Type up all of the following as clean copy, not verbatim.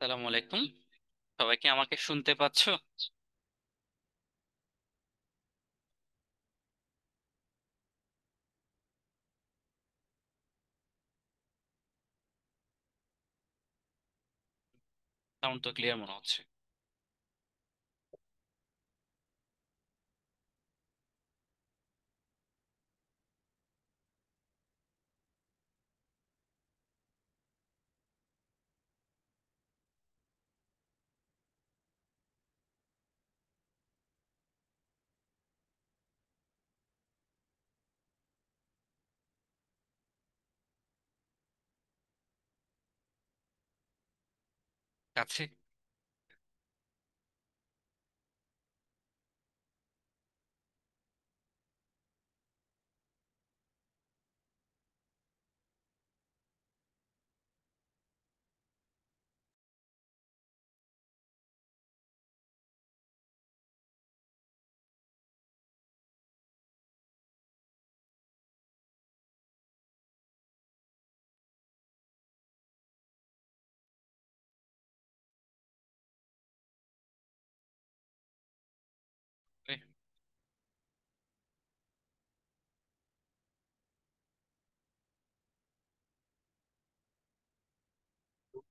সালামু আলাইকুম। সবাই কি আমাকে শুনতে পাচ্ছো? সাউন্ড তো ক্লিয়ার মনে হচ্ছে। কাছে।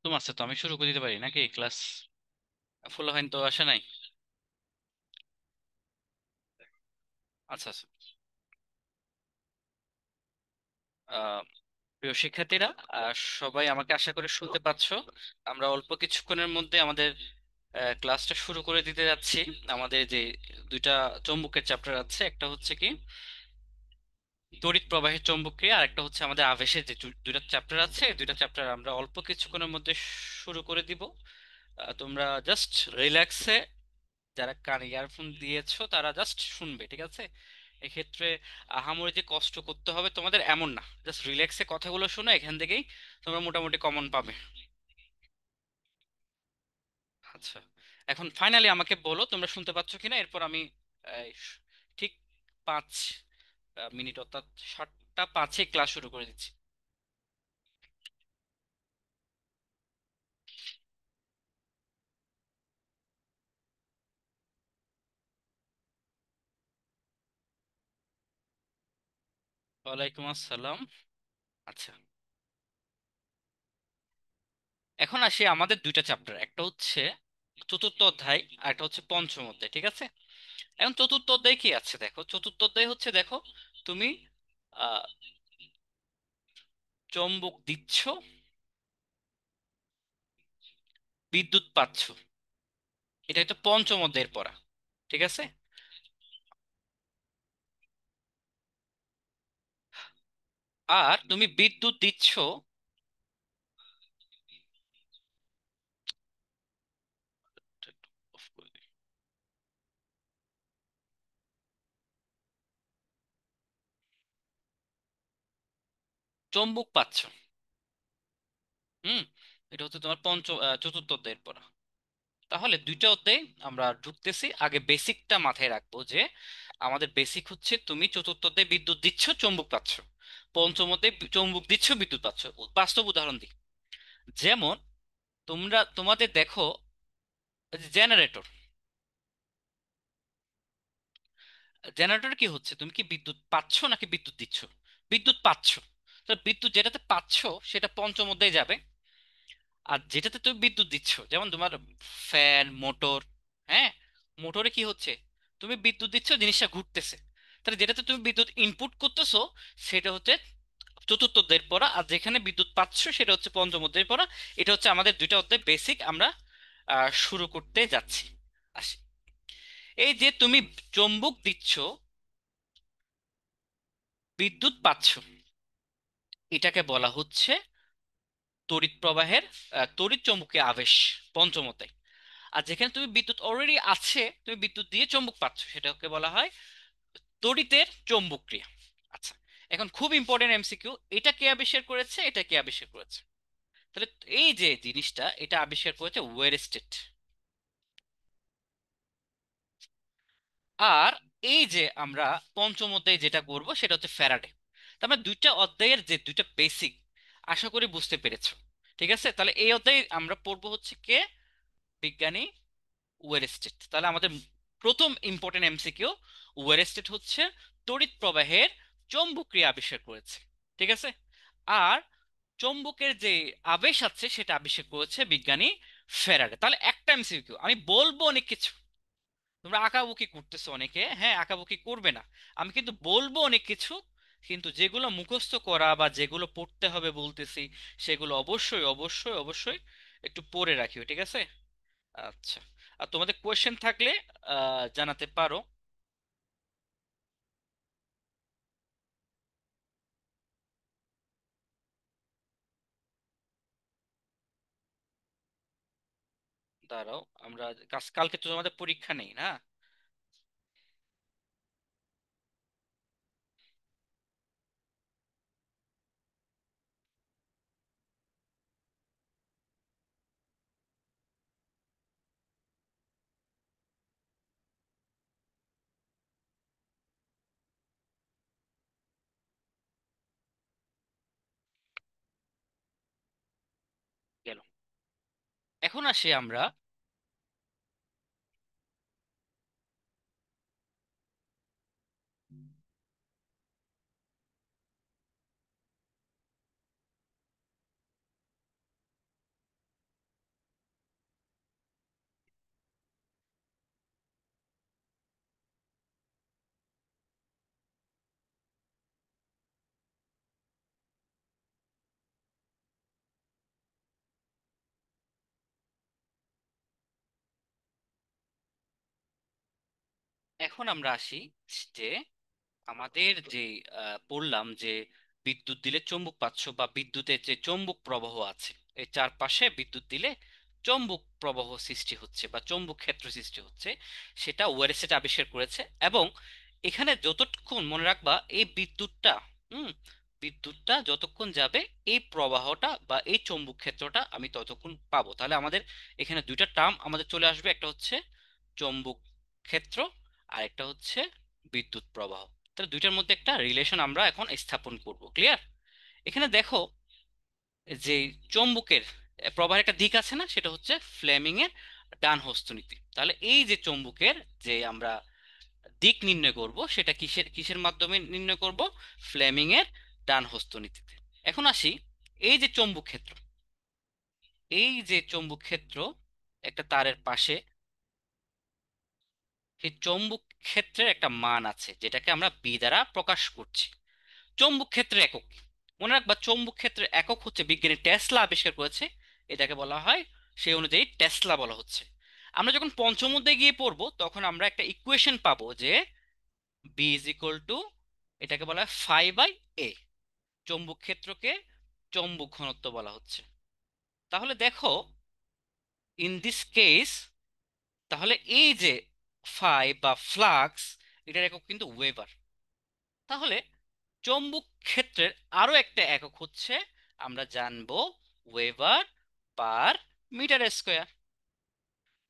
তোমার আছে তো, আমি শুরু করে দিতে পারি নাকি ক্লাস? ফুল হয়নি তো, আসে নাই। আচ্ছা আচ্ছা। আহ, প্রিয় শিক্ষার্থীরা, সবাই আমাকে আশা করে শুনতে পাচ্ছো। আমরা অল্প কিছুক্ষণের মধ্যে আমাদের ক্লাসটা শুরু করে দিতে যাচ্ছি। আমাদের যে দুইটা চৌম্বকের চ্যাপ্টার আছে, একটা হচ্ছে কি তড়িৎ প্রবাহের চৌম্বকীয়, আর একটা হচ্ছে আমাদের আবেশের যে দুইটা চ্যাপ্টার আছে, এই দুইটা চ্যাপ্টার আমরা অল্প কিছুক্ষণের মধ্যে শুরু করে দিব। তোমরা জাস্ট রিল্যাক্সে, যারা কানে ইয়ারফোন দিয়েছো তারা জাস্ট শুনবে, ঠিক আছে? এক্ষেত্রে আহামরি যে কষ্ট করতে হবে তোমাদের এমন না, জাস্ট রিল্যাক্সে কথাগুলো শোনো, এখান থেকেই তোমরা মোটামুটি কমন পাবে। আচ্ছা, এখন ফাইনালি আমাকে বলো তোমরা শুনতে পাচ্ছ কিনা, এরপর আমি এই, ঠিক 5 মিনিট অর্থাৎ 7টা 5-এ ক্লাস শুরু করে দিচ্ছি। ওয়ালাইকুম আসসালাম। আচ্ছা, এখন আসি আমাদের দুইটা চ্যাপ্টার, একটা হচ্ছে চতুর্থ অধ্যায় আর একটা হচ্ছে পঞ্চম অধ্যায়, ঠিক আছে? এখন চতুর্থ অধ্যায় কি আছে দেখো, চতুর্থ অধ্যায় হচ্ছে দেখো, তুমি আহ চৌম্বক দিচ্ছ, বিদ্যুৎ পাচ্ছ। এটা হচ্ছে পঞ্চম অধ্যায়ের পড়া, ঠিক আছে? আর তুমি বিদ্যুৎ দিচ্ছ। Off করে দিই। চৌম্বক পাচ্ছ। হুম। এটা হচ্ছে তোমার চতুর্থ অধ্যায়ের পড়া। তাহলে দুইটা অধ্যায় আমরা ঢুকতেছি, আগে বেসিকটা মাথায় রাখবো যে আমাদের বেসিক হচ্ছে তুমি চতুর্থ অধ্যায়ে বিদ্যুৎ দিচ্ছ, চৌম্বক পাচ্ছ। পঞ্চম অধ্যায়ে চৌম্বক দিচ্ছ, বিদ্যুৎ পাচ্ছ। বাস্তব উদাহরণ দিই, যেমন তোমাদের দেখো জেনারেটর। জেনারেটর কি হচ্ছে, তুমি কি বিদ্যুৎ পাচ্ছ নাকি বিদ্যুৎ দিচ্ছ? বিদ্যুৎ পাচ্ছ। তো বিদ্যুৎ যেটাতে পাচ্ছ সেটা পঞ্চম অধ্যায়ে যাবে। আর যেটাতে তুমি বিদ্যুৎ দিচ্ছ, যেমন তোমার ফ্যান, মোটর, হ্যাঁ, মোটরে কি হচ্ছে, তুমি বিদ্যুৎ দিচ্ছ, জিনিসটা ঘুরতেছে। তাহলে যেটাতে তুমি বিদ্যুৎ ইনপুট করতেছো সেটা হচ্ছে চতুর্থ অধ্যায়ের পড়া, আর যেখানে বিদ্যুৎ পাচ্ছ সেটা হচ্ছে পঞ্চম অধ্যায়ের পড়া। এটা হচ্ছে আমাদের দুইটা অধ্যায় বেসিক, আমরা শুরু করতে যাচ্ছি। আসি, এই যে তুমি চুম্বক দিচ্ছ, বিদ্যুৎ পাচ্ছ, এটাকে বলা হচ্ছে তড়িৎ প্রবাহের তড়িৎ চৌম্বকীয় আবেশ, পঞ্চম অধ্যায়। আর যেখানে তুমি বিদ্যুৎ অলরেডি আছে, তুমি বিদ্যুৎ দিয়ে চৌম্বক পাচ্ছ, সেটাকে বলা হয় তড়িতের চৌম্বক ক্রিয়া। আচ্ছা, এখন খুব ইম্পর্টেন্ট এমসিকিউ, এটা কে আবিষ্কার করেছে, এটা কে আবিষ্কার করেছে? তাহলে এই যে জিনিসটা, এটা আবিষ্কার করেছে ওয়েরস্টেড। আর এই যে আমরা পঞ্চম অধ্যায়ে যেটা করব সেটা হচ্ছে ফ্যারাডে। তার মানে দুইটা অধ্যায়ের যে দুইটা বেসিক, আশা করি বুঝতে পেরেছো, ঠিক আছে, তাহলে এই অধ্যায়ে আমরা পড়বো হচ্ছে কে, বিজ্ঞানী ওয়েরস্টেড। তাহলে আমাদের প্রথম ইম্পর্টেন্ট এমসিকিউ, ওয়েরস্টেড হচ্ছে তড়িৎ প্রবাহের চৌম্বকীয় আবিষ্কার করেছে। ঠিক আছে। আর চৌম্বকের যে আবেশ আছে সেটা আবিষ্কার করেছে বিজ্ঞানী ফ্যারাডে। তাহলে একটা এমসিকিউ, আমি বলবো অনেক কিছু, তোমরা আঁকাবুকি করতেছো অনেকে, হ্যাঁ আঁকাবুকি করবে না, আমি কিন্তু বলবো অনেক কিছু, কিন্তু যেগুলো মুখস্থ করা বা যেগুলো পড়তে হবে বলতেছি, সেগুলো অবশ্যই অবশ্যই অবশ্যই একটু পড়ে রাখিও, ঠিক আছে? আচ্ছা, আর তোমাদের কোয়েশ্চেন থাকলে জানাতে পারো। দাঁড়াও, আমরা কালকে তো তোমাদের পরীক্ষা নেই না? গেল। এখন আসি আমরা, এখন আমরা আসি যে আমাদের যে বললাম যে বিদ্যুৎ দিলে চৌম্বক পাচ্ছ, বা বিদ্যুতের যে চৌম্বক প্রবাহ আছে, এই চারপাশে বিদ্যুৎ দিলে চৌম্বক প্রবাহ সৃষ্টি হচ্ছে বা চৌম্বক ক্ষেত্র সৃষ্টি হচ্ছে, সেটা ওয়ারস্টেড আবিষ্কার করেছে। এবং এখানে যতক্ষণ মনে রাখবা, এই বিদ্যুৎটা, হুম, বিদ্যুৎটা যতক্ষণ যাবে, এই প্রবাহটা বা এই চৌম্বক ক্ষেত্রটা আমি ততক্ষণ পাবো। তাহলে আমাদের এখানে দুইটা টার্ম আমাদের চলে আসবে, একটা হচ্ছে চৌম্বক ক্ষেত্র, আর একটা হচ্ছে বিদ্যুৎ প্রবাহ। তাহলে দুইটার মধ্যে একটা রিলেশন আমরা এখন স্থাপন করব, ক্লিয়ার? এখানে দেখো, যে চৌম্বকের প্রবাহের একটা দিক আছে না, সেটা হচ্ছে ফ্লেমিং এর ডান হস্তনীতি। তাহলে এই যে চৌম্বকের যে আমরা দিক নির্ণয় করব, সেটা কিসের কিসের মাধ্যমে নির্ণয় করব? ফ্লেমিং এর ডান হস্তনীতিতে। এখন আসি, এই যে চৌম্বক ক্ষেত্র, এই যে চৌম্বক ক্ষেত্র একটা তারের পাশে, সেই চৌম্বক ক্ষেত্রের একটা মান আছে যেটাকে আমরা বি দ্বারা প্রকাশ করছি। চৌম্বক ক্ষেত্রের একক কি? মনে রাখবা, চৌম্বক ক্ষেত্রের একক হচ্ছে বিজ্ঞানী টেসলা আবিষ্কার করেছে, এটাকে বলা হয়, সেই অনুযায়ী টেসলা বলা হচ্ছে। আমরা যখন পঞ্চম অধ্যায়ে গিয়ে পড়বো, তখন আমরা একটা ইকুয়েশন পাবো যে বি ইজ ইকুয়াল টু, এটাকে বলা হয় ফাই বাই এ। চৌম্বক ক্ষেত্রকে চৌম্বক ঘনত্ব বলা হচ্ছে। তাহলে দেখো, ইন দিস কেস, তাহলে এই যে ফাই বা ফ্লাক্স, এটার একক কিন্তু ওয়েবার। তাহলে চৌম্বক ক্ষেত্রের আরো একটা একক হচ্ছে, আমরা জানবো, ওয়েবার পার মিটার স্কোয়ার।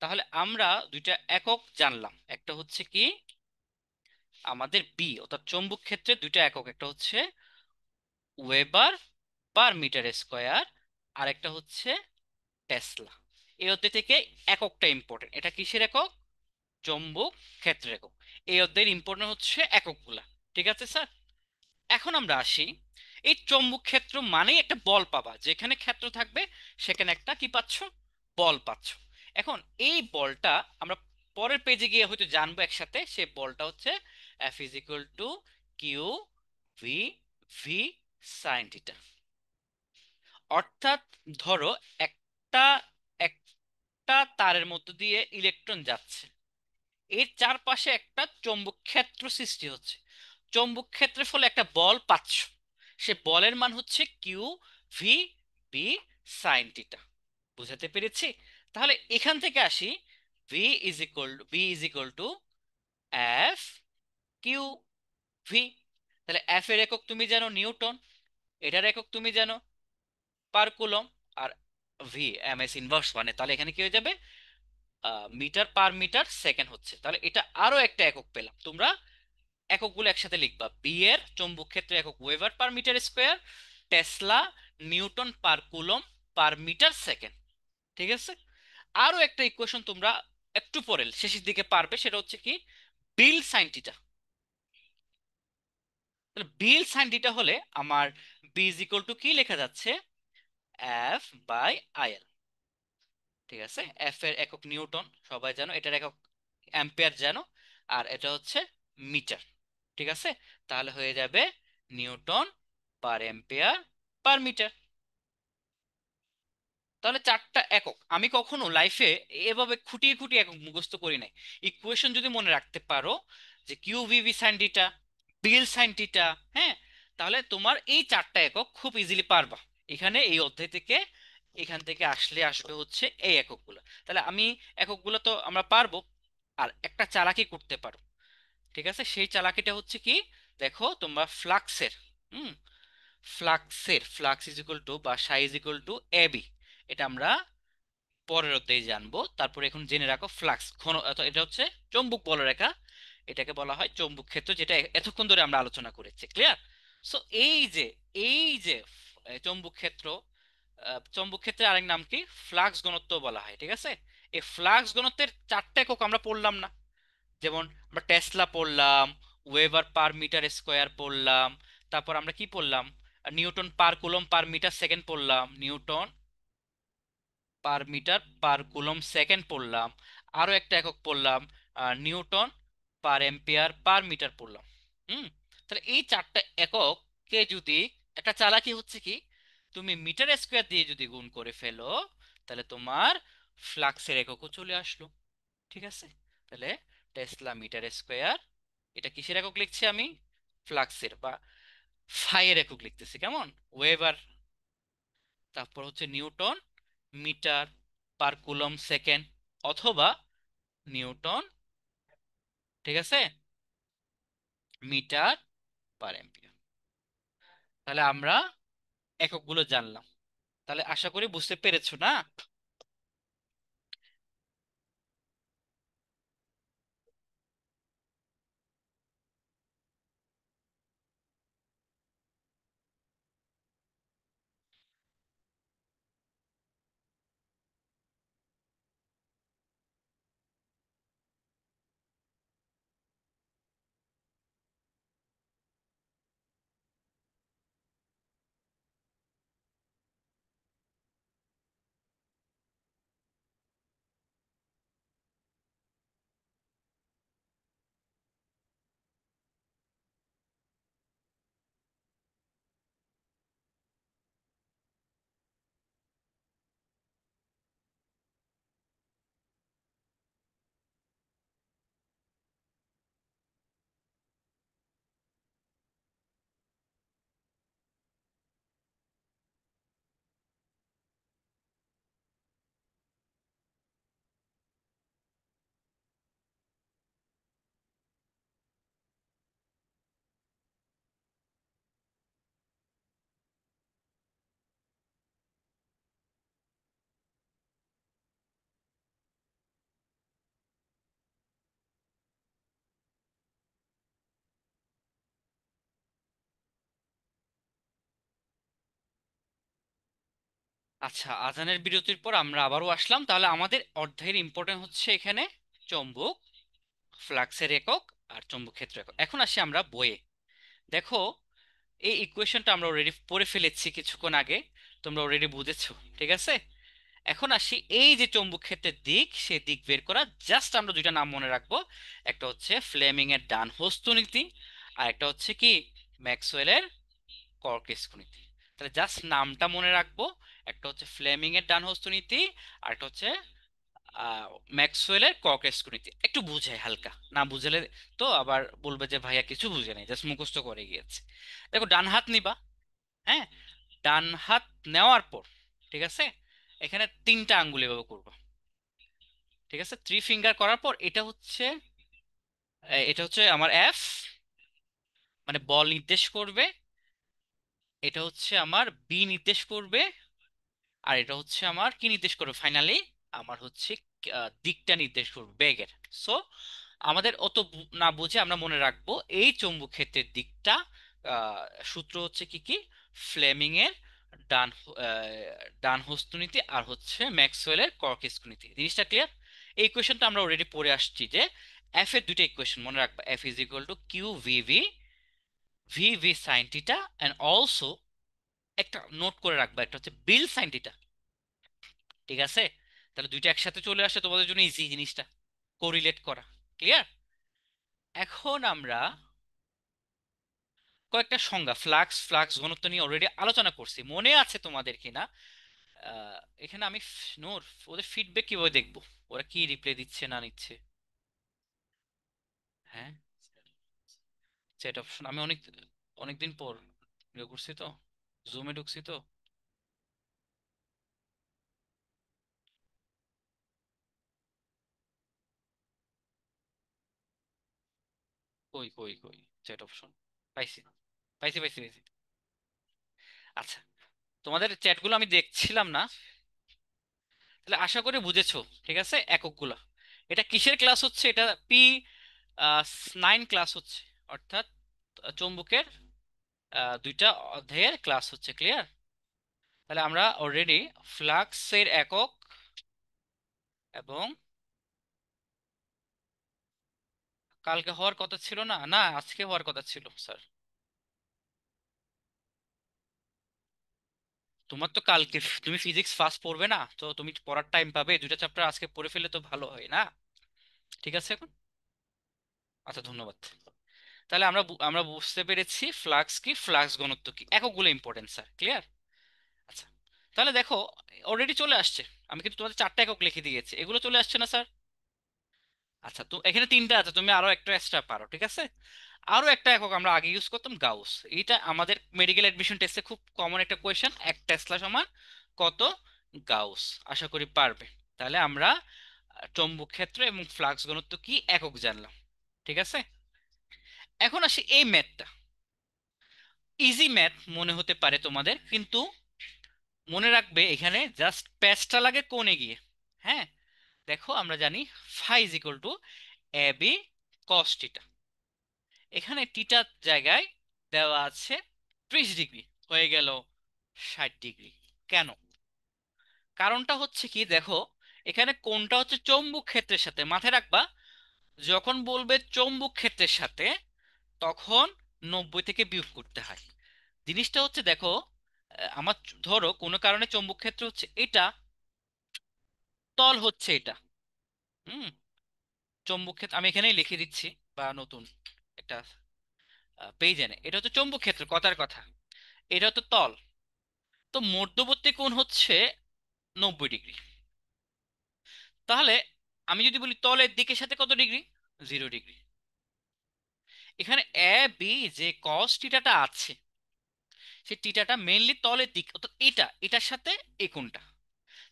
তাহলে আমরা দুইটা একক জানলাম, একটা হচ্ছে কি আমাদের বি, অর্থাৎ চৌম্বক ক্ষেত্রে দুইটা একক, একটা হচ্ছে ওয়েবার পার মিটার স্কোয়ার, আর একটা হচ্ছে টেসলা। এই অধ্যায় থেকে এককটা ইম্পর্টেন্ট, এটা কিসের একক? চৌম্বক ক্ষেত্রের একক। এই অধ্যায়ের ইম্পর্টেন্ট হচ্ছে এককগুলা। ঠিক আছে স্যার? এখন আমরা আসি, এই চৌম্বক ক্ষেত্র মানেই একটা বল পাবা, যেখানে ক্ষেত্র থাকবে সেখানে একটা কি পাচ্ছ? বল পাচ্ছ। এখন এই বলটা আমরা পরের পেজে গিয়ে হয়তো জানবো একসাথে, সে বলটা হচ্ছে F is equal to Q V V sine theta. অর্থাৎ ধরো, একটা একটা তারের মধ্য দিয়ে ইলেকট্রন যাচ্ছে, এর চারপাশে একটা চৌম্বক ক্ষেত্র সৃষ্টি হচ্ছে, চৌম্বক ক্ষেত্রের ফলে একটা বল পাচ্ছ, সে বলের মান হচ্ছে Q V B sine theta. বুঝাতে পেরেছি? তাহলে এখান থেকে আসি, B is equal to F Q V. তাহলে এফ এর একক তুমি জানো নিউটন, এটার একক তুমি জানো পার কুলম, আর ভি এম এস ইনভার্স মানে, তাহলে এখানে কি হয়ে যাবে? মিটার পার মিটার সেকেন্ড হচ্ছে। তাহলে এটা আরো একটা একক পেলাম। তোমরা এককগুলো একসাথে লিখবা, বি এর চৌম্বক ক্ষেত্রে একক weber per metre square, tesla newton per coulomb per metre second. ঠিক আছে। আরো একটা ইকুয়েশন তোমরা একটু পরে শেষের দিকে পারবে, সেটা হচ্ছে কি বিল সাইন থিটা। তাহলে বিল সাইন থিটা হলে আমার বি ইজ ইকুয়াল টু কি লেখা যাচ্ছে, এফ বাই আইএল। ঠিক আছে, এফ এর একক নিউটন সবাই জানো, এটার একক অ্যাম্পিয়ার জানো, আর এটা হচ্ছে মিটার। ঠিক আছে, তাহলে হয়ে যাবে newton per ampere per metre. তাহলে চারটা একক আমি কখনো লাইফে এভাবে খুঁটিয়ে খুঁটিয়ে একক মুখস্থ করি নাই। ইকুয়েশন যদি মনে রাখতে পারো যে Q V V sine theta, B L sine theta, হ্যাঁ, তাহলে তোমার এই চারটা একক খুব ইজিলি পারবা। এখানে এই অধ্যায় থেকে এখান থেকে আসবে হচ্ছে এই এককগুলো। তাহলে আমি এককগুলো তো আমরা পারবো, আর একটা চালাকি করতে পারো। ঠিক আছে, সেই চালাকিটা হচ্ছে কি, দেখো তোমরা ফ্লাক্সের, হুম, ফ্লাক্স ইজ ইকুয়াল টু বা সাই ইজ ইকুয়াল টু এবি, এটা আমরা পরের অধ্যায়ে জানবো। তারপরে এখন জেনে রাখো ফ্লাক্স ঘন এটা হচ্ছে চৌম্বক বলরেখা, এটাকে বলা হয় চৌম্বক ক্ষেত্র, যেটা এতক্ষণ ধরে আমরা আলোচনা করেছি। ক্লিয়ার? সো এই যে চৌম্বক ক্ষেত্র, চৌম্বক ক্ষেত্রের আরেক নাম কি, ফ্লাক্স ঘনত্ব বলা হয়। ঠিক আছে, এই ফ্লাক্স ঘনত্বের চারটা একক আমরা পড়লাম না? যেমন আমরা টেসলা পড়লাম, ওয়েবার পার মিটার স্কোয়ার পড়লাম, তারপর আমরা কি পড়লাম, newton per coulomb per metre second পড়লাম, newton per metre per coulomb second পড়লাম, আরো একটা একক পড়লাম newton per ampere per metre পড়লাম। হুম, তাহলে এই চারটা একক কে যদি, একটা চালাকি হচ্ছে কি, তুমি মিটার স্কোয়ার দিয়ে যদি গুণ করে ফেলো, তাহলে তোমার ফ্লাক্সের এককও চলে আসলো। ঠিক আছে, তাহলে টেসলা মিটার স্কোয়ার, এটা কিসের একক লিখছি আমি, ফ্লাক্সের বা ফাইয়ের একক লিখতেছি, কেমন, ওয়েবার, তারপর হচ্ছে newton metre per coulomb second, অথবা নিউটন, ঠিক আছে, মিটার পার এম্পিয়ার। তাহলে আমরা এককগুলো জানলাম। তাহলে আশা করি বুঝতে পেরেছো না? আচ্ছা, আজানের বিরতির পর আমরা আবারও আসলাম। তাহলে আমাদের অধ্যায়ের ইম্পর্টেন্ট হচ্ছে এখানে চৌম্বক, ফ্লাক্সের একক, আর চৌম্বক ক্ষেত্র একক। এখন আসি আমরা বইয়ে। দেখো, এই ইকুয়েশনটা আমরা অলরেডি পড়ে ফেলেছি কিছুক্ষণ আগে, তোমরা অলরেডি বুঝেছো। ঠিক আছে, এখন আসি এই যে চৌম্বক ক্ষেত্রের দিক, সে দিক বের করা, জাস্ট আমরা দুইটা নাম মনে রাখবো। একটা হচ্ছে ফ্লেমিং এর ডান হস্ত নীতি, আর একটা হচ্ছে কি ম্যাক্সওয়েলের কর্কেস্কো নীতি। তাহলে জাস্ট নামটা মনে রাখবো, একটা হচ্ছে ফ্লেমিং এর ডান হস্ত নীতি, আর একটা হচ্ছে ম্যাক্সওয়েলের কর্কেস্কো নীতি। একটু বুঝাই হালকা, না বুঝলে তো আবার বলবে যে ভাইয়া কিছু বুঝে নাই, জাস্ট মুখস্থ করে গিয়েছে। দেখো, ডান হাত নিবা, হ্যাঁ, ডান হাত নেওয়ার পর, ঠিক আছে, এখানে তিনটা আঙ্গুল এভাবে করবা। ঠিক আছে, থ্রি ফিঙ্গার করার পর এটা হচ্ছে আমার এফ, মানে বল নির্দেশ করবে, এটা হচ্ছে আমার বি নির্দেশ করবে, আর এটা হচ্ছে আমার কি নির্দেশ করবে ফাইনালি, আমার হচ্ছে দিকটা নির্দেশ করবে বেগের। সো আমাদের অত না বুঝে আমরা মনে রাখবো এই চৌম্বক ক্ষেত্রের দিকটা, সূত্র হচ্ছে কি কি, ফ্লেমিং এর ডান ডান হস্ত নীতি আর হচ্ছে ম্যাক্সওয়েলের কর্ক নীতি। জিনিসটা ক্লিয়ার? এই ইকুয়েশনটা আমরা অলরেডি পড়ে আসছি যে এফ এর দুইটা ইকুয়েশন মনে রাখবা, F is equal to Q V V, V V sine theta, and also একটা নোট করে রাখবা, একটা হচ্ছে বিল সাইন থিটা। ঠিক আছে? তাহলে দুইটা একসাথে চলে আসে, তোমাদের জন্য ইজি জিনিসটা কোরিলেট করা। ক্লিয়ার? এখন আমরা কয়েকটা সংজ্ঞা ফ্লাক্স ফ্লাক্স ঘনত্ব নিয়ে অলরেডি আলোচনা করছি, মনে আছে তোমাদের কিনা? এখানে আমি নূর, ওদের ফিডব্যাক কিভাবে দেখবো, ওরা কি রিপ্লাই দিচ্ছে না নিচ্ছে? হ্যাঁ, চ্যাট অপশন আমি অনেকদিন পর ইয়ে করছি তো, জুমে ঢুকছি তো। কই কই কই চ্যাট অপশন? পাইছি পাইছি পাইছি পাইছি। আচ্ছা, তোমাদের চ্যাটগুলো আমি দেখছিলাম না, তাহলে আশা করি বুঝেছো। ঠিক আছে, এককগুলো। এটা কিসের ক্লাস হচ্ছে? এটা পি 9 ক্লাস হচ্ছে, অর্থাৎ চৌম্বকের দুইটা অধ্যায়ের ক্লাস হচ্ছে। ক্লিয়ার? তাহলে আমরা অলরেডি ফ্লাক্সের একক এবং কালকে হওয়ার কথা ছিল না, না আজকে হওয়ার কথা ছিল স্যার। তোমার তো কালকে তুমি ফিজিক্স ফার্স্ট পড়বে না, তো তুমি পড়ার টাইম পাবে, দুইটা চ্যাপ্টার আজকে পড়ে ফেললে তো ভালো হয় না? ঠিক আছে এখন। আচ্ছা, ধন্যবাদ। তাহলে আমরা বুঝতে পেরেছি ফ্লাক্স কি, ফ্লাক্স ঘনত্ব কি, এককগুলো ইম্পর্টেন্ট স্যার। ক্লিয়ার? আচ্ছা, তাহলে দেখো অলরেডি চলে আসছে। আমি কিন্তু তোমাদের চারটা একক লিখে দিয়েছি, এগুলো চলে আসছে না স্যার? আচ্ছা, তো এখানে তিনটা আছে, তুমি আরো একটা এক্সট্রা পারো। ঠিক আছে, আরো একটা একক আমরা আগে ইউজ করতাম, গাউস। এটা আমাদের মেডিকেল অ্যাডমিশন টেস্টে খুব কমন একটা কোয়েশ্চেন, এক টেসলা সমান কত গাউস। আশা করি পারবে। তাহলে আমরা চৌম্বক ক্ষেত্র এবং ফ্লাক্স ঘনত্ব কি একক জানলাম। ঠিক আছে, এখন আসি এই ম্যাথটা। ইজি ম্যাথ মনে হতে পারে তোমাদের, কিন্তু মনে রাখবে এখানে জাস্ট প্যাচটা লাগে কোণে গিয়ে। হ্যাঁ, দেখো আমরা জানি phi is equal to A B cos theta. এখানে টিটার জায়গায় দেওয়া আছে 30 ডিগ্রি, হয়ে গেল 60 ডিগ্রি। কেন? কারণটা হচ্ছে কি দেখো, এখানে কোনটা হচ্ছে চৌম্বক ক্ষেত্রের সাথে, মাথায় রাখবা যখন বলবে চৌম্বক ক্ষেত্রের সাথে তখন 90 থেকে বিয়োগ করতে হয়। জিনিসটা হচ্ছে দেখো, আমার ধরো কোনো কারণে চৌম্বক ক্ষেত্র হচ্ছে এটা, তল হচ্ছে এটা। হুম, চৌম্বক ক্ষেত্র আমি এখানেই লিখে দিচ্ছি, বা নতুন একটা পেজ এনে, এটা হচ্ছে চৌম্বক ক্ষেত্র কথার কথা, এটা তো তল। তো মধ্যবর্তী কোণ হচ্ছে 90 ডিগ্রি। তাহলে আমি যদি বলি তলের দিকের সাথে কত ডিগ্রি, 0 ডিগ্রি। এখানে এ বি যে কস টিটাটা আছে, সেই টিটাটা মেইনলি তলের দিক, অর্থাৎ এটার সাথে এই কোণটা।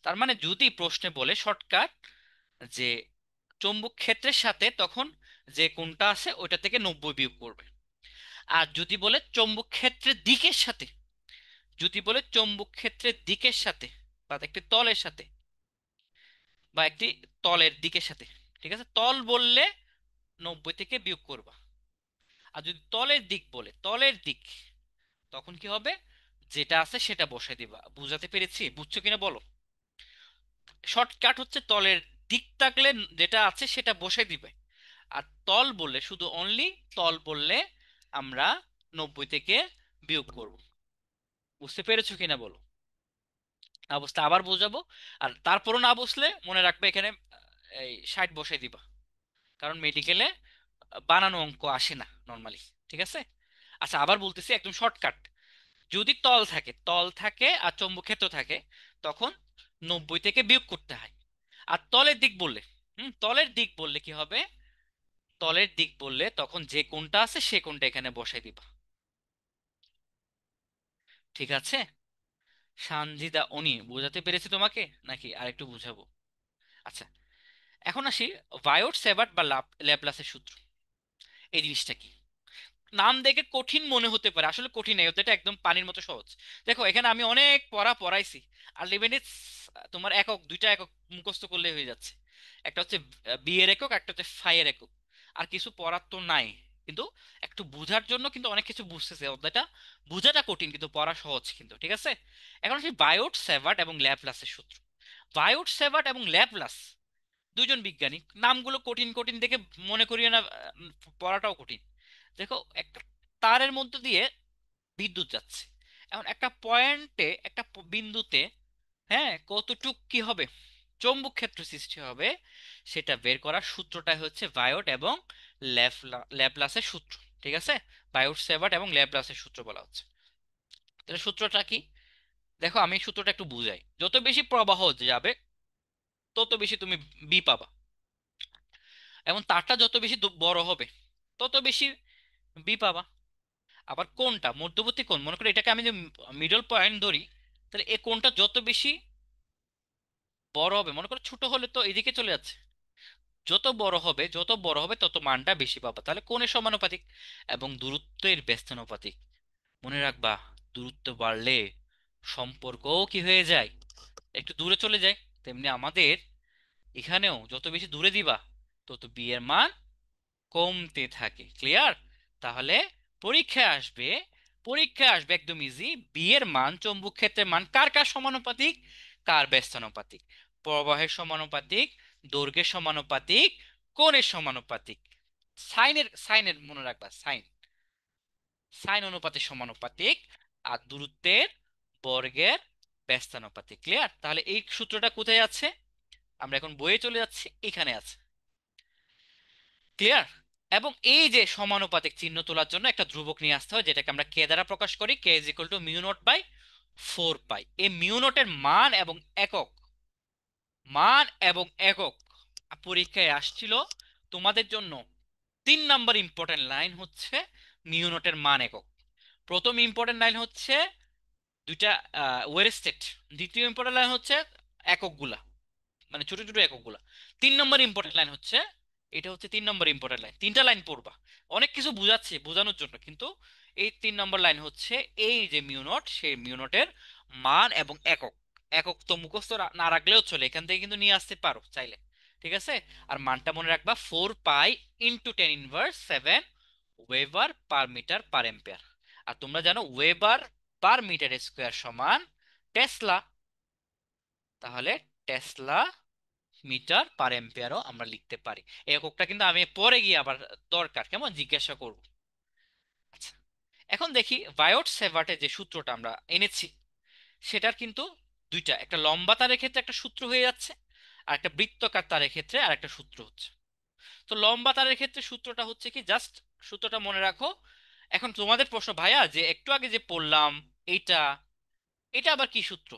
তার মানে যদি প্রশ্নে বলে শর্টকাট যে চৌম্বক ক্ষেত্রের সাথে, তখন যে কোণটা আছে ওইটা থেকে 90 বিয়োগ করবে। আর যদি বলে চৌম্বক ক্ষেত্রের দিকের সাথে, যদি বলে চৌম্বক ক্ষেত্রের দিকের সাথে বা একটি তলের সাথে, বা একটি তলের দিকের সাথে, ঠিক আছে, তল বললে 90 থেকে বিয়োগ করবা। আর যদি তলের দিক বলে, তলের দিক, তখন কি হবে, যেটা আছে সেটা বসাই দিবা। বুঝাতে পেরেছি? বুঝছো কিনা বলো? শর্টকাট হচ্ছে তলের দিক থাকলে যেটা আছে সেটা বসাই দিবে। আর তল বললে শুধু অনলি তল বললে আমরা 90 থেকে বিয়োগ করব। বুঝতে পেরেছো কিনা বলো? না বুঝতে আবার বোঝাবো। আর তারপরও না বুঝলে মনে রাখবে এখানে এই 60 বসাই দিবা, কারণ মেডিকেলে বানানো অঙ্ক আসে না নর্মালি। ঠিক আছে? আচ্ছা, আবার বলতেছি একদম শর্টকাট। যদি তল থাকে আর চৌম্বক ক্ষেত্র থাকে, তখন 90 থেকে বিয়োগ করতে হয়। আর তলের দিক বললে, তলের দিক বললে কি হবে, তলের দিক বললে তখন যে কোণটা আছে সে কোণটা এখানে বসাই দিবা। ঠিক আছে? সানজিদা অনি, বোঝাতে পেরেছি তোমাকে নাকি আরেকটু বুঝাবো? আচ্ছা, এখন আসি ভায়োট সেভার্ট বা ল্যাপ্লাসের সূত্র। এই জিনিসটা কি? নাম দেখে কঠিন মনে হতে পারে, আসলে কঠিন নেই, এটা একদম পানির মতো সহজ। দেখো এখানে আমি অনেক পড়াইছি, আর লিবেনিটস তোমার দুইটা একক মুখস্থ করলে হয়ে যাচ্ছে। একটা হচ্ছে বি এর একক, একটা হচ্ছে ফাই এর একক। আর কিছু পড়ার তো নাই, কিন্তু একটু বুঝার জন্য কিন্তু অনেক কিছু বুঝতেছে, অধ্যায়টা বোঝাটা কঠিন কিন্তু পড়া সহজ কিন্তু, ঠিক আছে? এখন সেই বায়োট স্যাভার্ট এবং ল্যাপ্লাসের সূত্র। বায়োট স্যাভার্ট এবং ল্যাপ্লাস দুজন বিজ্ঞানী, নামগুলো কঠিন কঠিন দেখে মনে করিয়ে না, পড়াটাও কঠিন। দেখো, একটা তারের মধ্যে দিয়ে বিদ্যুৎ যাচ্ছে। এখন একটা পয়েন্টে, একটা বিন্দুতে, হ্যাঁ, কতটুক কি হবে, চৌম্বক ক্ষেত্র সৃষ্টি হবে, সেটা বের করার সূত্রটাই হচ্ছে বায়োট এবং ল্যাপ্লাসের সূত্র, ঠিক আছে? বায়োট সেভার্ট এবং ল্যাপ্লাসের সূত্র বলা হচ্ছে। তাহলে সূত্রটা কি? দেখো, আমি সূত্রটা একটু বুঝাই। যত বেশি প্রবাহ যাবে তত বেশি তুমি বি পাবা, এবং তারটা যত বেশি বড় হবে তত বেশি বি পাবা। আবার কোনটা মধ্যবর্তী কোণ, মনে করো এটাকে আমি যে মিডল পয়েন্ট ধরি, তাহলে এই কোণটা যত বেশি বড় হবে, মনে করো ছোট হলে তো এদিকে চলে যাচ্ছে, যত বড় হবে তত মানটা বেশি পাবা, তাহলে কোণের সমানুপাতিক। এবং দূরত্বের ব্যস্তানুপাতিক। মনে রাখবা, দূরত্ব বাড়লে সম্পর্কও কি হয়ে যায়, একটু দূরে চলে যায়। তেমনি আমাদের এখানেও যত বেশি দূরে দিবা তত বি এর মান কমতে থাকে। ক্লিয়ার? তাহলে পরীক্ষায় আসবে, পরীক্ষায় আসবে একদম ইজি, বি এর মান, চৌম্বক ক্ষেত্রের মান কার কার সমানুপাতিক, কার ব্যস্তানুপাতিক, প্রবাহের সমানুপাতিক, দৈর্ঘ্যের সমানুপাতিক, কোণের সমানুপাতিক, সাইনের মনে রাখবা, সাইন অনুপাতের সমানুপাতিক, আর দূরত্বের, বর্গের ব্যস্তানুপাতিক। ক্লিয়ার? তাহলে এই সূত্রটা কোথায় আছে? আমরা এখন বইয়ে চলে যাচ্ছি, এখানে আছে। ক্লিয়ার? এবং এই যে সমানুপাতিক চিহ্ন তোলার জন্য একটা ধ্রুবক নিয়ে আসতে হয়, যেটাকে আমরা কে দ্বারা প্রকাশ করি, K is equal to mu naught by 4 pi. এই মিউ নটের একক, মান এবং একক পরীক্ষায় আসছিল তোমাদের জন্য। 3 নাম্বার ইম্পর্টেন্ট লাইন হচ্ছে মিউ নটের মান একক। প্রথম ইম্পর্টেন্ট লাইন হচ্ছে দুইটা ওয়েরস্টেট, দ্বিতীয় ইম্পর্টেন্ট লাইন হচ্ছে এককগুলা, মানে ছোট ছোট এককগুলা। 3 নম্বর ইম্পর্টেন্ট লাইন হচ্ছে, এটা হচ্ছে 3 নম্বর ইম্পর্টেন্ট লাইন। তিনটা লাইন পড়বা, অনেক কিছু বুঝাচ্ছে বোঝানোর জন্য, কিন্তু এই 3 নম্বর লাইন হচ্ছে এই যে মিউনট, সেই মিউনটের মান এবং একক। একক তো মুখস্থ না রাখলেও চলে, এখান থেকে কিন্তু নিয়ে আসতে পারো চাইলে, ঠিক আছে? আর মানটা মনে রাখবা, 4 pi × 10⁻⁷ weber per metre per ampere. আর তোমরা জানো ওয়েবার পার মিটার স্কোয়ার সমান টেসলা, তাহলে টেসলা মিটার পার এম্পিয়ারও আমরা লিখতে পারি। এই এককটা কিন্তু আমি পরে গিয়ে আবার দরকার কেমন জিজ্ঞাসা করব। আচ্ছা, এখন দেখি বায়োট সেভার্টের যে সূত্রটা আমরা এনেছি, সেটার কিন্তু দুইটা, একটা লম্বা তারের ক্ষেত্রে একটা সূত্র হয়ে যাচ্ছে, আর একটা বৃত্তাকার তারের ক্ষেত্রে আর একটা সূত্র হচ্ছে। তো লম্বা তারের ক্ষেত্রে সূত্রটা হচ্ছে কি, জাস্ট সূত্রটা মনে রাখো। এখন তোমাদের প্রশ্ন, ভাইয়া যে একটু আগে যে পড়লাম, এইটা এটা আবার কি সূত্র?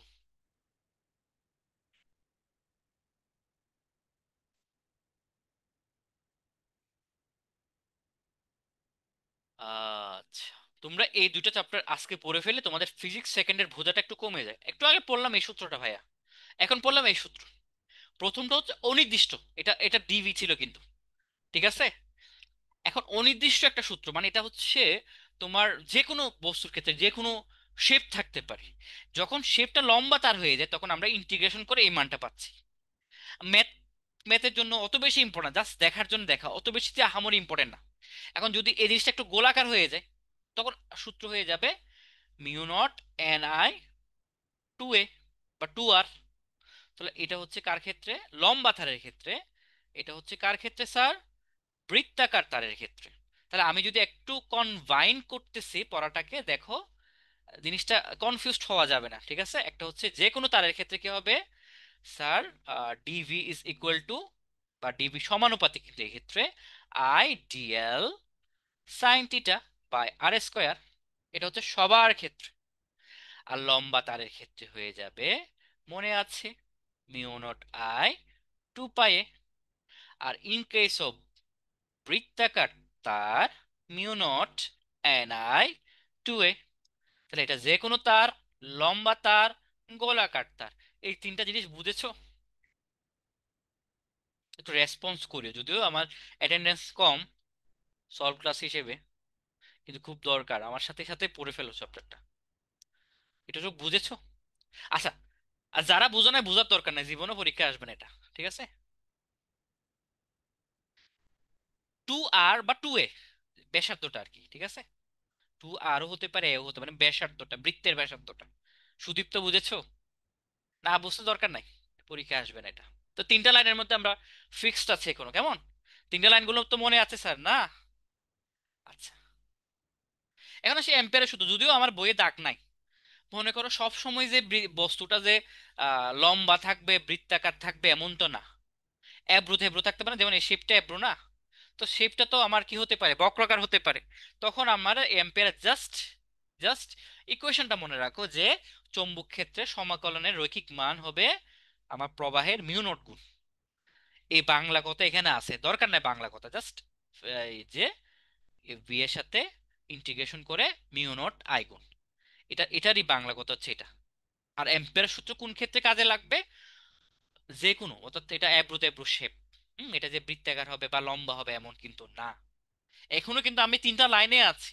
আচ্ছা, তোমরা এই দুইটা চ্যাপ্টার আজকে পড়ে ফেলে তোমাদের ফিজিক্স সেকেন্ডের বোঝাটা একটু কমে যায়। একটু আগে পড়লাম এই সূত্রটা ভাইয়া, এখন পড়লাম এই সূত্র। প্রথমটা হচ্ছে অনির্দিষ্ট, এটা এটা ডিভি ছিল কিন্তু, ঠিক আছে? এখন অনির্দিষ্ট একটা সূত্র মানে এটা হচ্ছে তোমার যে কোনো বস্তুর ক্ষেত্রে যে কোনো শেপ থাকতে পারে, যখন শেপটা লম্বা তার হয়ে যায় তখন আমরা ইন্টিগ্রেশন করে এই মানটা পাচ্ছি। ম্যাথ, ম্যাথের জন্য অত বেশি ইম্পর্টেন্ট, জাস্ট দেখার জন্য দেখা, অত বেশি যে আহামরি ইম্পর্টেন্ট না। এখন যদি এই জিনিসটা একটু গোলাকার হয়ে যায়, তখন সূত্র হয়ে যাবে mu not an I 2a বা 2r। তাহলে এটা হচ্ছে কার ক্ষেত্রে? লম্বা তারের ক্ষেত্রে। এটা হচ্ছে কার ক্ষেত্রে স্যার? বৃত্তাকার তারের ক্ষেত্রে। তাহলে আমি যদি একটু কনভাইন করতেছি পড়াটাকে, দেখো জিনিসটা কনফিউজড হওয়া যাবে না, ঠিক আছে? একটা হচ্ছে যে কোনো তারের ক্ষেত্রে কি হবে sir, D V is equal to, বা ডিভি সমানুপাতিক কিন্তু এই ক্ষেত্রে I D L sine theta by R square. এটা হচ্ছে সবার ক্ষেত্রে। আর লম্বা তারের ক্ষেত্রে হয়ে যাবে, মনে আছে, mu naught I 2 pi A. আর ইন কেস অফ বৃত্তাকার তার, mu not an I 2a। তাহলে এটা যে কোনো তার, লম্বা তার, গোলাকার তার। এই তিনটা জিনিস বুঝেছো? একটু রেসপন্স করিও, যদিও আমার অ্যাটেন্ডেন্স কম সলভ ক্লাস হিসেবে, কিন্তু খুব দরকার, আমার সাথে সাথে পড়ে ফেলো চ্যাপ্টারটা। এটা সব বুঝেছো? আচ্ছা, আর যারা বুঝো না বোঝার দরকার নাই, জীবনও পরীক্ষা আসবে না এটা, ঠিক আছে? 2r বা 2a, ব্যাসার্ধটা আর কি, ঠিক আছে? টু আরও হতে পারে, এও হতে পারে, ব্যাসার্ধটা, বৃত্তের ব্যাসার্ধটা। সুদীপ্ত বুঝেছো? না বুঝতে দরকার নাই, পরীক্ষায় আসবে না এটা। তো তিনটা লাইনের মধ্যে আমরা ফিক্সড আছে কোনো, কেমন? তিনটা লাইনগুলো তো মনে আছে স্যার, না? আচ্ছা, এখন আসি এম্পিয়ারের সূত্র, যদিও আমার বইয়ে দাগ নাই। মনে করো সব সময় যে বস্তুটা যে লম্বা থাকবে, বৃত্তাকার থাকবে, এমন তো না। অ্যাব্রু থ্যাব্রু থাকতে পারে, যেমন এই শেপটা অ্যাব্রু না। তো শেপটা তো আমার কি হতে পারে, বক্রাকার হতে পারে। তখন আমার এম্পিয়ার জাস্ট জাস্ট ইকুয়েশনটা মনে রাখো যে চৌম্বক ক্ষেত্রে সমাকলনের রৈখিক মান হবে আমার প্রবাহের মিউ নট গুণ। এই বাংলা কথা এখানে আছে, দরকার নাই বাংলা কথা, জাস্ট এই যে ভি এর সাথে ইন্টিগ্রেশন করে মিউ নট আই গুণ। এটারই বাংলা কথা হচ্ছে এটা। আর এম্পিয়ার সূত্র কোন ক্ষেত্রে কাজে লাগবে? যে কোনো, অর্থাৎ এটা অ্যাব্রু তেব্রু শেপ। এটা যে বৃত্তাকার হবে বা লম্বা হবে এমন কিন্তু না। এখনো কিন্তু আমি তিনটা লাইনে আছি,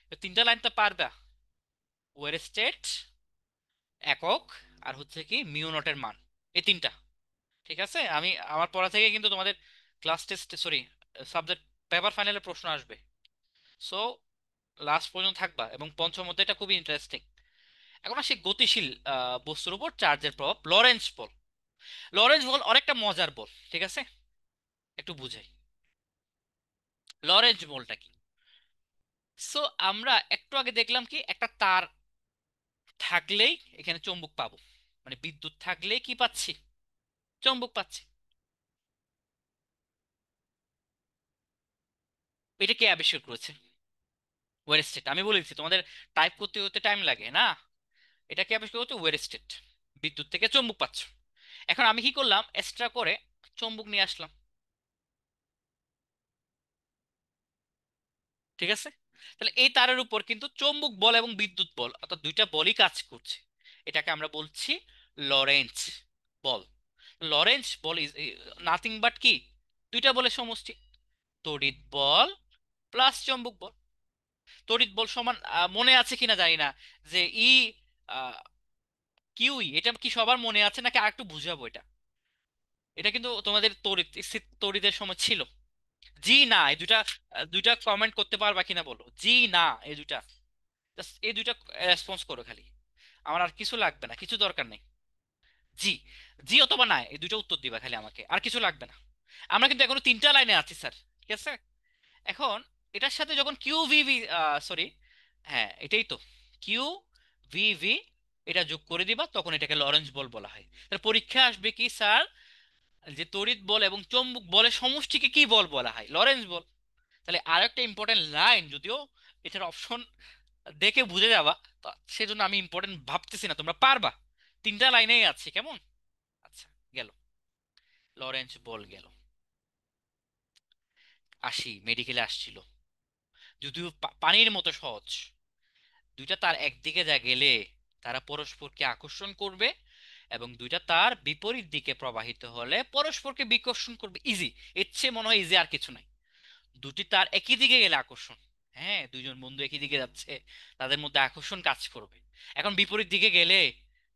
তো তিনটা লাইন তো পারবা। ওয়েরস্টেড, একক, আর হচ্ছে কি মিউ নটের মান, এই তিনটা। ঠিক আছে, আমি আমার পড়া থেকে কিন্তু তোমাদের class test, sorry, subject paper ফাইনালে প্রশ্ন আসবে। সো লাস্ট পর্যন্ত থাকবা, এবং পঞ্চম অধ্যায়টা খুবই ইন্টারেস্টিং। এখন আসি গতিশীল বস্তুর উপর চার্জের প্রভাব, লরেন্স বল। লরেন্স বল অনেকটা মজার বল, ঠিক আছে? একটু বুঝাই লরেন্স বলটা কি। সো আমরা একটু আগে দেখলাম কি, একটা তার থাকলেই এখানে চুম্বক পাবো, মানে বিদ্যুৎ থাকলেই কি পাচ্ছি, চুম্বক পাচ্ছি। এটা কে আবিষ্কার করেছে? ওয়েরস্টেড। আমি বলেছি তোমাদের টাইপ করতে হতে টাইম লাগে না। এটা কে আবিষ্কার করতে, ওয়েরস্টেড। বিদ্যুৎ থেকে চুম্বক পাচ্ছ। এখন আমি কি করলাম, এক্সট্রা করে চুম্বক নিয়ে আসলাম, ঠিক আছে? তাহলে এই তারের উপর কিন্তু চৌম্বক বল এবং বিদ্যুৎ বল, অর্থাৎ দুইটা বলই কাজ করছে। এটাকে আমরা বলছি Lawrence ball. Lawrence ball is nothing but কি, দুইটা বলের সমষ্টি, তড়িৎ বল প্লাস চৌম্বক বল। তড়িৎ বল সমান, মনে আছে কিনা জানি না, যে ই কিউই, এটা কি সবার মনে আছে নাকি আর একটু বুঝাবো এটা? এটা কিন্তু তোমাদের তড়িতের সময় ছিল। জি না, এই দুইটা, দুইটা কমেন্ট করতে পারবা কিনা বলো, জি না, এই দুইটা, জাস্ট এই দুইটা রেসপন্স করো খালি। আমার আর কিছু লাগবে না, কিছু দরকার নেই। জি, জি অথবা না, এই দুইটা উত্তর দিবা খালি আমাকে, আর কিছু লাগবে না। আমরা কিন্তু এখনো তিনটা লাইনে আছি স্যার, ঠিক আছে? এখন এটার সাথে যখন কিউ ভি ভি, সরি, হ্যাঁ এটাই তো, কিউ ভি ভি, এটা যোগ করে দিবা, তখন এটাকে লরেন্স বল বলা হয়। তাহলে পরীক্ষা আসবে কি স্যার, যে তড়িৎ বল এবং চৌম্বক বলের সমষ্টিকে কি বল বলা হয়, লরেন্স বল। তাহলে আর একটা ইম্পর্টেন্ট লাইন, যদিও এটার অপশন দেখে বুঝে যাবা, তো সেজন্য আমি ইম্পর্টেন্ট ভাবতেছি না, তোমরা পারবা। তিনটা লাইনেই আছে, কেমন? আচ্ছা, গেল, লরেন্স বল গেল। আসি, মেডিকেলে আসছিল, যদিও পানির মতো সহজ। দুইটা তার একদিকে যা গেলে তারা পরস্পরকে আকর্ষণ করবে, এবং দুইটা তার বিপরীত দিকে প্রবাহিত হলে পরস্পরকে বিকর্ষণ করবে, ইজি। এর চেয়ে মনে হয় ইজি আর কিছু নাই। দুটি তার একই দিকে গেলে আকর্ষণ, হ্যাঁ দুইজন বন্ধু একই দিকে যাচ্ছে, তাদের মধ্যে আকর্ষণ কাজ করবে। এখন বিপরীত দিকে গেলে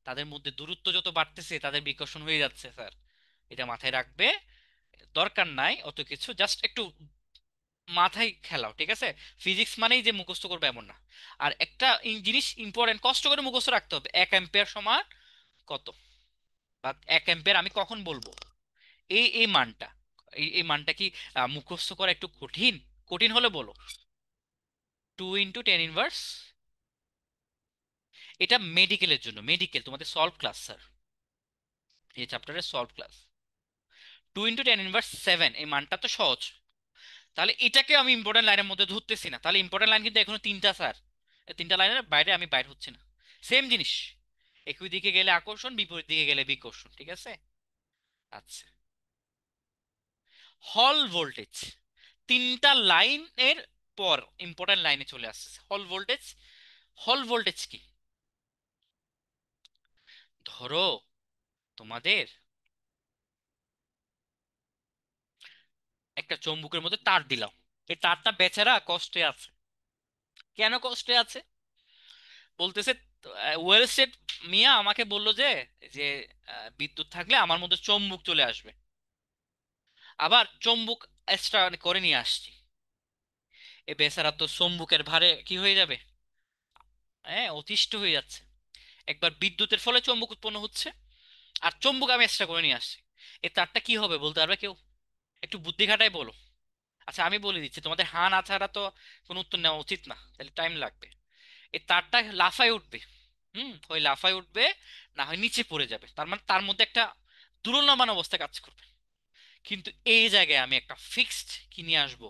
তাদের মধ্যে দূরত্ব যত বাড়তেছে তাদের বিকর্ষণ হয়ে যাচ্ছে স্যার, এটা মাথায় রাখবে। দরকার নাই অত কিছু, জাস্ট একটু মাথায় খেলাও, ঠিক আছে? ফিজিক্স মানেই যে মুখস্থ করবে এমন না। আর একটা জিনিস ইম্পর্টেন্ট, কষ্ট করে মুখস্থ রাখতে হবে, 1 অ্যাম্পিয়ার সমান কত, বা 1 অ্যাম্পিয়ার আমি কখন বলবো, এই মানটা, এই মানটা কি মুখস্থ করা একটু কঠিন? কঠিন হলে বলো। 2 × 10⁻, এটা মেডিকেলের জন্য, মেডিকেল তোমাদের সলভ ক্লাস স্যার, এই চ্যাপ্টারের সলভ ক্লাস। 2 × 10⁻⁷, এই মানটা তো সহজ। তাহলে এটাকে আমি ইম্পর্টেন্ট লাইনের মধ্যে ধরতেছি না, তাহলে ইম্পর্টেন্ট লাইন কিন্তু এখনো তিনটা স্যার, এই তিনটা লাইনের বাইরে আমি বাইর হচ্ছে না। সেম জিনিস, একই দিকে গেলে আকর্ষণ, বিপরীত দিকে গেলে বিকর্ষণ, ঠিক আছে? আচ্ছা, হল ভোল্টেজ, তিনটা লাইনের পর ইম্পর্টেন্ট লাইনে চলে আসছে হল ভোল্টেজ। হল ভোল্টেজ কি, ধরো তোমাদের একটা চৌম্বকের মধ্যে তার দিলাম, এই তারটা বেচারা কষ্টে আছে। কেন কষ্টে আছে বলতেছে, ওয়েলস্টেড মিয়া আমাকে বলল যে যে বিদ্যুৎ থাকলে আমার মধ্যে চৌম্বক চলে আসবে, আবার চৌম্বক এক্সট্রা করে নিয়ে আসছি। এ বেচারা তো চুম্বকের ভারে কি হয়ে যাবে, হ্যাঁ অতিষ্ঠ হয়ে যাচ্ছে। একবার বিদ্যুতের ফলে চুম্বক উৎপন্ন হচ্ছে, আর চুম্বক আমি এক্সট্রা করে নিয়ে আসছি। এই তারটা কি হবে বলতে পারবে কেউ? একটু বুদ্ধি খাটাই বলো। আচ্ছা আমি বলে দিচ্ছি, তোমাদের হা না ছাড়া তো কোনো উত্তর নেওয়া উচিত না, তাহলে টাইম লাগবে। এই তারটা লাফায় উঠবে, ওই লাফায় উঠবে, না হয় নিচে পড়ে যাবে, তার মানে তার মধ্যে একটা দুরল্যমান অবস্থা কাজ করবে। কিন্তু এই জায়গায় আমি একটা ফিক্সড কি নিয়ে আসবো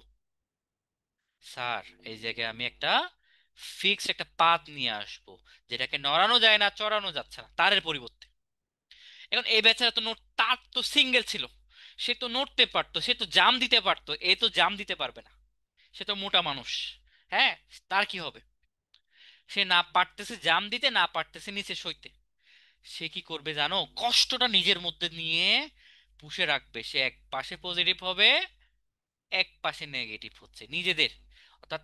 স্যার, এই জায়গায় আমি একটা ফিক্সড একটা পাত নিয়ে আসবো, যেটাকে নড়ানো যায় না, চড়ানো যাচ্ছে না, তারের পরিবর্তে। এখন এই বেচারা তো তার তো সিঙ্গেল ছিল, সে তো নড়তে পারতো, সে তো জাম দিতে পারতো, এ তো জাম দিতে পারবে না, সে তো মোটা মানুষ। হ্যাঁ, তার কি হবে? সে না পারতেছে জাম দিতে, না পারতেছে নিচে সইতে। সে কি করবে জানো, কষ্টটা নিজের মধ্যে নিয়ে পুষে রাখবে। সে এক পাশে পজিটিভ হবে, এক পাশে নেগেটিভ হচ্ছে নিজেদের। অর্থাৎ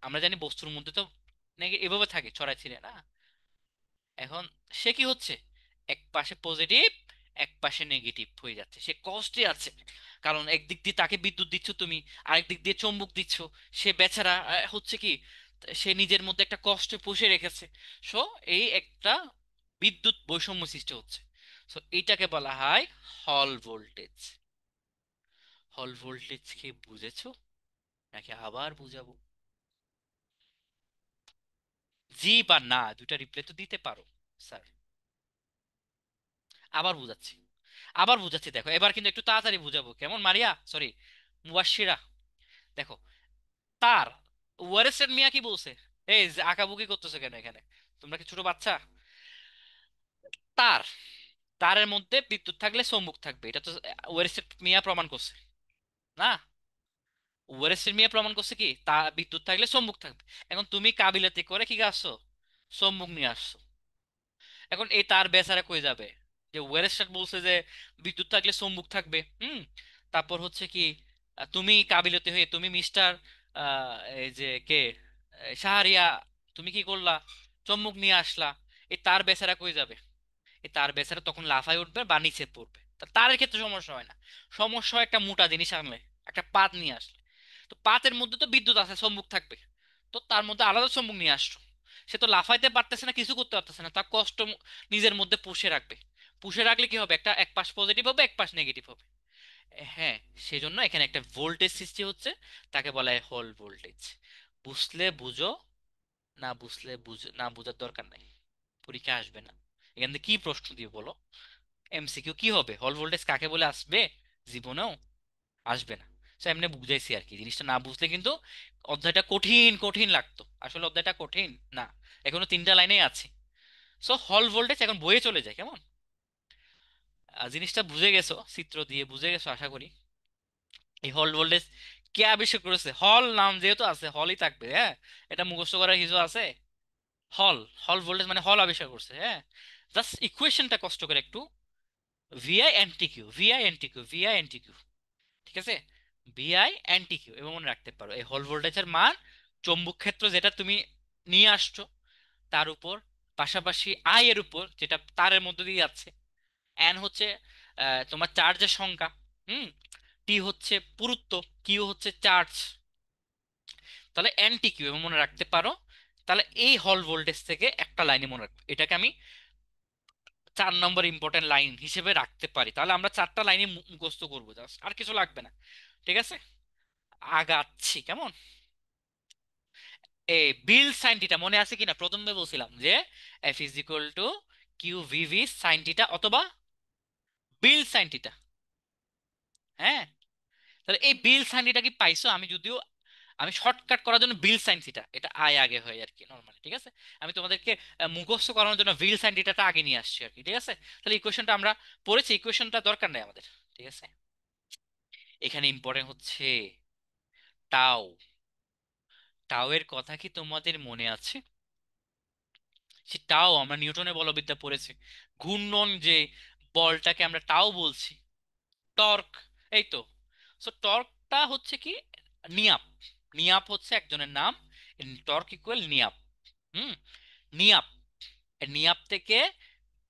আমরা জানি বস্তুর মধ্যে তো এভাবে থাকে ছড়াই ছিঁড়ে না। এখন সে কি হচ্ছে, এক পাশে পজিটিভ, এক পাশে নেগেটিভ হয়ে যাচ্ছে, সে কষ্টে আছে। কারণ একদিক দিয়ে তাকে বিদ্যুৎ দিচ্ছ তুমি, আরেক দিক দিয়ে চুম্বক দিচ্ছ। সে বেচারা হচ্ছে কি, সে নিজের মধ্যে একটা কষ্ট পুষে রেখেছে। সো এই একটা বিদ্যুৎ বৈষম্য সৃষ্টি হচ্ছে। সো এইটাকে বলা হয় হল ভোল্টেজ। হল ভোল্টেজ কি বুঝেছো, নাকি আবার বুঝাবো? জি বা না দুইটা রিপ্লাই তো দিতে পারো স্যার। আবার বুঝাচ্ছি, আবার বুঝাচ্ছি, দেখো এবার কিন্তু একটু তাড়াতাড়ি বুঝাবো, কেমন মারিয়া, সরি মুবাশিরা। দেখো, তার ওয়ারেস্টেড মিয়া কি বলছে? এই যে আঁকাবুকি করতেছো কেন এখানে, তোমরা কি ছোট বাচ্চা? তার, তারের মধ্যে বিদ্যুৎ থাকলে চৌম্বক থাকবে, এটা তো ওয়ারেস্টেড মিয়া প্রমাণ করছে না? ওয়ারেস্টেড মিয়া প্রমাণ করছে কি, তা বিদ্যুৎ থাকলে চৌম্বক থাকবে। এখন তুমি কাবিলাতি করে কি আসছো, চৌম্বক নিয়ে আসছো। এখন এই তার বেচারা কই যাবে? যে ওয়েরেস্টার বলছে যে বিদ্যুৎ থাকলে চুম্বক থাকবে। তারপর হচ্ছে কি, তুমি কাবিলতে হয়ে তুমি মিস্টার এই যে কে, শাহরিয়া, তুমি কি করলা, চুম্বক নিয়ে আসলা। এই তার বেচারা কই যাবে? এই তার বেচারা তখন লাফায় উঠবে বা নিচে পড়বে। তা তারের ক্ষেত্রে সমস্যা হয় না, সমস্যা হয় একটা মোটা জিনিস আনলে, একটা পাত নিয়ে আসলে। তো পাতের মধ্যে তো বিদ্যুৎ আছে, চুম্বক থাকবে। তো তার মধ্যে আলাদা চুম্বক নিয়ে আসছো, সে তো লাফাইতে পারতেছে না, কিছু করতে পারতেছে না, তার কষ্ট নিজের মধ্যে পুষে রাখবে। পুষে রাখলে কি হবে, একটা এক পাশ পজিটিভ হবে, এক পাশ নেগেটিভ হবে। হ্যাঁ, সেজন্য এখানে একটা ভোল্টেজ সৃষ্টি হচ্ছে, তাকে বলা হয় হোল ভোল্টেজ। বুঝলে বুঝো, না বুঝলে না বুঝার দরকার নাই, পরীক্ষা আসবে না। এখান থেকে কি প্রশ্ন দিয়ে বলো, এমসিকিউ কি হবে, হল ভোল্টেজ কাকে বলে আসবে? জীবনেও আসবে না। তো এমনি বুঝাইছি আর কি, জিনিসটা না বুঝলে কিন্তু অধ্যায়টা কঠিন কঠিন লাগতো, আসলে অধ্যায়টা কঠিন না, এখনো তিনটা লাইনেই আছে। সো হল ভোল্টেজ এখন বয়ে চলে যায় কেমন। জিনিসটা বুঝে গেছো, চিত্র দিয়ে বুঝে গেছো আশা করি। এই হল ভোল্টেজ কে আবিষ্কার করেছে, হল নাম যেহেতু আছে হলই থাকবে, হ্যাঁ, এটা মুখস্থ করার কিছু আছে? হল, হল ভোল্টেজ মানে হল আবিষ্কার করছে, হ্যাঁ। জাস্ট ইকুয়েশনটা কষ্ট করে একটু, V I anti Q, V I anti Q, V I anti Q, ঠিক আছে, ভিআই অ্যান্টি কিউ এবং মনে রাখতে পারো এই হোল ভোল্টেজের মান চৌম্বক ক্ষেত্র যেটা তুমি নিয়ে আসছো তার উপর, পাশাপাশি আই এর উপর যেটা তারের মধ্য দিয়ে যাচ্ছে, এন হচ্ছে তোমার চার্জের সংখ্যা, হুম, টি হচ্ছে পুরুত্ব, কিউ হচ্ছে চার্জ। তাহলে অ্যান্টি কিউ এবং মনে রাখতে পারো। তাহলে এই হল ভোল্টেজ থেকে একটা লাইনে মনে রাখবে, এটাকে আমি 4 নম্বর ইম্পর্টেন্ট লাইন হিসেবে রাখতে পারি। তাহলে আমরা 4টা লাইনে মুখস্থ করবো, জাস্ট আর কিছু লাগবে না। ঠিক আছে, আগাচ্ছি কেমন। এই বিল সাইন থিটা মনে আছে কিনা, প্রথমে বলছিলাম যে F is equal to Q V V sine theta অথবা বিল সাইন থিটা। হ্যাঁ, তাহলে এই বিল সাইন থিটা কি পাইছো? আমি যদিও আমি শর্টকাট করার জন্য বিল সাইন থিটা এটা আয় আগে হয় আর কি নর্মালি, ঠিক আছে। আমি তোমাদেরকে মুখস্থ করানোর জন্য বিল সাইন থিটাটা আগে নিয়ে আসছি আর কি, ঠিক আছে। তাহলে ইকুয়েশনটা আমরা পড়েছি, ইকুয়েশনটা দরকার নেই আমাদের, ঠিক আছে। এখানে ইম্পর্টেন্ট হচ্ছে টাও। টাও এর কথা কি তোমাদের মনে আছে? সেটাও আমরা নিউটনের বলবিদ্যা পড়েছি, ঘূর্ণন যে বলটাকে আমরা টাও বলছি, টর্ক, এই তো। সো টর্কটা হচ্ছে কি, নিয়াপ, নিয়াপ হচ্ছে একজনের নাম, টর্ক ইকুয়াল নিয়াপ। হুম, নিয়াপ, নিয়াপ থেকে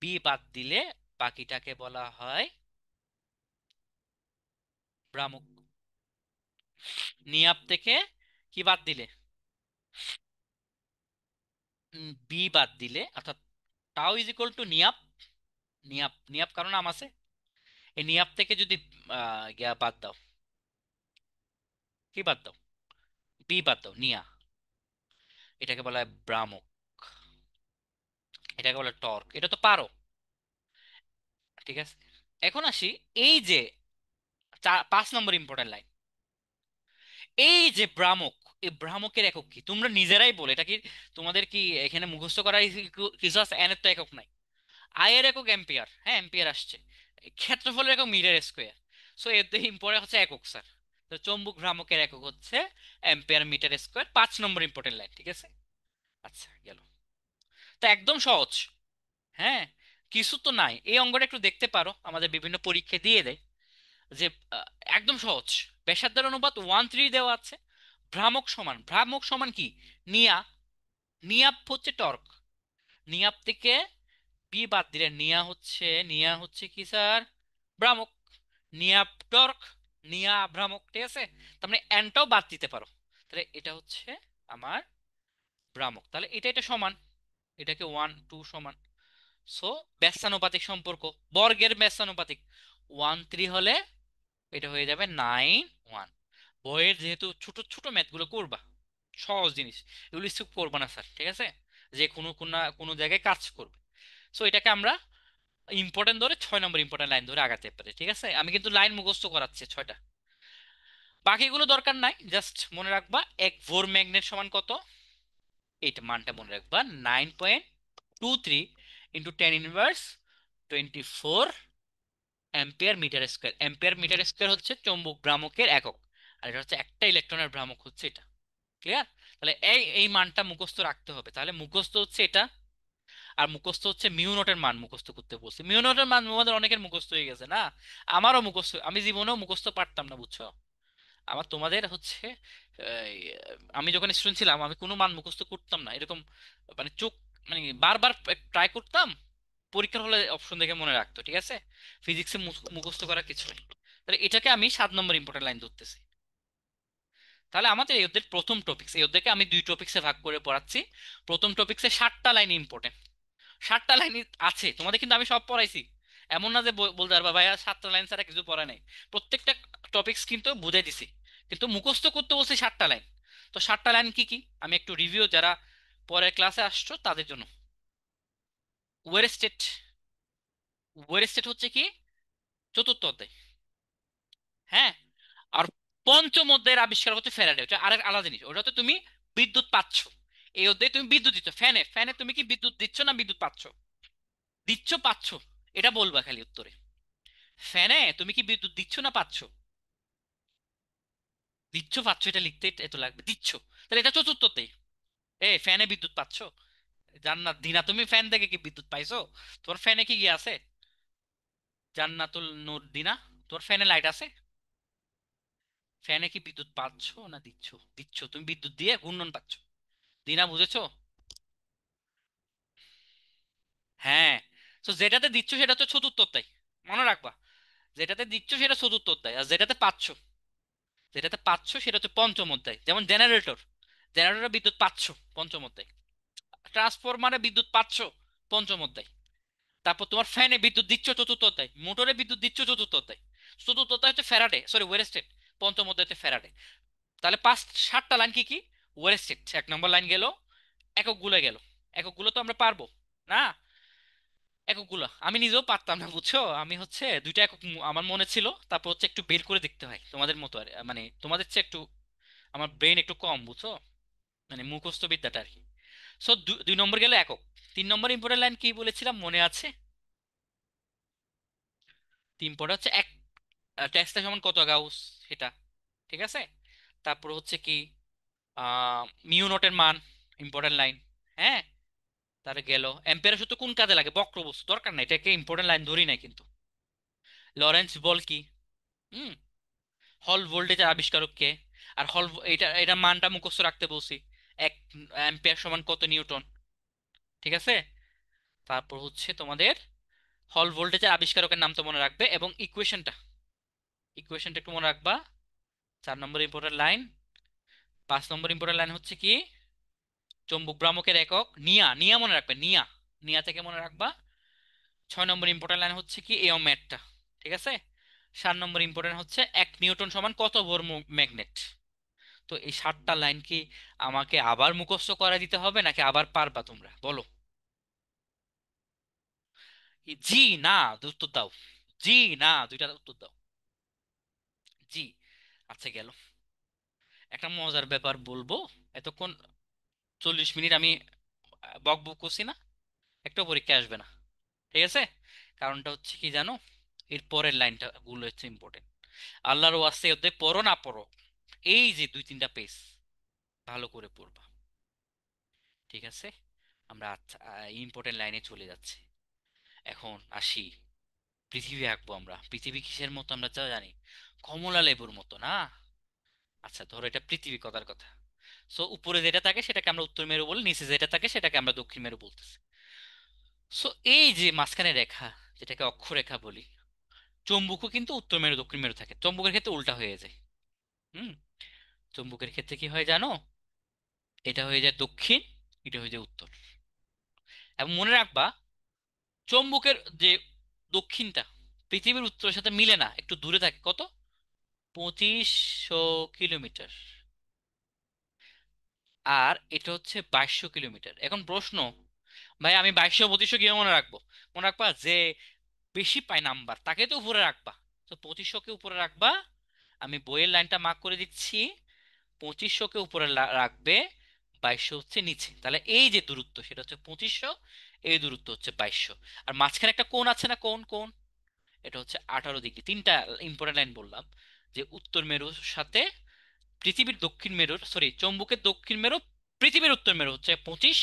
বি বাদ দিলে বাকিটাকে বলা হয় ভ্রামক। নিয়াপ থেকে কি বাদ দিলে? বি বাদ দিলে, অর্থাৎ টাও ইজ ইকুয়াল টু নিয়াপ। নিয়াপ নিয়াপ কারণ নাম আছে। এই নিয়াপ থেকে যদি গিয়া বাদ দাও, কি বাদ দাও? বি বাদ দাও, নিয়া। এটাকে বলা হয় ভ্রামক, এটাকে বলে টর্ক, এটা তো পারো। ঠিক আছে, এখন আসি এই যে 5 নম্বর ইম্পর্টেন্ট লাইন, এই যে ভ্রামক, এই ভ্রামকের একক কি তোমরা নিজেরাই বলে, এটা কি তোমাদের কি এখানে মুখস্থ করার কিছু আছে? এনের তো একক নাই। আয়ের একক এম্পিয়ার, হ্যাঁ এম্পিয়ার আসছে। ক্ষেত্রফলের একক মিটার স্কোয়ার। সো এতে ইম্পর্টেন্ট হচ্ছে একক স্যার। তো চৌম্বক ভ্রামকের একক হচ্ছে এম্পিয়ার মিটার স্কোয়ার, 5 নম্বর ইম্পর্টেন্ট লাইন, ঠিক আছে। আচ্ছা গেল, তো একদম সহজ। হ্যাঁ, কিছু তো নাই, এই অঙ্কটা একটু দেখতে পারো, আমাদের বিভিন্ন পরীক্ষা দিয়ে দেয় যে আহ, একদম সহজ। ব্যাসার্ধের অনুপাত 1/3 দেওয়া আছে। ভ্রামক সমান, ভ্রামক সমান কি? নিয়া। নিয়াপ হচ্ছে টর্ক। নিয়াপ থেকে বি বাদ দিলে নিয়া হচ্ছে কি স্যার? ভ্রামক। নিয়া টর্ক, নিয়া ভ্রামক, ঠিক আছে। তার মানে এনটাও বাদ দিতে পারো। তাহলে এটা হচ্ছে আমার ভ্রামক, তাহলে এটা এটা সমান, এটাকে 1 2 সমান। সো ব্যস্তানুপাতিক সম্পর্ক, বর্গের ব্যস্তানুপাতিক, 1/3 হলে এটা হয়ে যাবে 9/1। বইয়ের যেহেতু ছোট ছোট ম্যাথ গুলো করবা, সহজ জিনিস, এগুলো স্কিপ করবা না স্যার, ঠিক আছে। যে কোনো কোনো কোনো জায়গায় কাজ করবে। সো এটাকে আমরা ইম্পর্টেন্ট ধরে 6 নম্বর ইম্পর্টেন্ট লাইন ধরে আগাতে পারি, ঠিক আছে। আমি কিন্তু লাইন মুখস্থ করাচ্ছি 6টা, বাকিগুলো দরকার নাই, জাস্ট মনে রাখবা এক ভোর ম্যাগনেট সমান কত। এইটা মানটা মনে রাখবা, 9.23 into 10 inverse 24 ampere metre square. Ampere metre square হচ্ছে চৌম্বক ভ্রামকের একক, আর এটা হচ্ছে একটা ইলেকট্রনের ভ্রামক হচ্ছে এটা। ক্লিয়ার? তাহলে এই এই মানটা মুখস্থ রাখতে হবে, তাহলে মুখস্থ হচ্ছে এটা। আর মুখস্থ হচ্ছে মিউ নটের মান মুখস্থ করতে বলছি। মিউ নটের মান আমাদের অনেকের মুখস্থ হয়ে গেছে না, আমারও মুখস্থ, আমি জীবনেও মুখস্থ পারতাম না, বুঝছো। আমার তোমাদের হচ্ছে এই, আমি যখন স্টুডেন্ট ছিলাম আমি কোনো মান মুখস্থ করতাম না এরকম, মানে চোখ, মানে বারবার ট্রাই করতাম, পরীক্ষার হলে অপশন দেখে মনে রাখতো, ঠিক আছে। ফিজিক্সে মুখস্থ করা কিছু নেই। তাহলে এটাকে আমি 7 নম্বর ইম্পর্টেন্ট লাইন ধরতেছি। তাহলে আমাদের এই অধ্যায়ের প্রথম টপিক্স, এই অধ্যায়কে আমি 2 টপিক্সে ভাগ করে পড়াচ্ছি। প্রথম টপিক্সে 7টা লাইন ইম্পর্টেন্ট, 7টা লাইন আছে তোমাদের, কিন্তু আমি সব পড়াইছি। এমন না যে বলতে পারবা ভাইয়া 7টা লাইন ছাড়া কিছু পড়া নাই। প্রত্যেকটা টপিক্স কিন্তু বুঝাই দিছি, কিন্তু মুখস্থ করতে বলছি 7টা লাইন। তো 7টা লাইন কি কি আমি একটু রিভিউ, যারা পরের ক্লাসে আসছো তাদের জন্য। ওয়ের স্টেট, ওয়ের স্টেট হচ্ছে কি? চতুর্থ অধ্যায়। হ্যাঁ, আর পঞ্চম অধ্যায়ের আবিষ্কার হচ্ছে ফ্যারাডে, ওটা আরেক আলাদা জিনিস, ওটা তো তুমি বিদ্যুৎ পাচ্ছ। এই অধ্যায়ে তুমি বিদ্যুৎ দিচ্ছ, ফ্যানে ফ্যানে তুমি কি বিদ্যুৎ দিচ্ছ না বিদ্যুৎ পাচ্ছ? দিচ্ছ, পাচ্ছ, এটা বলবা খালি উত্তরে। ফ্যানে তুমি কি বিদ্যুৎ দিচ্ছ না পাচ্ছ? দিচ্ছ, পাচ্ছ, এটা লিখতে এত লাগবে, দিচ্ছ। তাহলে এটা চতুর্থতেই, এ ফ্যানে বিদ্যুৎ পাচ্ছ। জান্নাত দিনা, তুমি ফ্যান থেকে কি বিদ্যুৎ পাইছো? তোমার ফ্যানে কি গিয়ে আছে? জান্নাতুল নূর দিনা, তোমার ফ্যানে লাইট আছে? ফ্যানে কি বিদ্যুৎ পাচ্ছ না দিচ্ছ? দিচ্ছ, তুমি বিদ্যুৎ দিয়ে ঘূর্ণন পাচ্ছ। দিনা, বুঝেছো? হ্যাঁ। তো যেটাতে দিচ্ছ সেটা হচ্ছে চতুর্থ অধ্যায়, মনে রাখবা। যেটাতে দিচ্ছ সেটা চতুর্থ অধ্যায়, আর যেটাতে পাচ্ছ সেটা হচ্ছে পঞ্চম অধ্যায়। যেমন জেনারেটর, জেনারেটরে বিদ্যুৎ পাচ্ছ, পঞ্চম অধ্যায়। ট্রান্সফরমারে বিদ্যুৎ পাচ্ছ, পঞ্চম অধ্যায়। তারপর তোমার ফ্যানে বিদ্যুৎ দিচ্ছ, চতুর্থ অধ্যায়। মোটরে বিদ্যুৎ দিচ্ছ, চতুর্থ অধ্যায়। চতুর্থ অধ্যায় হচ্ছে ফ্যারাডে, সরি ওয়েরস্টেড। পঞ্চম অধ্যায় হচ্ছে ফ্যারাডে। তাহলে 7টা লাইন কি কি? ওয়েরস্টেড 1 নম্বর লাইন গেল। এককগুলো গেল, এককগুলো তো আমরা পারবো না। এককগুলো আমি নিজেও পারতাম না, বুঝছো। আমি হচ্ছে 2টা একক আমার মনে ছিল, তারপর হচ্ছে একটু বের করে দেখতে হয় তোমাদের মতো, আর মানে তোমাদের চেয়ে একটু আমার ব্রেন একটু কম, বুঝছো, মানে মুখস্থ বিদ্যাটা আর কি। সো 2 নম্বর গেল একক। 3 নম্বর ইম্পর্টেন্ট লাইন কি বলেছিলাম মনে আছে? তিন পরে হচ্ছে এক, টেক্সটা সমান কত গাউস, সেটা, ঠিক আছে। তারপর হচ্ছে কি মিউ নটের মান, ইম্পর্টেন্ট লাইন। হ্যাঁ, তার গেল এম্পিয়ারের সূত্র কোন কাজে লাগে, বক্রবস্তু, দরকার নাই, এটাকে ইম্পর্টেন্ট লাইন ধরি নাই কিন্তু। লরেন্স বল কি? হুম। হল ভোল্টেজের আবিষ্কারক কে? আর এটা এটা মানটা মুখস্থ রাখতে বলছি, 1 অ্যাম্পিয়ার সমান কত নিউটন, ঠিক আছে। তারপর হচ্ছে তোমাদের হল ভোল্টেজের আবিষ্কারকের নাম তো মনে রাখবে, এবং ইকুয়েশনটা, ইকুয়েশনটা একটু মনে রাখবা। 4 নম্বর ইম্পর্টেন্ট লাইন। 5 নম্বর ইম্পর্টেন্ট লাইন হচ্ছে কি, চৌম্বক ভ্রামকের একক নিয়া, নিয়া মনে রাখবে, নিয়া, নিয়া থেকে মনে রাখবা। 6 নম্বর ইম্পর্টেন্ট লাইন হচ্ছে কি এওমেটটা, ঠিক আছে। 7 নম্বর ইম্পর্টেন্ট হচ্ছে 1 নিউটন সমান কত ভর ম্যাগনেট। তো এই 7টা লাইন কি আমাকে আবার মুখস্থ করে দিতে হবে নাকি আবার পারবা তোমরা বলো? জি না, উত্তর দাও। জি না, দুইটা উত্তর দাও। জি। আচ্ছা গেল। একটা মজার ব্যাপার বলবো, এতক্ষণ 40 মিনিট আমি বক বক করছি না, একটা পরীক্ষা আসবে না, ঠিক আছে। কারণটা হচ্ছে কি জানো, এর পরের লাইনটা গুলো হচ্ছে ইম্পর্টেন্ট। আল্লাহর ওয়াস্তে ওদের পড়ো না পড়ো, এই যে 2-3টা পেজ ভালো করে পড়বা, ঠিক আছে। আমরা আচ্ছা ইম্পর্টেন্ট লাইনে চলে যাচ্ছি। এখন আসি, পৃথিবী আঁকবো আমরা। পৃথিবী কিসের মতো আমরা যা জানি, কমলা লেবুর মতো না। আচ্ছা ধরো এটা পৃথিবী, কথার কথা। সো উপরে যেটা থাকে সেটাকে আমরা উত্তর মেরু বলি, নিচে যেটা থাকে সেটাকে আমরা দক্ষিণ মেরু বলতেছি। সো এই যে মাঝখানে রেখা, যেটাকে অক্ষরেখা বলি, চুম্বকও কিন্তু উত্তর মেরু দক্ষিণ মেরু থাকে, চুম্বকের ক্ষেত্রে উল্টা হয়ে যায়। হুম। চুম্বকের ক্ষেত্রে কি হয় জানো, এটা হয়ে যায় দক্ষিণ, এটা হয়ে যায় উত্তর। এবং মনে রাখবা, চুম্বকের যে দক্ষিণটা পৃথিবীর উত্তরের সাথে মিলে না, একটু দূরে থাকে, কত, 2500 কিলোমিটার। আর এটা হচ্ছে 2200 কিলোমিটার। এখন প্রশ্ন, ভাই আমি 2200 2500 কিভাবে মনে রাখবো? মনে রাখবা যে বেশি পায় নাম্বার তাকে তো উপরে রাখবা। তো 2500কে উপরে রাখবা, আমি বইয়ের লাইনটা মার্ক করে দিচ্ছি। 2500কে উপরে রাখবে, 2200 হচ্ছে নিচে। তাহলে এই যে দূরত্ব সেটা হচ্ছে 2500, এই দূরত্ব হচ্ছে 2200। আর মাঝখানে একটা কোণ আছে না, কোণ কোণ, এটা হচ্ছে 18 ডিগ্রি। 3টা ইম্পর্টেন্ট লাইন বললাম, যে উত্তর মেরুর সাথে পৃথিবীর দক্ষিণ মেরুর, সরি চৌম্বকের দক্ষিণ মেরু পৃথিবীর উত্তর মেরু হচ্ছে 25,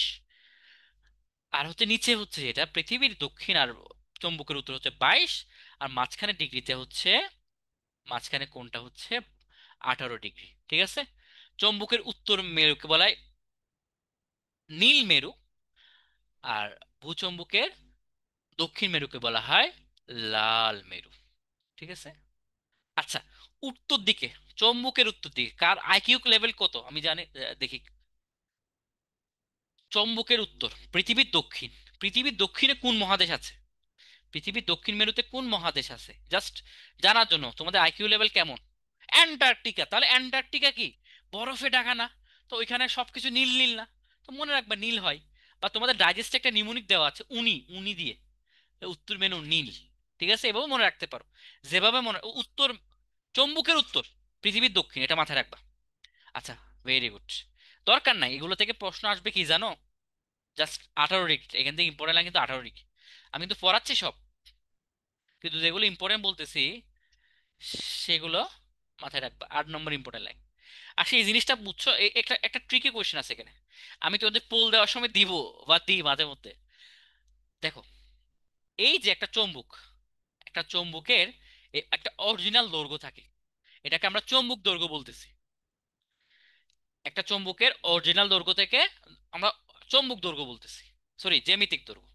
আর হচ্ছে নিচে হচ্ছে যেটা পৃথিবীর দক্ষিণ আর চৌম্বকের উত্তর হচ্ছে 22, আর মাঝখানে ডিগ্রিতে হচ্ছে, মাঝখানে কোণটা হচ্ছে 18 ডিগ্রি, ঠিক আছে। চৌম্বকের উত্তর মেরুকে বলা হয় নীল মেরু, আর ভূচৌম্বকের দক্ষিণ মেরুকে বলা হয় লাল মেরু, ঠিক আছে। আচ্ছা, উত্তর দিকে, চৌম্বকের উত্তর দিকে কার আইকিউ লেভেল কত আমি জানি, দেখি। চৌম্বকের উত্তর পৃথিবীর দক্ষিণ, পৃথিবীর দক্ষিণে কোন মহাদেশ আছে, পৃথিবীর দক্ষিণ মেরুতে কোন মহাদেশ আছে, জাস্ট জানার জন্য তোমাদের আইকিউ লেভেল কেমন। অ্যান্টার্কটিকা, তাহলে অ্যান্টার্কটিকা কি বরফে ঢাকা না? তো ওইখানে সবকিছু নীল নীল না? তো মনে রাখবে নীল হয়। বা তোমাদের ডাইজেস্টে একটা নিউমোনিক দেওয়া আছে উনি, উনি দিয়ে উত্তর মেরু নীল, ঠিক আছে, এভাবে মনে রাখতে পারো। যেভাবে মনে উত্তর, চৌম্বকের উত্তর পৃথিবীর দক্ষিণ, এটা মাথায় রাখবা। আচ্ছা, ভেরি গুড। দরকার নাই এগুলো থেকে প্রশ্ন আসবে কি জানো, জাস্ট 18 ডিগ্রি, এখান থেকে ইম্পর্টেন্ট লাগে কিন্তু 18 ডিগ্রি। আমি কিন্তু পড়াচ্ছি সব, কিন্তু যেগুলো ইম্পর্টেন্ট বলতেছি সেগুলো মাথায় রাখবা। 8 নম্বর ইম্পর্টেন্ট লাইন। আর সেই জিনিসটা বুঝছো, একটা একটা ট্রিকি কোয়েশ্চেন আছে এখানে, আমি তোদের পোল দেওয়ার সময় দিব, বা দিই মাঝে মধ্যে। দেখো, এই যে একটা চৌম্বক, একটা চৌম্বকের একটা অরিজিনাল দৈর্ঘ্য থাকে, এটাকে আমরা চৌম্বক দৈর্ঘ্য বলতেছি। একটা চৌম্বকের অরিজিনাল দৈর্ঘ্য থেকে আমরা চৌম্বক দৈর্ঘ্য বলতেছি, সরি জ্যামিতিক দৈর্ঘ্য।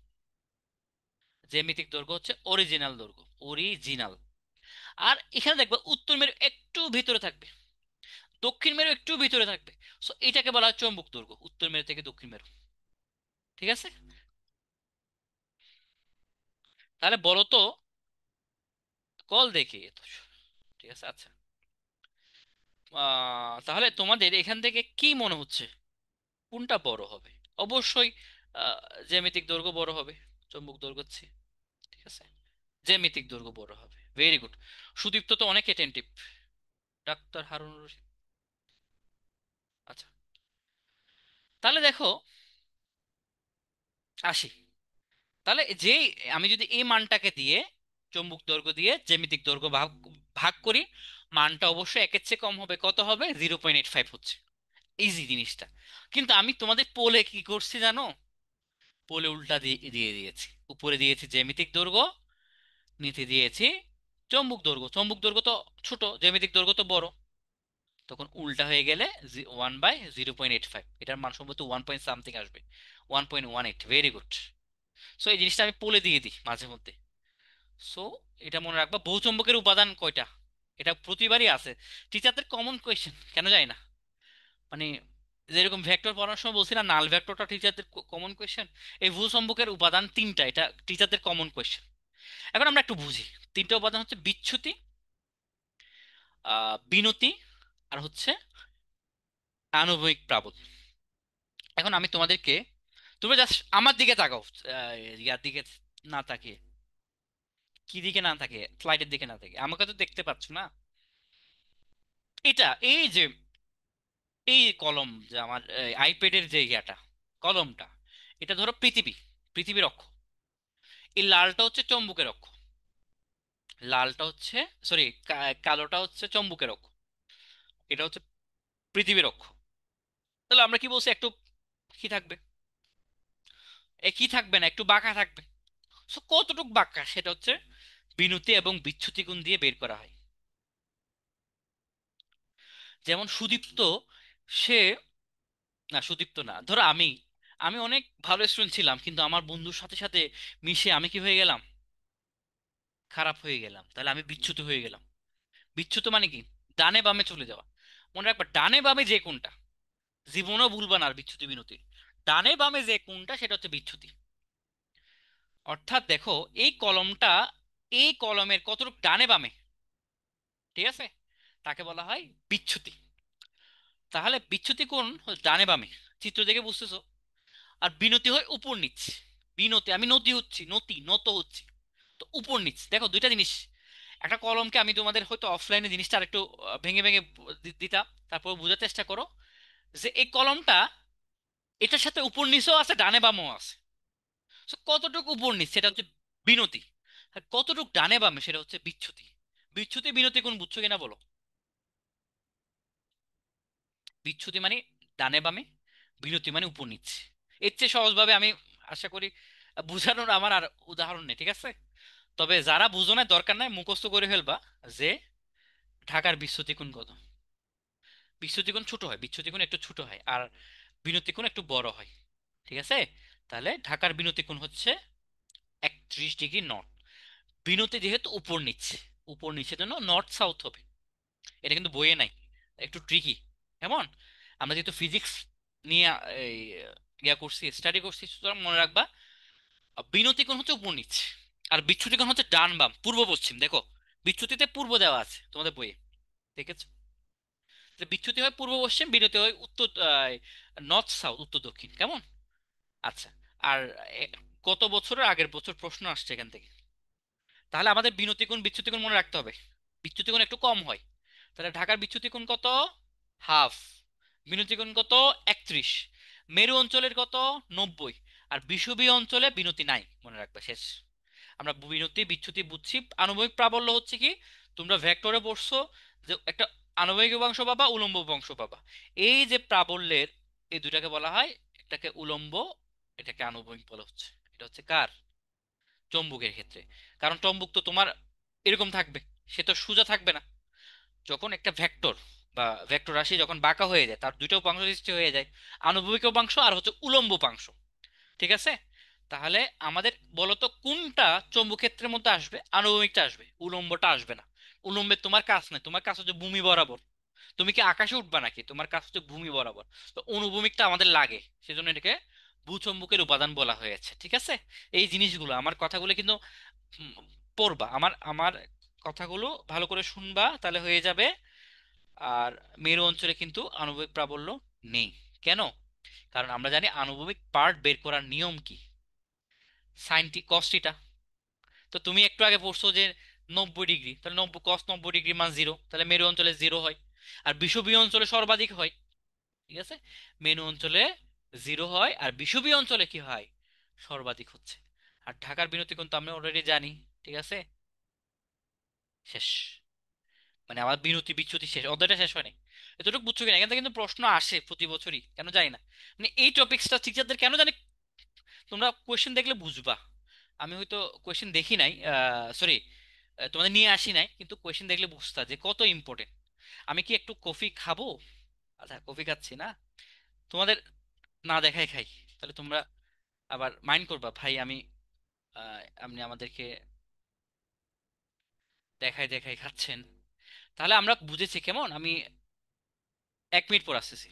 জ্যামিতিক দৈর্ঘ্য হচ্ছে অরিজিনাল দৈর্ঘ্য, অরিজিনাল। আর এখানে দেখবে উত্তর মেরু একটু ভিতরে থাকবে, দক্ষিণ মেরু একটু ভিতরে থাকবে। সো এটাকে বলা হয় চৌম্বক দৈর্ঘ্য, উত্তর মেরু থেকে দক্ষিণ মেরু, ঠিক আছে। তাহলে বলো তো, কল দেখি তো, ঠিক আছে। আচ্ছা, তাহলে তোমাদের এখান থেকে কি মনে হচ্ছে কোনটা বড় হবে? অবশ্যই আহ, জ্যামিতিক দৈর্ঘ্য বড় হবে চৌম্বক দৈর্ঘ্য চেয়ে, ঠিক আছে। জ্যামিতিক দৈর্ঘ্য বড় হবে, ভেরি গুড। সুদীপ্ত তো অনেক অ্যাটেন্টিভ, ডাক্তার হারুন রশিদ। আচ্ছা, তাহলে দেখো, আসি। তাহলে যেই আমি যদি এই মানটাকে দিয়ে, চৌম্বক দৈর্ঘ্য দিয়ে জ্যামিতিক দৈর্ঘ্য ভাগ ভাগ করি, মানটা অবশ্যই একের চেয়ে কম হবে, কত হবে, 0.85 হচ্ছে। ইজি জিনিসটা। কিন্তু আমি তোমাদের পোলে কি করছি জানো, পোলে উল্টা দিয়ে দিয়ে দিয়েছি। উপরে দিয়েছি জ্যামিতিক দৈর্ঘ্য, নিচে দিয়েছি চৌম্বক দৈর্ঘ্য। চৌম্বক দৈর্ঘ্য তো ছোট, জ্যামিতিক দৈর্ঘ্য তো বড়, তখন উল্টা হয়ে গেলে 1/0.85, এটার মান সম্ভবত 1 পয়েন্ট সামথিং আসবে, 1.18। Very good. সো এই জিনিসটা আমি পোলে দিয়ে দিই মাঝে মধ্যে। সো এটা মনে রাখবা, বহুচম্বকের উপাদান কয়টা, এটা প্রতিবারই আছে, টিচারদের কমন কোয়েশ্চেন কেন যায় না, মানে যেরকম ভেক্টর পড়ানোর সময় বলছি না, নাল ভেক্টরটা টিচারদের কমন কোয়েশ্চেন, এই ভূ সম্পর্কের উপাদান তিনটা, এটা টিচারদের কমন কোয়েশ্চেন। এখন আমরা একটু বুঝি। তিনটা উপাদান হচ্ছে বিচ্যুতি, বিনতি, আর হচ্ছে আণবিক প্রাবল্য। এখন আমি তোমাদেরকে, তোমরা জাস্ট আমার দিকে তাকাও, ইয়ার দিকে না তাকিয়ে, কি দিকে না থাকে, স্লাইডের দিকে না থাকে, আমাকে তো দেখতে পাচ্ছ না। এটা এই যে এই কলম, যে আমার আইপ্যাডের যে ইয়াটা, কলমটা, এটা ধরো পৃথিবী, পৃথিবীর অক্ষ। এই লালটা হচ্ছে চৌম্বকের অক্ষ, লালটা হচ্ছে, সরি, কালোটা হচ্ছে চৌম্বকের অক্ষ, এটা হচ্ছে পৃথিবীর অক্ষ। তাহলে আমরা কি বলছি, একটু কি থাকবে, কি থাকবে না, একটু বাঁকা থাকবে। সো কতটুক বাঁকা সেটা হচ্ছে বিনতি এবং বিচ্যুতি কোণ দিয়ে বের করা হয়। যেমন সুদীপ্ত, সে, না সুদীপ্ত না, ধরো আমি, আমি অনেক ভালো স্টুডেন্ট ছিলাম, কিন্তু আমার বন্ধুর সাথে সাথে মিশে আমি কি হয়ে গেলাম, খারাপ হয়ে গেলাম, তাহলে আমি বিচ্যুত হয়ে গেলাম। বিচ্যুত মানে কি, ডানে বামে চলে যাওয়া। মনে রাখবা, ডানে বামে যে কোনটা, জীবনও ভুলবা না আর বিচ্যুতি বিনতির, ডানে বামে যে কোনটা সেটা হচ্ছে বিচ্যুতি। অর্থাৎ দেখো, এই কলমটা, এই কলমের কতটুকু ডানে বামে, ঠিক আছে, তাকে বলা হয় বিচ্যুতি। তাহলে বিচ্যুতি কোণ ডানে বামে, চিত্র দেখে বুঝতেছো। আর বিনতি হয় উপর নিচ। বিনতি, আমি নতি হচ্ছি, নতি নত হচ্ছি, তো উপর নিচ। দেখো দুইটা জিনিস, একটা কলমকে আমি তোমাদের হয়তো অফলাইনে জিনিসটা আরেকটু ভেঙে ভেঙে দিতাম, তারপর বোঝার চেষ্টা করো যে এই কলমটা, এটার সাথে উপর নিচও আছে, ডানে বামও আছে। So, কতটুকু উপর নিচ সেটা হচ্ছে বিনতি, আর কতটুকু ডানে বামে সেটা হচ্ছে বিচ্যুতি। বিচ্যুতি বিনতি কোন বুঝছো কিনা বলো। বিচ্যুতি মানে ডানে বামে, বিনতি মানে উপর নিচ। এর চেয়ে সহজভাবে আমি আশা করি বুঝানোর আমার আর উদাহরণ নেই, ঠিক আছে। তবে যারা বুঝো না, দরকার নাই, মুখস্থ করে ফেলবা যে ঢাকার বিচ্যুতি কোণ কত। বিচ্যুতি কোণ ছোট হয়, বিচ্যুতি কোণ একটু ছোট হয়, আর বিনতি কোণ একটু বড় হয়, ঠিক আছে। তাহলে ঢাকার বিনতি কোণ হচ্ছে 31 ডিগ্রি নর্থ। বিনতি যেহেতু উপর নিচ, উপর নিচের জন্য নর্থ সাউথ হবে। এটা কিন্তু বইয়ে নাই, একটু ট্রিকি। কেমন, আমরা যেহেতু ফিজিক্স নিয়ে এই, ইয়া করছি, স্টাডি করছি, সুতরাং মনে রাখবা বিনতি কোণ হচ্ছে উপর নিচ, আর বিচ্যুতি কোণ হচ্ছে ডান বাম পূর্ব পশ্চিম। দেখো বিচ্যুতিতে পূর্ব দেওয়া আছে তোমাদের বইয়ে, দেখেছো। তো বিচ্যুতি হয় পূর্ব পশ্চিম, বিনতি হয় উত্তর, নর্থ সাউথ, উত্তর দক্ষিণ। কেমন, আচ্ছা। আর এ, কত বছরের আগের বছর প্রশ্ন আসছে এখান থেকে। তাহলে আমাদের বিনতি কোণ বিচ্যুতি কোণ মনে রাখতে হবে, বিচ্যুতি কোণ একটু কম হয়। তাহলে ঢাকার বিচ্যুতি কোণ কত, হাফ। বিনতি কোণ কত, 31। মেরু অঞ্চলের কত, 90। আর বিষুবীয় অঞ্চলে বিনতি নাই, মনে রাখবে, শেষ। আমরা বিনতি বিচ্যুতি বুঝছি। আণবিক প্রাবল্য হচ্ছে কি, তোমরা ভেক্টরে পড়ছো যে একটা আণবিক উপাংশ পাবা, উলম্ব উপাংশ পাবা। এই যে প্রাবল্যের, এই দুটাকে বলা হয়, এটাকে উলম্ব, এটাকে আণবিক বলা হচ্ছে। এটা হচ্ছে কার, চৌম্বকের ক্ষেত্রে। কারণ চৌম্বক তো তোমার এরকম থাকবে, সে তো সোজা থাকবে না। যখন একটা ভেক্টর বা ভেক্টর রাশি যখন বাঁকা হয়ে যায়, তার দুটো উপাংশ সৃষ্টি হয়ে যায়, আণবিক উপাংশ আর হচ্ছে উলম্ব উপাংশ, ঠিক আছে। তাহলে আমাদের বলতো কোনটা চৌম্বক ক্ষেত্রের মধ্যে আসবে, আণবিকটা আসবে, উলম্বটা আসবে না। উলম্বের তোমার কাজ নাই, তোমার কাজ হচ্ছে ভূমি বরাবর। তুমি কি আকাশে উঠবা নাকি, তোমার কাজ হচ্ছে ভূমি বরাবর। তো অনুভূমিকটা আমাদের লাগে, সেজন্য এটাকে ভূচম্বকের উপাদান বলা হয়েছে, ঠিক আছে। এই জিনিসগুলো, আমার কথাগুলো কিন্তু উম, পড়বা, আমার আমার কথাগুলো ভালো করে শুনবা, তাহলে হয়ে যাবে। আর মেরু অঞ্চলে কিন্তু আণবিক প্রাবল্য নেই। কেন, কারণ আমরা জানি আণবিক পার্ট বের করার নিয়ম কি, সাইন টি কস টিটা। তো তুমি একটু আগে পড়ছো যে 90 ডিগ্রি, তাহলে 90 cos 90 ডিগ্রি মান 0, তাহলে মেরু অঞ্চলে 0 হয়। আর বিষুবীয় অঞ্চলে সর্বাধিক হয়, ঠিক আছে। মেরু অঞ্চলে 0 হয়, আর বিষুবীয় অঞ্চলে কি হয়, সর্বাধিক হচ্ছে। আর ঢাকার বিনতি কিন্তু আমরা অলরেডি জানি, ঠিক আছে, শেষ। মানে আমার বিনতি বিচ্যুতি শেষ, অধ্যায়টা শেষ হয়নি। এতটুকু বুঝছো কিনা, এখান থেকে কিন্তু প্রশ্ন আসে প্রতি বছরই, কেন জানি না। মানে এই টপিক্সটা টিচারদের কেন জানি, তোমরা কোয়েশ্চেন দেখলে বুঝবা। আমি হয়তো কোয়েশ্চেন দেখি নাই, সরি, তোমাদের নিয়ে আসি নাই, কিন্তু কোয়েশ্চেন দেখলে বুঝতা যে কত ইম্পর্টেন্ট। আমি কি একটু কফি খাবো, আচ্ছা কফি খাচ্ছি না, তোমাদের না দেখাই খাই, তাহলে তোমরা আবার মাইন্ড করবা, ভাই আমি আপনি আমাদেরকে দেখাই দেখাই খাচ্ছেন। তাহলে আমরা বুঝেছি, কেমন, আমি 1 মিনিট পর আসতেছি।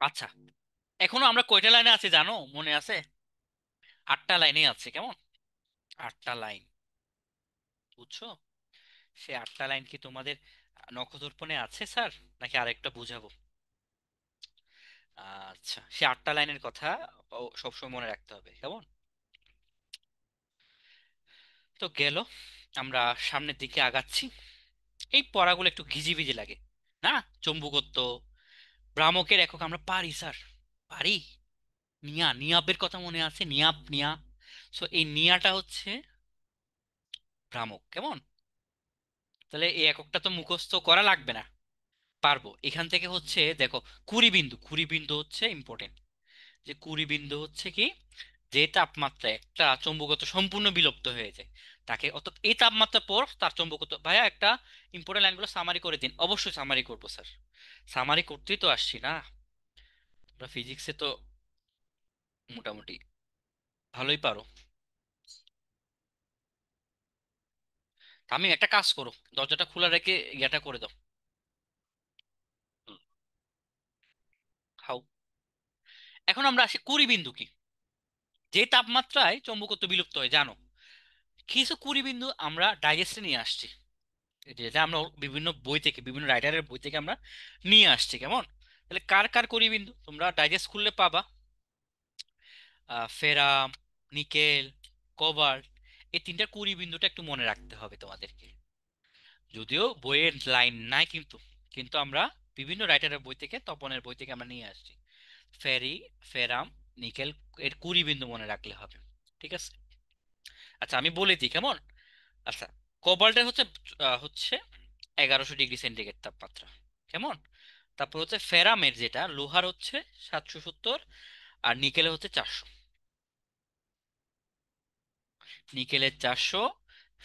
আচ্ছা, এখনো আমরা কয়টা লাইনে আছি জানো, মনে আছে? 8টা লাইনে আছে, কেমন? 8টা লাইন, বুঝছো? সে 8টা লাইন কি তোমাদের নখদর্পণে আছে স্যার, নাকি আরেকটা বুঝাবো? আচ্ছা, সে 8টা লাইনের কথা সবসময় মনে রাখতে হবে, কেমন? তো গেল, আমরা সামনের দিকে আগাচ্ছি। এই পড়াগুলো একটু ঘিজিবিজি লাগে না? চম্বুকত্ব, ভ্রামকের একক আমরা পারি স্যার, পারি। নিয়াবের কথা মনে আছে? নিয়া। সো এই নিয়াটা হচ্ছে ভ্রামক, কেমন? তাহলে এই এককটা তো মুখস্থ করা লাগবে না, পারবো। এখান থেকে হচ্ছে দেখো, কুড়ি বিন্দু হচ্ছে ইম্পর্টেন্ট। যে কুড়ি বিন্দু হচ্ছে কি, যে তাপমাত্রায় একটা চৌম্বকত্ব সম্পূর্ণ বিলুপ্ত হয়ে যায় তাকে, অর্থাৎ এই তাপমাত্রার পর তার চৌম্বকত্ব। ভাইয়া একটা ইম্পর্টেন্ট লাইনগুলো সামারি করে দিন। অবশ্যই সামারি করবো স্যার, সামারি করতেই তো আসছি না। তোমরা ফিজিক্সে তো মোটামুটি ভালোই পারো। আমি একটা কাজ করো, দরজাটা খোলা রেখে ইয়েটা করে দাও। হুম, খাও। এখন আমরা আসি কুড়ি বিন্দু কি, যে তাপমাত্রায় চৌম্বকত্ব বিলুপ্ত হয় জানো। কিছু কুড়ি বিন্দু আমরা ডাইজেস্টে নিয়ে আসছি, যেটা আমরা বিভিন্ন বই থেকে, বিভিন্ন রাইটারের বই থেকে আমরা নিয়ে আসছি, কেমন? তাহলে কার কার কুড়ি বিন্দু তোমরা ডাইজেস্ট খুললে পাবা? ফেরাম, নিকেল, কোবাল্ট, এই তিনটার কুড়ি বিন্দুটা একটু মনে রাখতে হবে তোমাদেরকে। যদিও বইয়ের লাইন নাই, কিন্তু কিন্তু আমরা বিভিন্ন রাইটারের বই থেকে, তপনের বই থেকে আমরা নিয়ে আসছি। ফেরি, ফেরাম, নিকেল, এর কুড়ি বিন্দু মনে রাখলে হবে, ঠিক আছে? আচ্ছা আমি বলে দিই, কেমন? আচ্ছা, কোবাল্টের হচ্ছে হচ্ছে 1100 ডিগ্রি সেন্টিগ্রেড তাপমাত্রা, কেমন? তারপর হচ্ছে ফেরামের, যেটা লোহার, হচ্ছে 770। আর নিকেলের হচ্ছে 400। নিকেলের 400,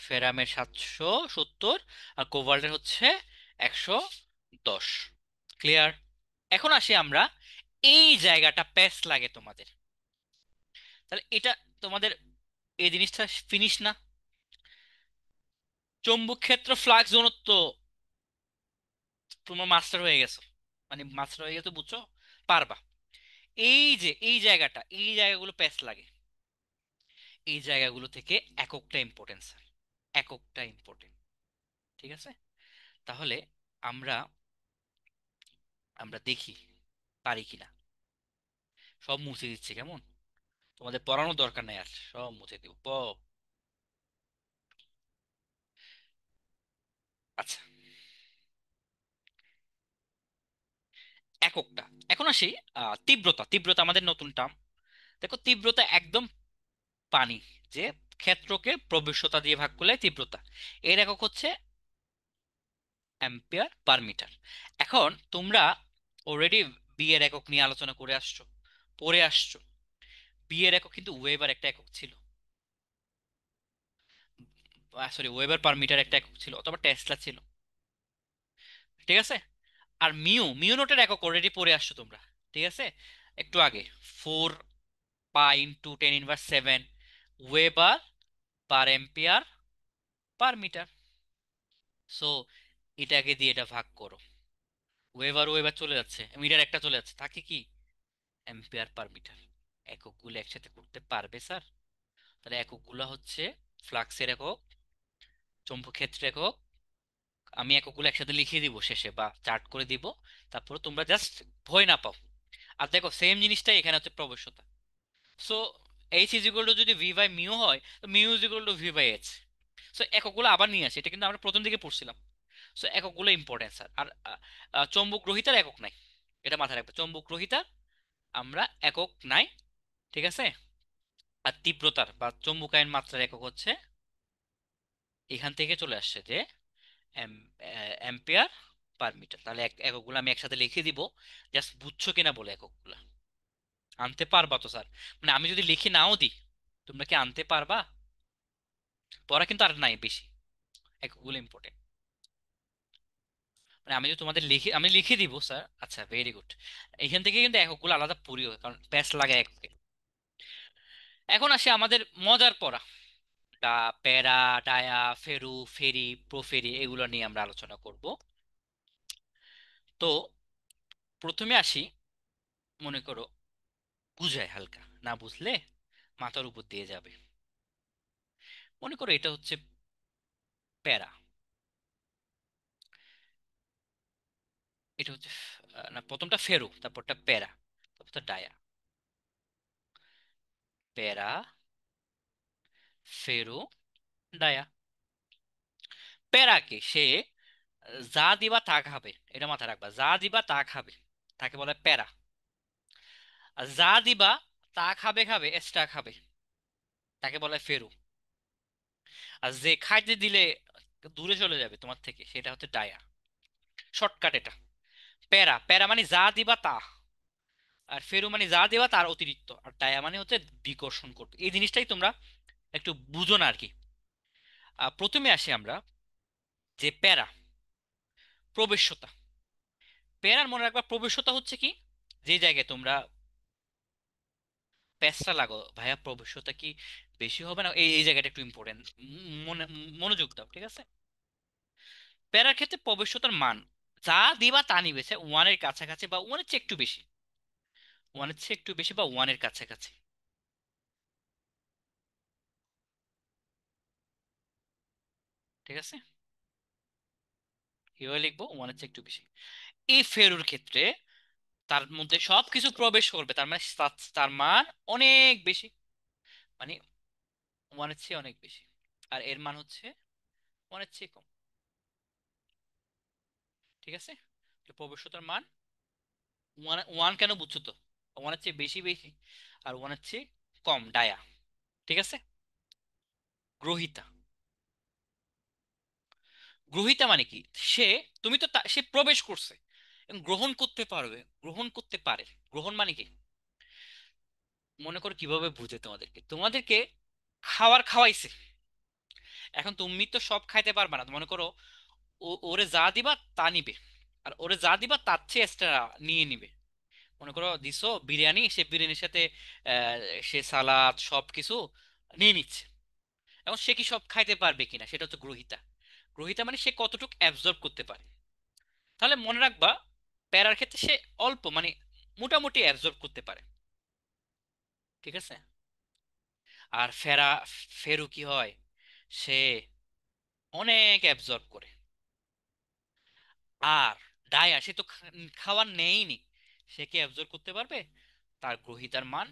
ফেরামের 770, আর কোবাল্টের হচ্ছে 110। ক্লিয়ার? এখন আসি আমরা, এই জায়গাটা প্যাচ লাগে তোমাদের, তাহলে এটা তোমাদের এই জিনিসটা ফিনিশ না? চৌম্বক ক্ষেত্র, ফ্লাক্স ঘনত্ব, তোমার মাস্টার হয়ে গেছো, মানে মাস্টার হয়ে গেছো, বুঝছো? পারবা। এই যে এই জায়গাটা, এই জায়গাগুলো প্যাচ লাগে, এই জায়গাগুলো থেকে এককটা ইম্পর্টেন্ট স্যার, এককটা ইম্পর্টেন্ট, ঠিক আছে? তাহলে আমরা আমরা দেখি পারি কিনা। সব মুছে দিচ্ছে, কেমন? তোমাদের পড়ানোর দরকার নাই আর, সব মুছে দিব আচ্ছা, এককটা। এখন আসি তীব্রতা। তীব্রতা আমাদের নতুন টার্ম। দেখো, তীব্রতা একদম পানি, যে ক্ষেত্রকে প্রবেশ্যতা দিয়ে ভাগ করলে তীব্রতা, এর একক হচ্ছে অ্যাম্পিয়ার পার মিটার। এখন তোমরা অলরেডি বি এর একক নিয়ে আলোচনা করে আসছো, পড়ে আসছো। বি এর একক কিন্তু ওয়েবার একটা একক ছিল, সরি, ওয়েবার পার মিটার একটা একক ছিল, অথবা টেসলা ছিল, ঠিক আছে? আর মিউ নোটের একক অলরেডি পড়ে আসছো তোমরা, ঠিক আছে? একটু আগে, 4 π × 10⁻⁷ weber per ampere per metre. So এটাকে দিয়ে এটা ভাগ করো, ওয়েবার ওয়েবার চলে যাচ্ছে, মিটার একটা চলে যাচ্ছে, থাকে কি অ্যাম্পিয়ার পার মিটার। এককগুলো একসাথে করতে পারবে স্যার? তাহলে এককগুলো হচ্ছে ফ্লাক্সের একক, চৌম্বক ক্ষেত্রের একক। আমি এককগুলো একসাথে লিখিয়ে দিব শেষে, বা চার্ট করে দিব, তারপর তোমরা জাস্ট ভয় না পাও। আর দেখো, সেম জিনিসটাই এখানে হচ্ছে প্রবেশ্যতা। So H is equal to, যদি ভি বাই মিউ হয়, তো mu is equal to V by H. So এককগুলো আবার নিয়ে আসি, এটা কিন্তু আমরা প্রথম দিকে পড়ছিলাম। সো এককগুলো ইম্পর্টেন্ট স্যার। আর চৌম্বক গ্রহিতার একক নাই, এটা মাথায় রাখবে, চৌম্বক গ্রহিতার আমরা একক নাই, ঠিক আছে? আর তীব্রতার বা চৌম্বকায়ন মাত্রার একক হচ্ছে, এখান থেকে চলে আসছে যে অ্যাম্পিয়ার পার মিটার। তাহলে এককগুলো আমি একসাথে লিখে দিব, জাস্ট বুঝছো কিনা বলে এককগুলো আনতে পারবা তো স্যার? মানে আমি যদি লিখে নাও দিই, তোমরা কি আনতে পারবা? পড়া কিন্তু আর নাই বেশি, এককগুলো ইম্পর্টেন্ট। মানে আমি যদি তোমাদের লিখে, আমি লিখে দিব স্যার। আচ্ছা, ভেরি গুড। এখান থেকে কিন্তু এককগুলো আলাদা পড়িও, কারণ প্যাচ লাগে এককে। এখন আসে আমাদের মজার পড়া, প্যারা, ডায়া, ফেরু, ফেরি, প্রোফেরি, এগুলো নিয়ে আমরা আলোচনা করব। তো প্রথমে আসি মনে করো বুঝায় হালকা, না বুঝলে মাথার উপর দিয়ে যাবে। মনে করো এটা হচ্ছে প্যারা, এটা হচ্ছে না, প্রথমটা ফেরো, তারপরটা প্যারা, তারপরটা ডায়া। প্যারা, ফেরো, ডায়া। প্যারাকে সে যা দিবা তা খাবে, এটা মাথায় রাখবা, যা দিবা তা খাবে, তাকে বলে প্যারা। আর যা দিবা তা খাবে, খাবে এক্সট্রা খাবে, তাকে বলে ফেরো। আর যে খাইতে দিলে দূরে চলে যাবে তোমার থেকে, সেটা হচ্ছে ডায়া। শর্টকাট এটা। প্যারা, প্যারা মানে যা দিবা তা, আর ফেরু মানে যা দিবা তার অতিরিক্ত, আর ডায়া মানে হচ্ছে বিকর্ষণ করবে। এই জিনিসটাই তোমরা একটু বুঝো না আর কি। প্রথমে আসি আমরা যে প্যারা, প্রবেশ্যতা। প্যারার মনে রাখবা প্রবেশ্যতা হচ্ছে কি, যে জায়গায় তোমরা প্যাঁচটা লাগো, ভাইয়া প্রবেশ্যতা কি বেশি হবে না, এই এই জায়গাটা একটু ইম্পর্টেন্ট, মনে মনোযোগ দাও, ঠিক আছে। প্যারার ক্ষেত্রে প্রবেশ্যতার মান যা দিবা তা নিবেছে ওয়ানের কাছাকাছি বা ওয়ানের চেয়ে একটু বেশি, ওয়ানের চেয়ে একটু বেশি বা ওয়ানের কাছাকাছি, ঠিক আছে। এভাবে লিখবো, ওয়ানের চেয়ে একটু বেশি। এই ফেরুর ক্ষেত্রে তার মধ্যে সবকিছু প্রবেশ করবে, তার মানে তার মান অনেক বেশি, মানে ওয়ানের চেয়ে অনেক বেশি। আর এর মান হচ্ছে ওয়ানের চেয়ে কম, ঠিক আছে। তো প্রবেশ্যতার মান ওয়ান, ওয়ান কেন বুঝছো তো, ওয়ানের চেয়ে বেশি বেশি, আর ওয়ানের চেয়ে কম ডায়া, ঠিক আছে। গ্রহিতা, গ্রহিতা মানে কি, সে, তুমি তো সে প্রবেশ করছে এবং গ্রহণ করতে পারবে, গ্রহণ করতে পারে। গ্রহণ মানে কি, মনে করো কিভাবে বুঝে তোমাদেরকে, তোমাদেরকে খাবার খাওয়াইছে, এখন তুমি তো সব খাইতে পারবে না, মনে করো ওরে যা দিবা তা নিবে, আর ওরে যা দিবা তার চেয়ে এক্সট্রা নিয়ে নিবে। মনে করো দিছো বিরিয়ানি, সে বিরিয়ানির সাথে আহ, সে সালাদ সবকিছু নিয়ে নিচ্ছে। এখন সে কি সব খাইতে পারবে কিনা, সেটা হচ্ছে গ্রহিতা। গ্রহিতা মানে সে কতটুকু অ্যাবজর্ব করতে পারে। তাহলে মনে রাখবা প্যারার ক্ষেত্রে সে অল্প, মানে মোটামুটি অ্যাবজর্ব করতে পারে, ঠিক আছে। আর ফেরু কি হয়, সে অনেক অ্যাবজর্ব করে। আর ডায়া সে তো খাওয়ার নেইনি, সে কি অ্যাবজর্ব করতে পারবে, তার গ্রহিতার মান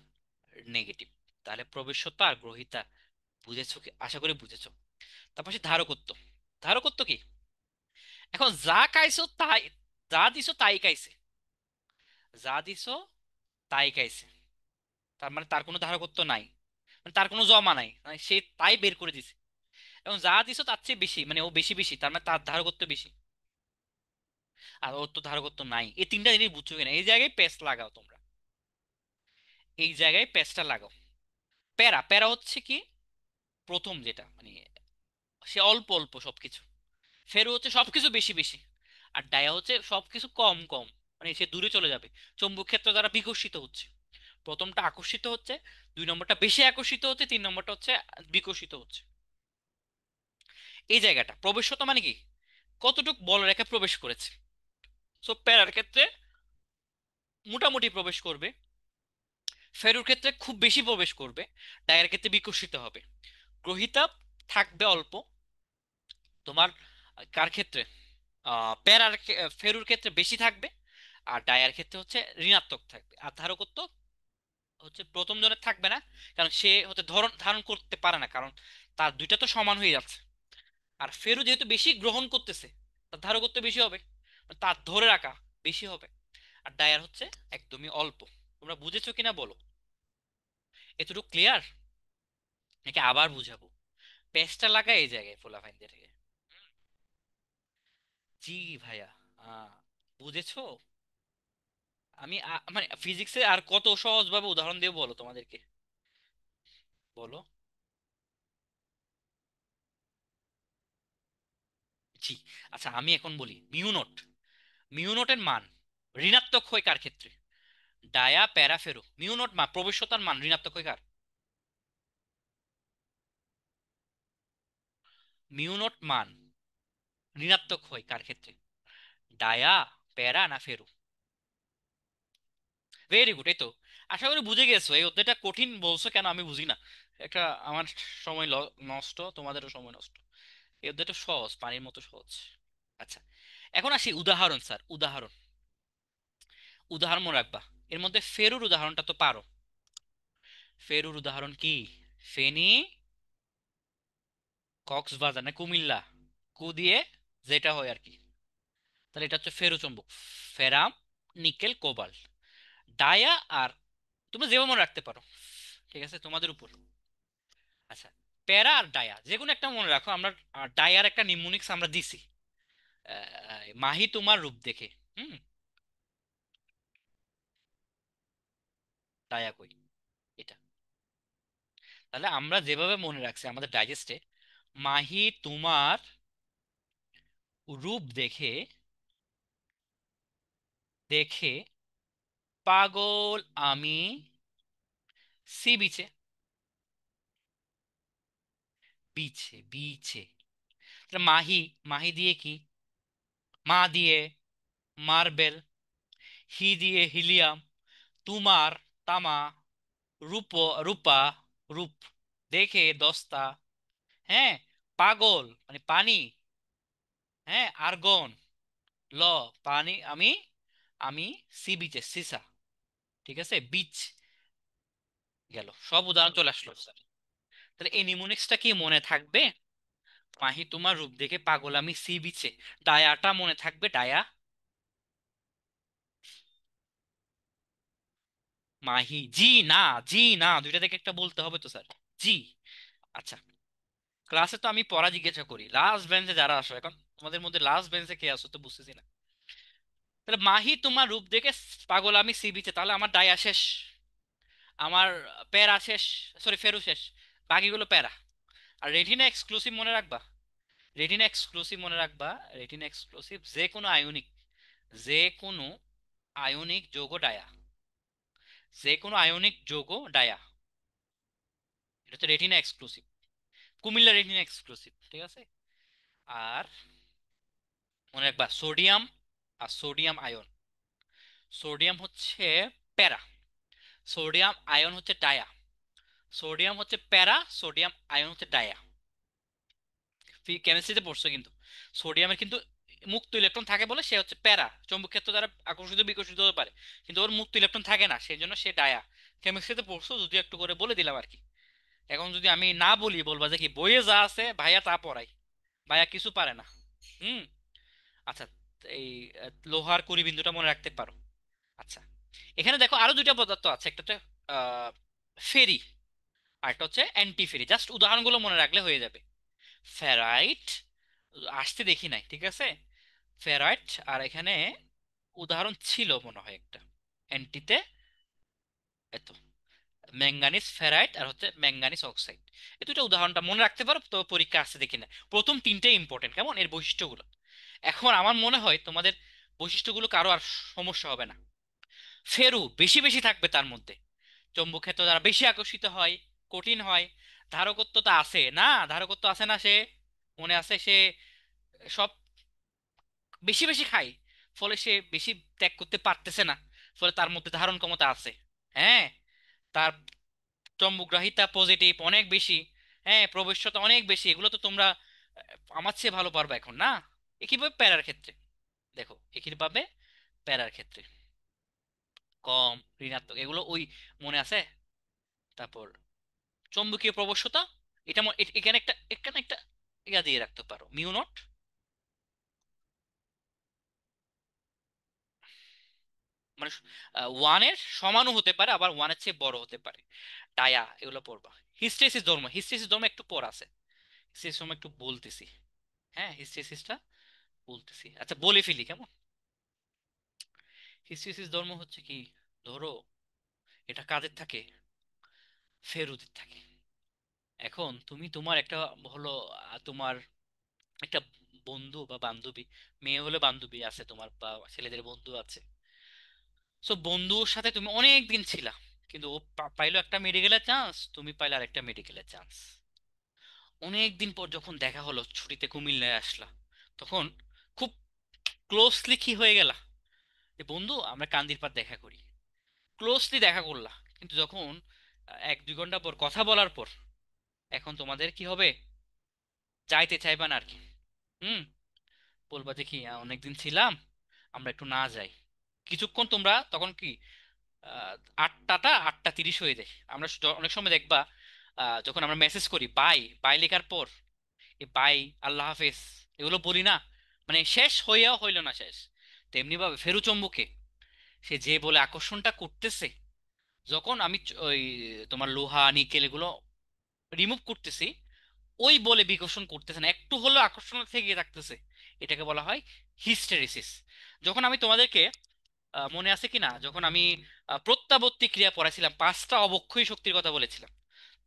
নেগেটিভ। তাহলে প্রবেশ্যতা আর গ্রহিতা বুঝেছো কি, আশা করি বুঝেছো। তারপর সে ধারকত্ব। ধারকত্ব কি, এখন যা খাইছো তাই, যা দিছো তাই খাইছে, যা দিছো তাই খাইছে, তার মানে তার কোনো ধারকত্ব নাই, মানে তার কোনো জমা নাই, মানে সে তাই বের করে দিছে। এবং যা দিছো তার চেয়ে বেশি, মানে ও বেশি বেশি, তার মানে তার ধারকত্ব বেশি, আর ওর তো ধারকত্ব নাই। এই তিনটা জিনিস বুঝছো কিনা, এই জায়গায় পেস্ট লাগাও তোমরা, এই জায়গায় পেস্টটা লাগাও। প্যারা, প্যারা হচ্ছে কি, প্রথম যেটা মানে সে অল্প অল্প সবকিছু, ফেরু হচ্ছে সবকিছু বেশি বেশি, আর ডায়া হচ্ছে সবকিছু কম কম, মানে সে দূরে চলে যাবে, চৌম্বক ক্ষেত্র দ্বারা বিকশিত হচ্ছে। প্রথমটা আকর্ষিত হচ্ছে, দুই নম্বরটা বেশি আকর্ষিত হচ্ছে, তিন নম্বরটা হচ্ছে বিকশিত হচ্ছে। এই জায়গাটা প্রবেশতা মানে কি, কতটুক বল রেখে প্রবেশ করেছে। সো প্যারার ক্ষেত্রে মোটামুটি প্রবেশ করবে, ফেরুর ক্ষেত্রে খুব বেশি প্রবেশ করবে, ডায়ের ক্ষেত্রে বিকশিত হবে। গ্রহিতা থাকবে অল্প তোমার, কার ক্ষেত্রে, ফেরুর ক্ষেত্রে বেশি থাকবে, আর ডায়ার ক্ষেত্রে হচ্ছে ঋণাত্মক থাকবে। আর ধারকত্ব হচ্ছে প্রথম জনের থাকবে না, কারণ সে হচ্ছে ধরন ধারণ করতে পারে না, কারণ তার দুইটা তো সমান হয়ে যাচ্ছে। আর ফেরু যেহেতু বেশি গ্রহণ করতেছে, তার ধারকত্ব বেশি হবে, মানে তার ধরে রাখা বেশি হবে। আর ডায়ার হচ্ছে একদমই অল্প। তোমরা বুঝেছো কিনা বলো, এতটুকু ক্লিয়ার নাকি আবার বুঝাবো? পেজটা লাগা এই জায়গায় ফোলাফাইনদের থেকে। জি ভাইয়া, আহ, বুঝেছো। আমি মানে ফিজিক্সে আর কত সহজ ভাবে উদাহরণ দিয়ে বলো তোমাদেরকে, বলো। জি, আচ্ছা আমি এখন বলি মিউ নট। মিউ নটের মান ঋণাত্মক হয় কার ক্ষেত্রে, ডায়া প্যারা ফেরো, মিউ নট মান প্রবেশ্যতার মান ঋণাত্মক হয় কার, মিউ নট মান ঋণাত্মক হয় কার ক্ষেত্রে, ডায়া প্যারা না ফেরো। ভেরি গুড, এই তো। আশা করি বুঝে গেছো। এই অধ্যায়টা কঠিন বলছো কেন আমি বুঝি না। একটা আমার সময় নষ্ট, তোমাদেরও সময় নষ্ট। এই অধ্যায়টা সহজ, পানির মতো সহজ। আচ্ছা, এখন আসি উদাহরণ স্যার, উদাহরণ। উদাহরণ মনে রাখবা। এর মধ্যে ফেরুর উদাহরণটা তো পারো। ফেরুর উদাহরণ কি? ফেনী, কক্সবাজার না কুমিল্লা, কু দিয়ে যেটা হয় আর কি। তাহলে এটা হচ্ছে ফেরু চুম্বক। ফেরাম, নিকেল, কোবাল্ট, ডায়া আর, তুমি যেভাবে মনে রাখতে পারো, ঠিক আছে, তোমাদের উপর। আচ্ছা, প্যারা আর ডায়া যে কোনো একটা মনে রাখো। আমরা ডায়ার একটা নিমোনিক্স আমরা দিছি, মাহি তোমার রূপ দেখে। হুম, ডায়া কই এটা। তাহলে আমরা যেভাবে মনে রাখছি আমাদের ডাইজেস্টে, মাহি তোমার রূপ দেখে, দেখে পাগল আমি সি বিচে। বিছে, বিছে। তাহলে মাহি, মাহি দিয়ে কি? মা দিয়ে মার্বেল, হি দিয়ে হিলিয়াম, তুমার তামা, রূপ, রূপা, রূপ দেখে দস্তা, হ্যাঁ, পাগল মানে পানি, হ্যাঁ, আর্গন, ল পানি আমি, আমি সি বিচে সিসা। ঠিক আছে, বিচ গেল, সব উদাহরণ চলে আসলো স্যার। তাহলে এই নিমোনিক্সটা কি মনে থাকবে? মাহি তোমার রূপ দেখে পাগল আমি সি বিচে। ডায়াটা মনে থাকবে, ডায়া। মাহি জি না, জি না, দুইটা থেকে একটা বলতে হবে তো স্যার। জি। আচ্ছা, ক্লাসে তো আমি পড়া জিজ্ঞাসা করি, লাস্ট বেঞ্চে যারা আসো এখন, তোমাদের মধ্যে লাস্ট বেঞ্চে কে আসো তো বুঝতেছি না। তাহলে মাহি তোমার রূপ দেখে পাগল আমি সি বিচে, তাহলে আমার ডায়া শেষ, আমার প্যারা শেষ, সরি ফেরু শেষ, বাকিগুলো প্যারা। আর রেটিনা এক্সক্লুসিভ মনে রাখবা। রেটিনা এক্সক্লুসিভ মনে রাখবা। রেটিনা এক্সক্লুসিভ যে কোনো আয়নিক, যে কোনো আয়নিক যৌগ ডায়া, যে কোনো আয়নিক যৌগ ডায়া, এটা হচ্ছে retina exclusive. Comilla retina exclusive, ঠিক আছে। আর মনে রাখবা সোডিয়াম আর সোডিয়াম আয়ন। সোডিয়াম হচ্ছে প্যারা, সোডিয়াম আয়ন হচ্ছে ডায়া। সোডিয়াম হচ্ছে প্যারা, সোডিয়াম আয়ন হচ্ছে ডায়া। কেমিস্ট্রিতে পড়ছো কিন্তু। সোডিয়ামের কিন্তু মুক্ত ইলেকট্রন থাকে বলে সে হচ্ছে প্যারা, চৌম্বক ক্ষেত্র দ্বারা আকর্ষিত বিকশিত হতে পারে, কিন্তু ওর মুক্ত ইলেকট্রন থাকে না, সেই জন্য সে ডায়া। কেমিস্ট্রিতে পড়ছো, যদি একটু করে বলে দিলাম আর কি। এখন যদি আমি না বলি বলবা যে কি বইয়ে যা আছে ভাইয়া তা পড়াই, ভাইয়া কিছু পারে না। হুম। আচ্ছা, এই লোহার কুড়ি বিন্দুটা মনে রাখতে পারো। আচ্ছা, এখানে দেখো আরো দুইটা পদার্থ আছে, একটা হচ্ছে ফেরি, আর একটা হচ্ছে অ্যান্টি ফেরি। জাস্ট উদাহরণগুলো মনে রাখলে হয়ে যাবে। ফেরাইট আসতে দেখি নাই, ঠিক আছে, ফেরাইট। আর এখানে উদাহরণ ছিল মনে হয় একটা অ্যান্টিতে, এত ম্যাঙ্গানিজ ফেরাইট আর হচ্ছে ম্যাঙ্গানিজ অক্সাইড। এই দুটো উদাহরণটা মনে রাখতে পারো তো, পরীক্ষা আসছে দেখি না। প্রথম তিনটে ইম্পর্টেন্ট, কেমন এর বৈশিষ্ট্যগুলো। এখন আমার মনে হয় তোমাদের বৈশিষ্ট্যগুলো কারো আর সমস্যা হবে না। ফেরু বেশি বেশি থাকবে তার মধ্যে, চৌম্বক ক্ষেত্র দ্বারা বেশি আকর্ষিত হয়, কঠিন হয়। ধারকত্ব তো আছে না, ধারকত্ব আছে না, সে মনে আছে, সে সব বেশি বেশি খায়, ফলে সে বেশি ত্যাগ করতে পারতেছে না, ফলে তার মধ্যে ধারণ ক্ষমতা আছে। হ্যাঁ, তার চৌম্বকগ্রাহিতা পজিটিভ অনেক বেশি, হ্যাঁ, প্রবেশ্যতা অনেক বেশি। এগুলো তো তোমরা আমার চেয়ে ভালো পারবে এখন না। একইভাবে প্যারার ক্ষেত্রে দেখো, একইভাবে প্যারার ক্ষেত্রে কম, ঋণাত্মক, এগুলো ওই মনে আছে। তারপর চৌম্বকীয় প্রবশ্যতা, এটা এখানে একটা, এখানে একটা ইয়া দিয়ে রাখতে পারো, মিউ নট। মানে ওয়ানের সমানও হতে পারে, আবার ওয়ানের চেয়ে বড় হতে পারে। ডায়া এগুলো পড়বা। হিস্টেসিস ধর্ম, হিস্টেসিস ধর্ম একটু পর আছে, হিস্টেসিস ধর্ম একটু বলতেছি। হ্যাঁ, হিস্টেসিসটা বলতেছি। আচ্ছা, বলে ফেলি কেমন। হিস্টেসিস ধর্ম হচ্ছে কি, ধরো এটা কাদের থাকে, ফেরুদের থাকে। এখন তুমি তোমার একটা হলো, তোমার একটা বন্ধু বা বান্ধবী, মেয়ে হলে বান্ধবী আছে তোমার, বা ছেলেদের বন্ধু আছে। সো বন্ধুর সাথে তুমি অনেক দিন ছিলা, কিন্তু ও পাইলো একটা মেডিকেলের চান্স, তুমি পাইলে আরেকটা মেডিকেলের চান্স। অনেক দিন পর যখন দেখা হলো, ছুটিতে কুমিল্লায় আসলা, তখন খুব ক্লোজলি কি হয়ে গেলা, যে বন্ধু আমরা কান্দির পার দেখা করি। ক্লোজলি দেখা করলা, কিন্তু যখন 1-2 ঘন্টা পর কথা বলার পর এখন তোমাদের কি হবে? যাইতে চাইবা না আর কি। হুম। বলবা যে কি অনেকদিন ছিলাম, আমরা একটু না যাই। কিছুক্ষণ তোমরা তখন কি, আহ, 8টা 30 হয়ে যায়। আমরা অনেক সময় দেখবা, যখন আমরা মেসেজ করি বাই বাই লেখার পর এই বাই, আল্লাহ হাফেজ, এগুলো বলি না, মানে শেষ হইয়াও হইল না শেষ। তেমনি ভাবে ফেরু চম্বুকে সে যে বলে আকর্ষণটা করতেছে, যখন আমি ওই তোমার লোহা নিকেল এগুলো রিমুভ করতেছি, ওই বলে বিকর্ষণ করতেছে না, একটু হলেও আকর্ষণ থেকে থাকতেছে। এটাকে বলা হয় হিস্টেরিসিস। যখন আমি তোমাদেরকে মনে আছে কি না, যখন আমি প্রত্যাবর্তী ক্রিয়া পড়াছিলাম, 5টা অবক্ষয়ী শক্তির কথা বলেছিলাম,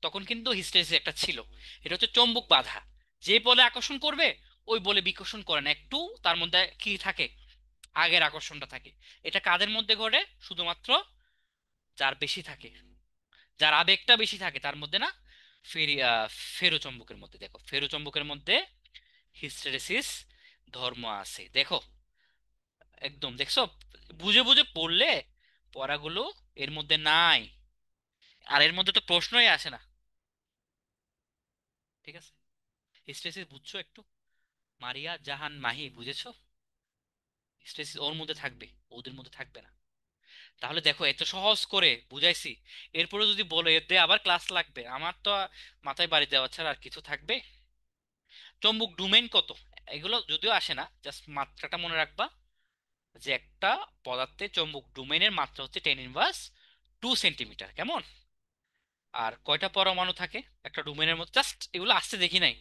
তখন কিন্তু হিস্টেরিসিস একটা ছিল। এটা হচ্ছে চৌম্বক বাধা। যে বলে আকর্ষণ করবে ওই বলে বিকর্ষণ করে না, একটু তার মধ্যে কি থাকে, আগের আকর্ষণটা থাকে। এটা কাদের মধ্যে ঘটে? শুধুমাত্র যার বেশি থাকে, যার আবেগটা বেশি থাকে তার মধ্যে না। ফেরি ফেরোচম্বুকের মধ্যে, দেখো ফেরোচম্বুকের মধ্যে হিস্টেরেসিস ধর্ম আছে, দেখো একদম দেখছো, বুঝে বুঝে পড়লে পড়াগুলো এর মধ্যে নাই। আর এর মধ্যে তো প্রশ্নই আসে না। ঠিক আছে, হিস্টেরেসিস বুঝছো একটু? মারিয়া জাহান মাহি বুঝেছো? হিস্টেরেসিস ওর মধ্যে থাকবে, ওদের মধ্যে থাকবে না। তাহলে দেখো এত সহজ করে বুঝাইছি, এরপরে যদি বলে এতে আবার ক্লাস লাগবে, আমার তো মাথায় বাড়ি দেওয়া ছাড়া আর কিছু থাকবে? চৌম্বক ডোমেইন কত, এগুলো যদিও আসে না, জাস্ট মাত্রাটা মনে রাখবা, যে একটা পদার্থের চৌম্বক ডোমেইনের মাত্রা হচ্ছে 10⁻² সেন্টিমিটার, কেমন? আর কয়টা পরমাণু থাকে একটা ডোমেইনের মধ্যে? জাস্ট এগুলো আসতে দেখি নাই,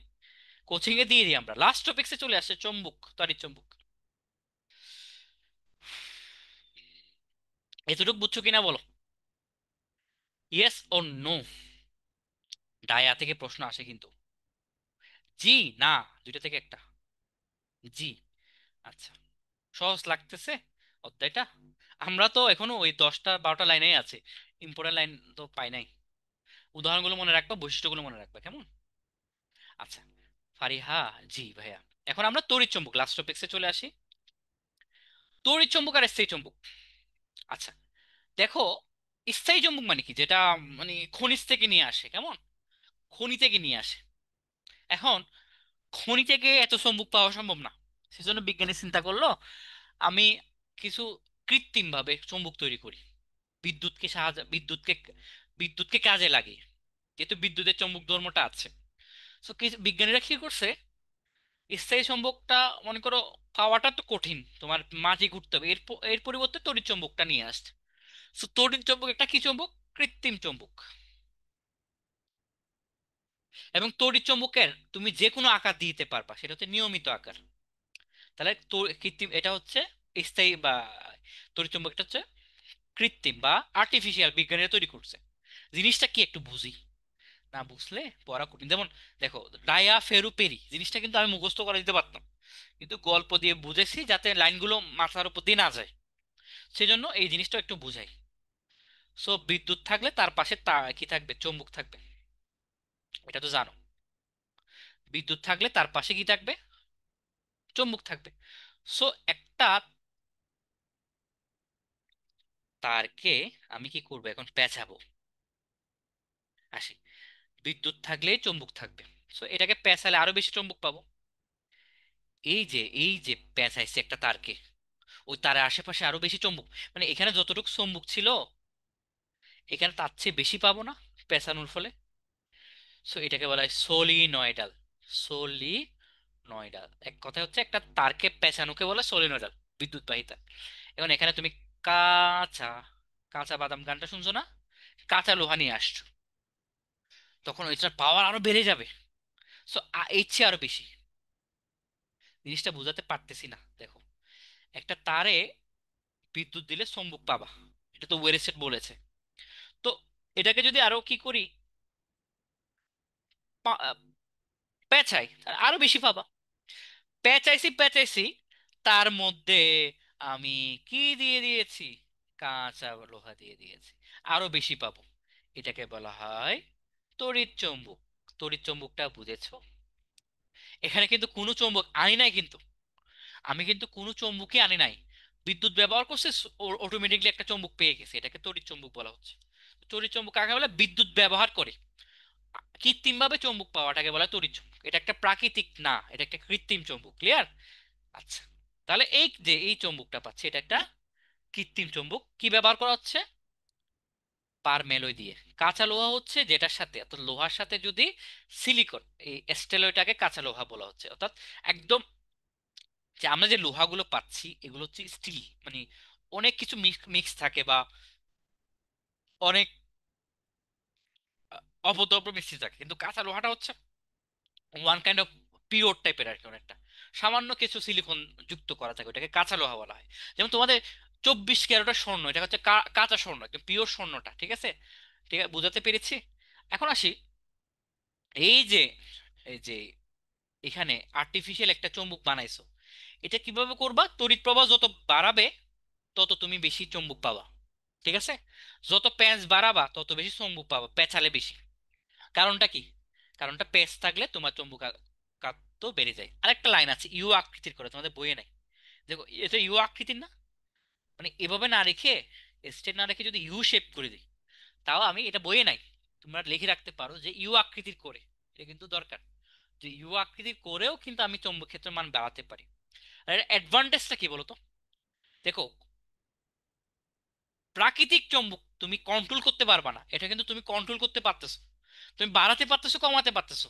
কোচিং এ দিয়ে দিই আমরা, লাস্ট টপিক্সে চলে আসছে চৌম্বক, তড়িৎ চৌম্বক। এতটুকু বুঝছো কিনা বলো? ইয়েস ও নো? ডায়া থেকে প্রশ্ন আসে কিন্তু। জি, না, দুইটা থেকে একটা। জি। আচ্ছা, সহজ লাগতেছে অধ্যায়টা? আমরা তো এখনো ওই 10টা 12টা লাইনেই আছে, ইম্পর্টেন্ট লাইন তো পাই নাই। উদাহরণগুলো মনে রাখবা, বৈশিষ্ট্যগুলো মনে রাখবা, কেমন? আচ্ছা, ফারিহা। জি ভাইয়া। এখন আমরা তড়িৎ চুম্বক লাস্ট টপিক্সে চলে আসি। তড়িৎ চুম্বক আর স্থায়ী চুম্বক। আচ্ছা, দেখো, স্থায়ী চুম্বক মানে কি, যেটা মানে খনিজ থেকে নিয়ে আসে, কেমন? খনি থেকে নিয়ে আসে। এখন খনি থেকে এত চুম্বক পাওয়া সম্ভব না, সেজন্য বিজ্ঞানী চিন্তা করলো আমি কিছু কৃত্রিম ভাবে চুম্বক তৈরি করি, বিদ্যুৎকে সাহায্য বিদ্যুৎকে কাজে লাগিয়ে, যেহেতু বিদ্যুতের চুম্বক ধর্মটা আছে। তো বিজ্ঞানীরা কি করছে, স্থায়ী চুম্বকটা মনে করো পাওয়াটা তো কঠিন, তোমার মাটি ঘুরতে হবে, এর পরিবর্তে তড়িৎ চুম্বকটা নিয়ে আসছে। তো তড়িৎ চুম্বক একটা কি চুম্বক? কৃত্রিম চুম্বক। এবং তড়িৎ চুম্বকের তুমি যে কোনো আকার দিতে পারবা, সেটা হচ্ছে নিয়মিত আকার। তাহলে কৃত্রিম এটা হচ্ছে স্থায়ী বা তড়িৎ চুম্বকটা হচ্ছে কৃত্রিম বা আর্টিফিশিয়াল, বিজ্ঞানীরা তৈরি করছে। জিনিসটা কি একটু বুঝি, না বুঝলে পড়া কঠিন। যেমন দেখো, ডায়া ফেরু পেরি জিনিসটা কিন্তু আমি মুখস্থ করে দিতে পারতাম, কিন্তু গল্প দিয়ে বুঝেছি যাতে লাইনগুলো মাথার উপর দিয়ে না যায়, সেজন্য এই জিনিসটা একটু বুঝাই। সো বিদ্যুৎ থাকলে তার পাশে কি থাকবে? চুম্বক থাকবে, এটা তো জানো। বিদ্যুৎ থাকলে তার পাশে কি থাকবে? চুম্বক থাকবে। সো একটা তারকে আমি কি করবো এখন? পেঁচাবো। আসি, বিদ্যুৎ থাকলে চুম্বক থাকবে, সো এটাকে পেঁচালে আরো বেশি চুম্বক পাবো। এই যে পেঁচাইছে একটা তারকে, ওই তারের আশেপাশে আরো বেশি চুম্বক, মানে এখানে যতটুকু চুম্বক ছিল এখানে তার চেয়ে বেশি পাবো না পেঁচানোর ফলে। সো এটাকে বলা হয় সোলিনয়েডাল। সোলিনয়েডাল, এক কথায় হচ্ছে একটা তারকে পেঁচানোকে বলে সোলিনয়েডাল, বিদ্যুৎ বাহিতা। এখন এখানে তুমি কাঁচা কাঁচা বাদাম গানটা শুনছো না? কাঁচা লোহা নিয়ে আসছো, তখন ওইটার পাওয়ার আরো বেড়ে যাবে। সো এর চেয়ে আরো বেশি। জিনিসটা বুঝাতে পারতেছি না, দেখো, একটা তারে বিদ্যুৎ দিলে চুম্বক পাবা, এটা তো ওয়েরস্টেড বলেছে। তো এটাকে যদি আরো কি করি, পেঁচাই, তাহলে আরো বেশি পাবা। পেঁচাইছি পেঁচাইছি, তার মধ্যে আমি কি দিয়ে দিয়েছি? কাঁচা লোহা দিয়ে দিয়েছি, আরো বেশি পাবো। এটাকে বলা হয় তড়িৎ চৌম্বক। তড়িৎ চৌম্বকটা বুঝেছো? এখানে কিন্তু কোনো চৌম্বক আনি নাই, কিন্তু আমি কিন্তু কোনো চৌম্বকই আনি নাই, বিদ্যুৎ ব্যবহার করছে, অটোমেটিকলি একটা চুম্বক পেয়ে গেছে, এটাকে তড়িৎ চুম্বক বলা হচ্ছে। তড়িৎ চুম্বক কাকে বলে? বিদ্যুৎ ব্যবহার করে কৃত্রিম ভাবে চুম্বক পাওয়াটাকে বলে তড়িৎ চুম্বক। এটা একটা প্রাকৃতিক না, এটা একটা কৃত্রিম চুম্বক। ক্লিয়ার? আচ্ছা, তাহলে এই যে এই চুম্বকটা পাচ্ছে, এটা একটা কৃত্রিম চুম্বক। কি ব্যবহার করা হচ্ছে? পারমেলয় দিয়ে। কাঁচা লোহা হচ্ছে যেটার সাথে, অর্থাৎ লোহার সাথে যদি সিলিকন, এই অ্যাস্টেলয়টাকে কাঁচা লোহা বলা হচ্ছে। অর্থাৎ একদম, যে আমরা যে লোহাগুলো পাচ্ছি এগুলো হচ্ছে স্টিল, মানে অনেক কিছু মিক্স থাকে, বা অনেক অপদ্রব্য মিশ্রিত থাকে, কিন্তু কাঁচা লোহাটা হচ্ছে ওয়ান কাইন্ড অফ পিওর টাইপের আর কি, অনেকটা সামান্য কিছু সিলিকন যুক্ত করা থাকে, ওটাকে কাঁচা লোহা বলা হয়। যেমন তোমাদের 24 ক্যারেটের স্বর্ণ, এটা হচ্ছে কাঁচা স্বর্ণ, একদম পিওর স্বর্ণটা। ঠিক আছে? ঠিক আছে, বুঝাতে পেরেছি? এখন আসি, এই যে এই যে এখানে আর্টিফিশিয়াল একটা চুম্বক বানাইছো, এটা কিভাবে করবা? তড়িৎ প্রবাহ যত বাড়াবে তত তুমি বেশি চুম্বক পাবা। ঠিক আছে? যত প্যাঁচ বাড়াবা তত বেশি চুম্বক পাবা, পেঁচালে বেশি। কারণটা কি? কারণটা পেঁচ থাকলে তোমার চুম্বক তো বেড়ে যায়। আরেকটা লাইন আছে ইউ আকৃতির করে, তোমাদের বইয়ে নাই। দেখো, এটা ইউ আকৃতির না, মানে এভাবে না রেখে, স্ট্রেট না রেখে যদি ইউ শেপ করে দিই, তাও আমি, এটা বইয়ে নাই, তোমরা লিখে রাখতে পারো যে ইউ আকৃতির করে। এটা কিন্তু দরকার, যে ইউ আকৃতির করেও কিন্তু আমি চৌম্বক ক্ষেত্রের মান বাড়াতে পারি। আর অ্যাডভান্টেজটা কি বলতো? দেখো, প্রাকৃতিক চৌম্বক তুমি কন্ট্রোল করতে পারবা না, এটা কিন্তু তুমি কন্ট্রোল করতে পারতেছো। তুমি বাড়াতে পারতেছো, কমাতে পারতেছো।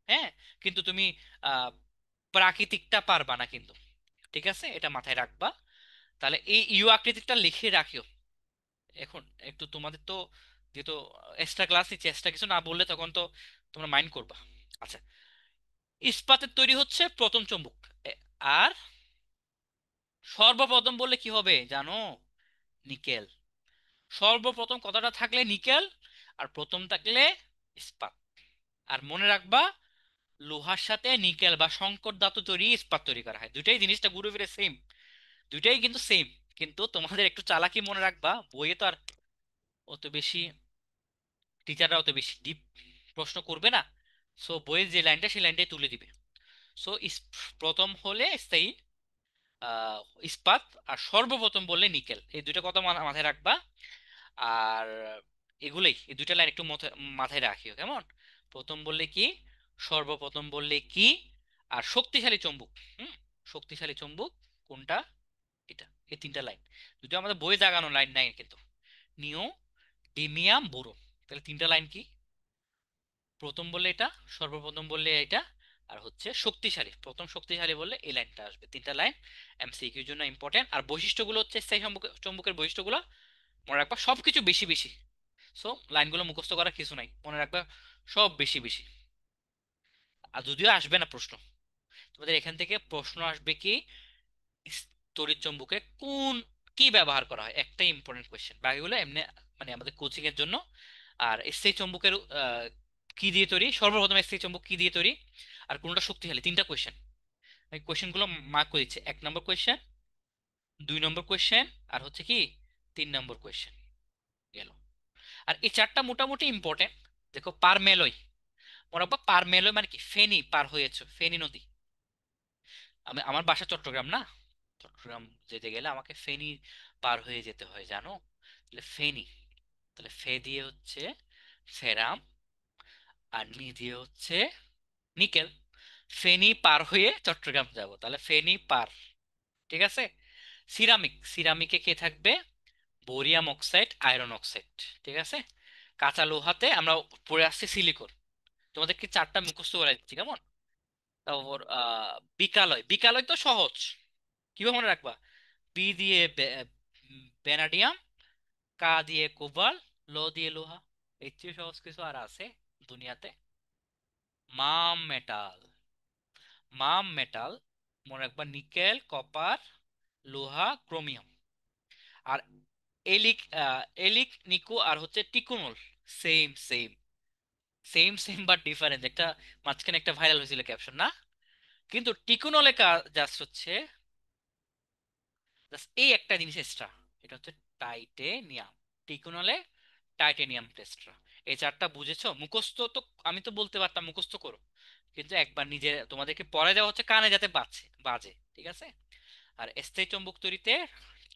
হ্যাঁ, কিন্তু তুমি আহ প্রাকৃতিকটা পারবা না কিন্তু। ঠিক আছে, এটা মাথায় রাখবা। তাহলে এই ইউ আকৃতিটা লিখে রাখিও। এখন একটু তোমাদের তো, যেহেতু এক্সট্রা ক্লাস নিচ্ছে, এক্সট্রা কিছু না বললে তখন তো তোমরা মাইন্ড করবা। আচ্ছা, ইস্পাতের তৈরি হচ্ছে প্রথম চুম্বক। আর সর্বপ্রথম বললে কি হবে জানো? নিকেল। সর্বপ্রথম কথাটা থাকলে নিকেল, আর প্রথম থাকলে ইস্পাত। আর মনে রাখবা, লোহার সাথে নিকেল বা সংকর ধাতু তৈরি, ইস্পাত তৈরি করা হয়, দুইটাই জিনিসটা ঘুরে ফিরে সেম, দুইটাই কিন্তু সেম। কিন্তু তোমাদের একটু চালাকি মনে রাখবা, বইয়ে তো আর অত বেশি, টিচাররা অত বেশি ডিপ প্রশ্ন করবে না। সো বইয়ের যে লাইনটা সেই লাইনটাই তুলে দিবে। সো প্রথম হলে স্থায়ী আহ, ইস্পাত, আর সর্বপ্রথম বললে নিকেল, এই দুইটা কথা মাথায় রাখবা। আর এগুলোই, এই দুইটা লাইন একটু মাথায় রাখিও কেমন। প্রথম বললে কি, সর্বপ্রথম বললে কি, আর শক্তিশালী চুম্বক। হুম, শক্তিশালী চুম্বক কোনটা? এটা, এই তিনটা লাইন, যদিও আমাদের বই দাগানো লাইন নাই কিন্তু। নিও, ডিমিয়াম, বোরো। তাহলে তিনটা লাইন কি? প্রথম বললে এটা, সর্বপ্রথম বললে এটা, আর হচ্ছে শক্তিশালী, প্রথম শক্তিশালী বললে এই লাইনটা আসবে। তিনটা লাইন এমসিকিউর জন্য ইম্পর্টেন্ট। আর বৈশিষ্ট্যগুলো হচ্ছে স্থায়ী চুম্বকের বৈশিষ্ট্যগুলো মনে রাখবা, সবকিছু বেশি বেশি। সো লাইনগুলো মুখস্থ করার কিছু নাই, মনে রাখবা সব বেশি বেশি। আর যদিও আসবে না প্রশ্ন, তোমাদের এখান থেকে প্রশ্ন আসবে কি, তড়িৎ চুম্বকে কি ব্যবহার করা হয়, একটাই ইম্পর্টেন্ট কোয়েশ্চেন, বাকিগুলো এমনি, মানে আমাদের কোচিং এর জন্য। আর স্থায়ী চুম্বকের কি দিয়ে তৈরি, সর্বপ্রথম স্থায়ী চুম্বক কি দিয়ে তৈরি, আর কোনটা শক্তিশালী, তিনটা কোয়েশ্চেন। আমি কোয়েশ্চেন গুলো মার্ক করে দিচ্ছি, 1 নম্বর কোয়েশ্চেন, 2 নম্বর কোয়েশ্চেন, আর হচ্ছে কি 3 নম্বর কোয়েশ্চেন গেল। আর এই চারটা মোটামুটি ইম্পর্টেন্ট। দেখো, পারমেলয়, মনে রাখবা পারমেলয় মানে কি, ফেনী পার হয়েছে, ফেনী নদী। আমার বাসা চট্টগ্রাম না, চট্টগ্রাম যেতে গেলে আমাকে ফেনী পার হয়ে যেতে হয় জানো। তাহলে ফেনী, তাহলে ফে দিয়ে হচ্ছে ফেরাম, আর নি দিয়ে হচ্ছে নিকেল। ফেনী পার হয়ে চট্টগ্রাম যাব, তাহলে ফেনী পার। ঠিক আছে? সিরামিক, সিরামিকে কে থাকবে? বোরিয়াম অক্সাইড, আয়রন অক্সাইড। ঠিক আছে? কাঁচা লোহাতে আমরা পড়ে আসছি সিলিকন। তোমাদেরকে চারটা মুখস্থ করে দিচ্ছি কেমন। তারপর বিকালয়, বিকালয় তো সহজ, কিভাবে মনে রাখবা? বি দিয়ে ভ্যানাডিয়াম, কা দিয়ে কোবাল, ল দিয়ে লোহা। এর চেয়ে সহজ কিছু আর আছে দুনিয়াতে? মাম মেটাল, মাম মেটাল, মনে রাখবা নিকেল, কপার, লোহা, ক্রোমিয়াম। আর এলিক, এলিক নিকো আর হচ্ছে টিকুনল, same same, same same but different. একটা মাঝখানে একটা ভাইরাল হয়েছিল ক্যাপশন না, কিন্তু টিকুনলে জাস্ট হচ্ছে, জাস্ট এই একটা জিনিস এক্সট্রা, এটা হচ্ছে টাইটেনিয়াম। টিকুনলে টাইটেনিয়াম টেস্ট্রা। এই চারটা বুঝেছো? মুখস্থ তো আমি তো বলতে পারতাম মুখস্থ করো, কিন্তু একবার নিজে তোমাদেরকে পড়ে দেওয়া হচ্ছে কানে যাতে বাজে বাজে। ঠিক আছে? আর স্থায়ী চুম্বক তৈরিতে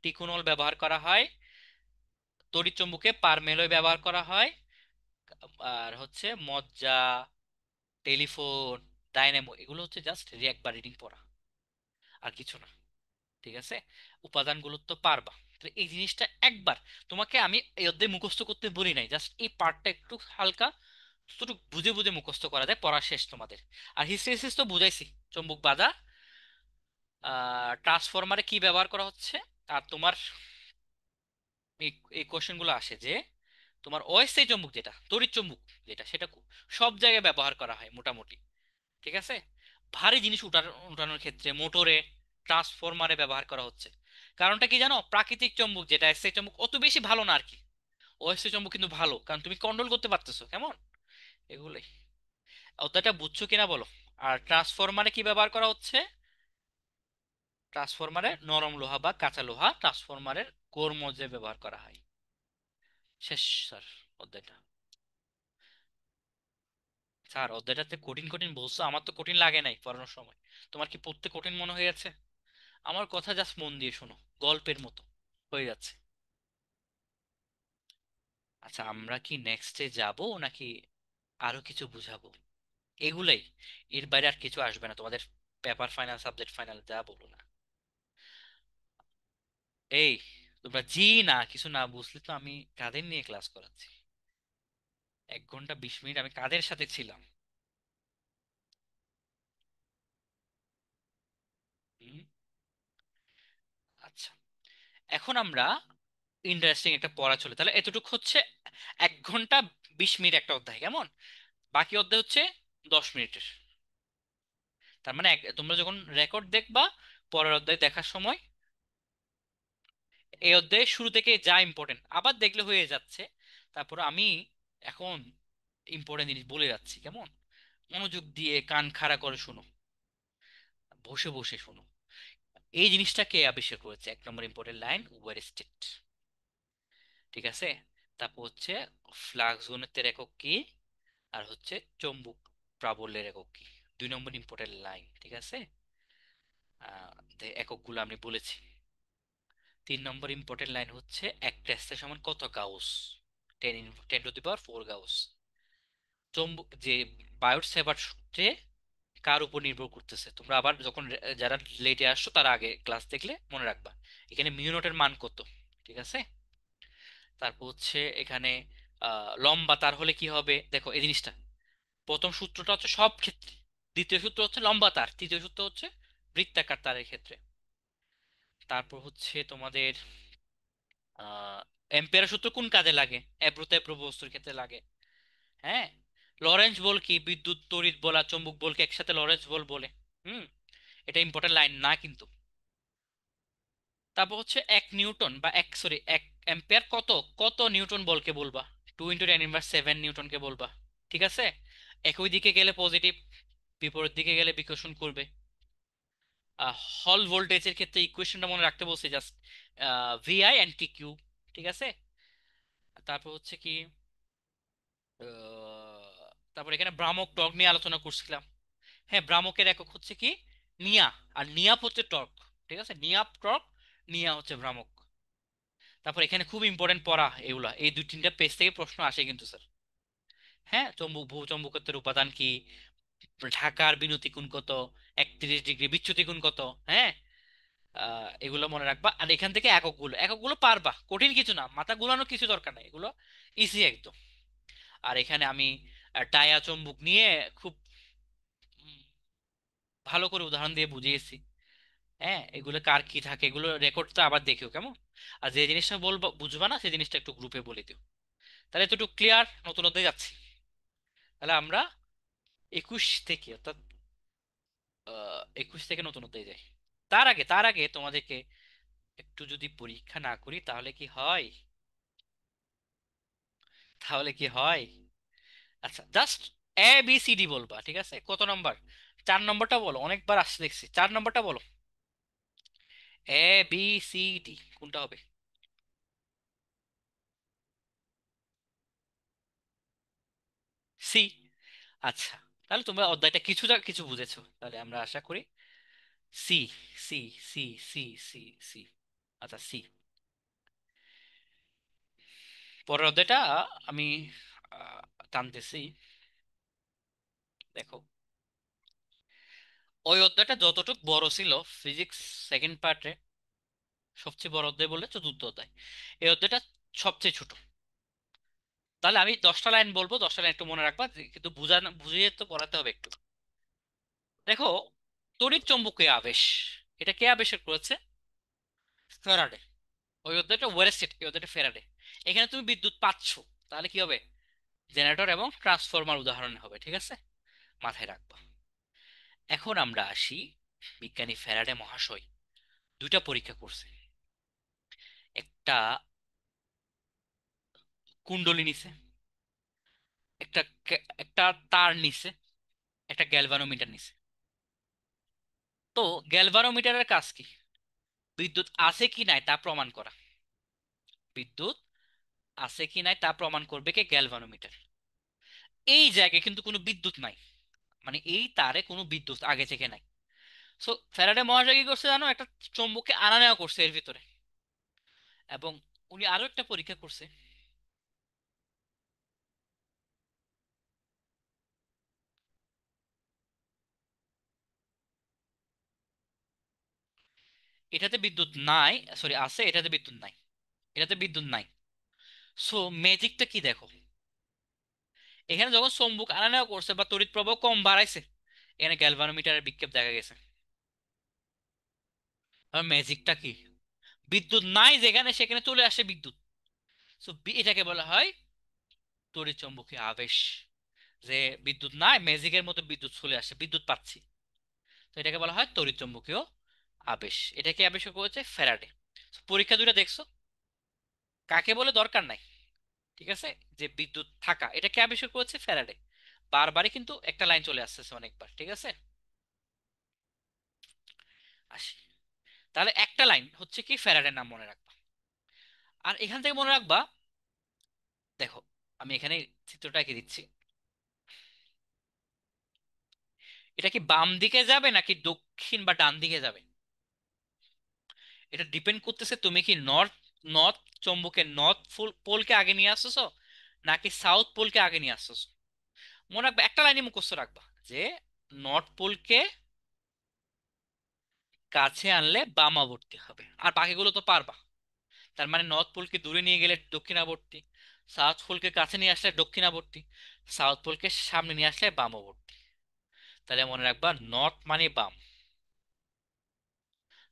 টিকুনল ব্যবহার করা হয়, তড়িৎচুম্বকে পারমেলয় ব্যবহার করা হয়, আর হচ্ছে মজ্জা, টেলিফোন, ডাইনামো, এগুলো হচ্ছে জাস্ট রিয়াক্ট বা রিডিং পড়া, আর কিছু না। ঠিক আছে, উপাদানগুলো তো পারবা। তো এই জিনিসটা একবার, তোমাকে আমি এই অধ্যায় মুখস্থ করতে বলি নাই, জাস্ট এই পার্টটা একটু হালকা শুধু বুঝে বুঝে মুখস্থ করা যায়, পড়া শেষ তোমাদের। আর হিস্ট্রেসিস তো বুঝাইছি, চুম্বক বাধা, ট্রান্সফরমারে কি ব্যবহার করা হচ্ছে। আর তোমার এই এই কোশ্চেন গুলো আসে যে তোমার অস্থায়ী চুম্বক যেটা, তড়িৎ চুম্বক যেটা, সেটা সব জায়গায় ব্যবহার করা হয় মোটামুটি। ঠিক আছে, ভারী জিনিস উঠানোর ক্ষেত্রে মোটরে, ট্রান্সফরমারে ব্যবহার করা হচ্ছে। কারণটা কি জানো, প্রাকৃতিক চুম্বক যেটা স্থায়ী চুম্বক অত বেশি ভালো না আর কি, অস্থায়ী চুম্বক কিন্তু ভালো, কারণ তুমি কন্ট্রোল করতে পারতেছো কেমন। এগুলোই, অতটা বুঝছো কিনা বলো। আর ট্রান্সফরমারে কি ব্যবহার করা হচ্ছে, ট্রান্সফরমারে নরম লোহা বা কাঁচা লোহা ট্রান্সফরমারের কোর মধ্যে ব্যবহার করা হয়। শেষ স্যার অধ্যায়টা। স্যার অধ্যায়টাতে কঠিন কঠিন বলছো, আমার তো কঠিন লাগে নাই পড়ানোর সময়। তোমার কি পড়তে কঠিন মনে হয়ে যাচ্ছে? আমার কথা জাস্ট মন দিয়ে শোনো, গল্পের মতো হয়ে যাচ্ছে। আচ্ছা, আমরা কি নেক্সটে যাব নাকি আরো কিছু বুঝাবো? এগুলাই, এর বাইরে আর কিছু আসবে না তোমাদের, পেপার ফাইনাল, সাবজেক্ট ফাইনাল, যা বলো না। এই, তোমরা জি না কিছু না বুঝলে তো আমি কাদের নিয়ে ক্লাস করাচ্ছি? 1 ঘন্টা 20 মিনিট আমি কাদের সাথে ছিলাম? হুম, আচ্ছা, এখন আমরা ইন্টারেস্টিং একটা পড়া চলে, তাহলে এতটুকু হচ্ছে 1 ঘন্টা 20 মিনিট একটা অধ্যায়, কেমন? বাকি অধ্যায় হচ্ছে 10 মিনিটের। তার মানে তোমরা যখন রেকর্ড দেখবা, পরের অধ্যায় দেখার সময় এই অধ্যায়ের শুরু থেকে যা ইম্পর্টেন্ট আবার দেখলে হয়ে যাচ্ছে। তারপর আমি এখন ইম্পর্টেন্ট জিনিস বলে যাচ্ছি, কেমন? মনোযোগ দিয়ে কান খাড়া করে শোনো, বসে বসে শোনো। এই জিনিসটা কে আবিষ্কার করেছে? 1 নম্বর ইম্পর্টেন্ট লাইন, ওয়েরস্টেড। ঠিক আছে, তারপর হচ্ছে ফ্লাক্স ঘনত্বের একক কি, আর হচ্ছে চৌম্বক প্রাবল্যের একক কি। 2 নম্বর ইম্পর্টেন্ট লাইন, ঠিক আছে। এককগুলো আমি বলেছি। 3 নম্বর ইম্পর্টেন্ট লাইন হচ্ছে এক টেস্লা সমান কত gauss, 10 10 to the power 4 gauss. চৌম্বক যে বায়োট সেভার সূত্রে কার উপর নির্ভর করতেছে, তোমরা আবার যখন যারা লেটে আসছো তারা আগে ক্লাস দেখলে মনে রাখবা, এখানে মিউ নটের মান কত। ঠিক আছে, তারপর হচ্ছে এখানে লম্বা তার হলে কি হবে, দেখো এই জিনিসটা, প্রথম সূত্রটা হচ্ছে সব ক্ষেত্রে, দ্বিতীয় সূত্র হচ্ছে লম্বা তার, তৃতীয় সূত্র হচ্ছে বৃত্তাকার তারের ক্ষেত্রে। তারপর হচ্ছে তোমাদের এম্পিয়ারের সূত্র কোন কাজে লাগে, এব্রোতে এব্রো বস্তুর ক্ষেত্রে লাগে। হ্যাঁ, লরেন্স বল কি, বিদ্যুৎ তড়িৎ বল আর চৌম্বক বলকে একসাথে লরেন্স বল বলে। হুম, এটা ইম্পর্টেন্ট লাইন না কিন্তু। তারপর হচ্ছে 1 নিউটন বা এক সরি 1 এম্পিয়ার কত, কত নিউটন বলকে বলবা, 2 × 10⁻⁷ নিউটনকে বলবা। ঠিক আছে, একই দিকে গেলে পজিটিভ, বিপরীত দিকে গেলে বিকর্ষণ করবে। হল ভোল্টেজের ক্ষেত্রে ইকুয়েশনটা মনে রাখতে বলছি, just V I and T Q. ঠিক আছে, তারপর হচ্ছে কি তারপর এখানে ভ্রামক টর্ক নিয়ে আলোচনা করছিলাম। হ্যাঁ, ভ্রামকের একক হচ্ছে কি, নিয়া, আর নিয়াপ হচ্ছে টর্ক। ঠিক আছে, নিয়াপ টর্ক, নিয়া হচ্ছে ভ্রামক। তারপর এখানে খুব ইম্পর্টেন্ট পড়া এগুলা, এই 2 3টা পেজ থেকে প্রশ্ন আসে কিন্তু স্যার। হ্যাঁ, চৌম্বক ভূচম্বকত্বের উপাদান কি, ঢাকার বিনতি কোণ কত, 31 ডিগ্রি বিচ্যুতি কোণ কত। হ্যাঁ, এগুলো মনে রাখবা। আর এখান থেকে এককগুলো এককগুলো পারবা, কঠিন কিছু না, মাথা গুলানোর কিছু দরকার নাই, এগুলো ইজি একদম। আর এখানে আমি টায়া চৌম্বক নিয়ে খুব উম, ভালো করে উদাহরণ দিয়ে বুঝিয়েছি। হ্যাঁ, এগুলো কার কি থাকে এগুলো রেকর্ডটা আবার দেখিও, কেমন? আর যে জিনিসটা বলবো বুঝবা না সেই জিনিসটা একটু গ্রুপে বলে দিও। তাহলে তো একটু ক্লিয়ার, নতুন হতে যাচ্ছি। তাহলে আমরা 21 থেকে, অর্থাৎ 21 থেকে নতুন হতে যাই। তার আগে তোমাদেরকে একটু যদি পরীক্ষা না করি তাহলে কি হয়, তাহলে কি হয়? আচ্ছা, just A B C D বলবা, ঠিক আছে? কত নম্বর? 4 নম্বরটা বলো, অনেকবার আসছে দেখছি, 4 নম্বরটা বলো। ABCD কোনটা হবে? সি। আচ্ছা, তাহলে তোমরা অধ্যায়টা কিছুটা কিছু বুঝেছো, তাহলে আমরা আশা করি C, C, C, C, C, C. আচ্ছা, সি। পরের অধ্যায়টা আমি আহ, টানতেছি। দেখো, ওই অধ্যায়টা যতটুকু বড় ছিল, ফিজিক্স সেকেন্ড পার্টে সবচেয়ে বড় অধ্যায় বললে চতুর্থ অধ্যায়, এই অধ্যায়টা সবচেয়ে ছোট। তাহলে আমি 10টা লাইন বলবো, 10টা লাইন একটু মনে রাখবা, কিন্তু বুঝিয়ে তো পড়াতে হবে একটু। দেখো, তড়িৎ চৌম্বকীয় আবেশ, এটা কে আবিষ্কার করেছে? ফ্যারাডে। ওই অধ্যায়টা ওয়েরস্টেড, এই অধ্যায়টা ফ্যারাডে। এখানে তুমি বিদ্যুৎ পাচ্ছ, তাহলে কি হবে? জেনারেটর এবং ট্রান্সফরমার উদাহরণ হবে, ঠিক আছে? মাথায় রাখবা। এখন আমরা আসি, বিজ্ঞানী ফ্যারাডে মহাশয় দুইটা পরীক্ষা করছে। একটা কুণ্ডলী নিছে, একটা একটা তার নিছে, একটা গ্যালভানোমিটার নিছে। তো গ্যালভানোমিটারের কাজ কি? বিদ্যুৎ আছে কি নাই তা প্রমাণ করা। বিদ্যুৎ আছে কি নাই তা প্রমাণ করবে কে? গ্যালভানোমিটার। এই জায়গায় কিন্তু কোনো বিদ্যুৎ নাই, মানে এই তারে কোনো বিদ্যুৎ আগে থেকে নাই। সো ফ্যারাডে মহাশয় কি করছে জানো? একটা চৌম্বককে আনা নেওয়া করছে এর ভিতরে। এবং উনি আরো একটা পরীক্ষা করছে। এটাতে বিদ্যুৎ নাই, সরি আছে, এটাতে বিদ্যুৎ নাই। এটাতে বিদ্যুৎ নাই। সো ম্যাজিকটা কি দেখো, এখানে যখন চৌম্বক আনা নেওয়া করছে বা তড়িৎ প্রবাহ কম বাড়াইছে, এখানে গ্যালভানোমিটারের বিক্ষেপ দেখা গেছে। আর ম্যাজিকটা কি? বিদ্যুৎ নাই যেখানে, সেখানে চলে আসে বিদ্যুৎ। সো এটাকে বলা হয় তড়িৎ চৌম্বকীয় আবেশ। যে বিদ্যুৎ নাই, ম্যাজিকের মতো বিদ্যুৎ চলে আসে, বিদ্যুৎ পাচ্ছি। তো এটাকে বলা হয় তড়িৎ চৌম্বকীয় আবেশ। এটাকে আবিষ্কার করেছে ফ্যারাডে। পরীক্ষা দুইটা দেখছো, কাকে বলে দরকার নাই, ঠিক আছে? যে বিদ্যুৎ থাকা, এটা কে আবিষ্কার করেছে? ফ্যারাডে। বারবারই কিন্তু একটা লাইন চলে আসতেছে অনেকবার, ঠিক আছে? আসি, তাহলে একটা লাইন হচ্ছে কি, ফ্যারাডের নাম মনে রাখবা। আর এখান থেকে মনে রাখবা, দেখো আমি এখানে চিত্রটা এঁকে দিচ্ছি। এটা কি বাম দিকে যাবে নাকি দক্ষিণ বা ডান দিকে যাবে? এটা ডিপেন্ড করতেছে তুমি কি নর্থ নর্থ চৌম্বকের নর্থ পোলকে আগে নিয়ে আসতেছো নাকি সাউথ পোলকে আগে নিয়ে আসতেছো। মনে রাখবা, একটা লাইনে মুখস্থ রাখবা যে নর্থ পোলকে কাছে আনলে বামাবর্তী হবে, আর বাকিগুলো তো পারবা। তার মানে নর্থ পোলকে দূরে নিয়ে গেলে দক্ষিণাবর্তী, সাউথ পোলকে কাছে নিয়ে আসলে দক্ষিণাবর্তী, সাউথ পোলকে সামনে নিয়ে আসলে বামাবর্তী। তাহলে মনে রাখবা, নর্থ মানে বাম,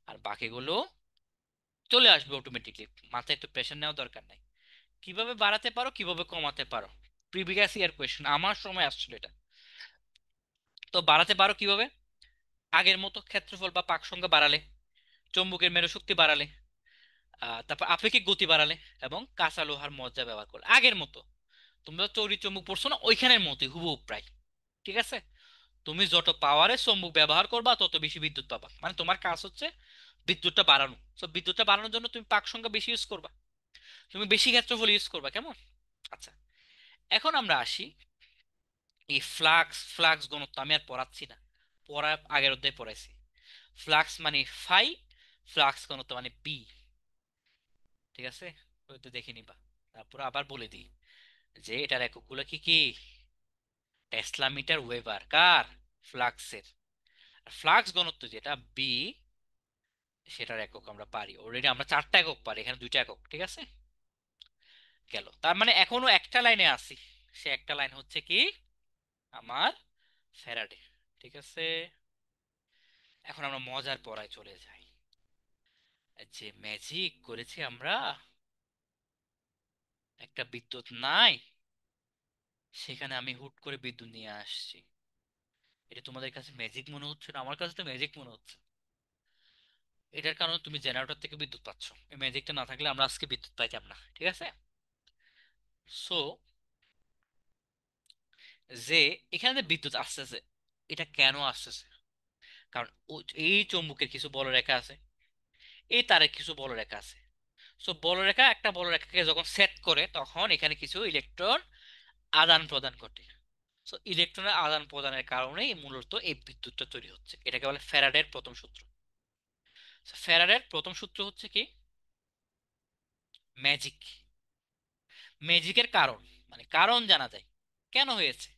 আর বাকিগুলো চলে আসবে অটোমেটিকলি। মাথায় একটু প্রেশার নেওয়া দরকার নাই। কিভাবে বাড়াতে পারো, কিভাবে কমাতে পারো, প্রিভিয়াস ইয়ার কোয়েশ্চেন, আমার সময় আসছিল এটা। তো বাড়াতে পারো কিভাবে? আগের মতো ক্ষেত্রফল বা পাক সংখ্যা বাড়ালে, চুম্বকের মেরু শক্তি বাড়ালে, তারপর আপেক্ষিক গতি বাড়ালে, এবং কাঁচা লোহার মজ্জা ব্যবহার করলে, আগের মতো। তোমরা তড়িৎ চুম্বক পড়ছো না, ওইখানের মতোই হুবহু প্রায়, ঠিক আছে? তুমি যত পাওয়ারে চুম্বক ব্যবহার করবা তত বেশি বিদ্যুৎ পাবা, মানে তোমার কাজ হচ্ছে বিদ্যুৎটা বাড়ানো। তো বিদ্যুৎটা বাড়ানোর জন্য তুমি পাক সংখ্যা বেশি ইউজ করবা, তুমি বেশি ক্ষেত্রফল ইউজ করবা, কেমন? আচ্ছা, এখন আমরা আসি এই ফ্লাক্স ফ্লাক্স ঘনত্ব। আমি আর পড়াচ্ছি না, পড়া আগের অধ্যায়ে পড়াইছি। ফ্লাক্স মানে ফাই, ফ্লাক্স ঘনত্ব মানে পি, ঠিক আছে? ওই তো দেখে নিবা। তারপর আবার বলে দিই যে এটার এককগুলো কি কি। টেসলা, মিটার, ওয়েবার, কার? ফ্লাক্সের। আর ফ্লাক্স ঘনত্ব যেটা বি, সেটার একক আমরা পারি অলরেডি, আমরা 4টা একক পারি, এখানে 2টা একক, ঠিক আছে? গেল, তার মানে এখনো একটা লাইনে আছি। সে একটা লাইন হচ্ছে কি, আমার ফ্যারাডে, ঠিক আছে? এখন আমরা মজার পড়ায় চলে যাই। যে ম্যাজিক করেছি আমরা, একটা বিদ্যুৎ নাই, সেখানে আমি হুট করে বিদ্যুৎ নিয়ে আসছি। এটা তোমাদের কাছে ম্যাজিক মনে হচ্ছে না? আমার কাছে তো ম্যাজিক মনে হচ্ছে। এটার কারণে তুমি জেনারেটর থেকে বিদ্যুৎ পাচ্ছ। এই ম্যাজিকটা না থাকলে আমরা আজকে বিদ্যুৎ পাইতাম না, ঠিক আছে? সো যে এখানে যে বিদ্যুৎ আসতেছে, এটা কেন আসতেছে? কারণ এই চৌম্বকের কিছু বলরেখা আছে, এই তারের কিছু বলরেখা আছে। সো বলরেখা একটা বলরেখাকে যখন সেট করে, তখন এখানে কিছু ইলেকট্রন আদান প্রদান ঘটে। সো ইলেকট্রনের আদান প্রদানের কারণেই মূলত এই বিদ্যুৎটা তৈরি হচ্ছে। এটাকে বলে ফ্যারাডের প্রথম সূত্র। ফ্যারাডের প্রথম সূত্র হচ্ছে কি, ম্যাজিক। ম্যাজিকের কারণ, মানে কারণ জানা যায় কেন হয়েছে,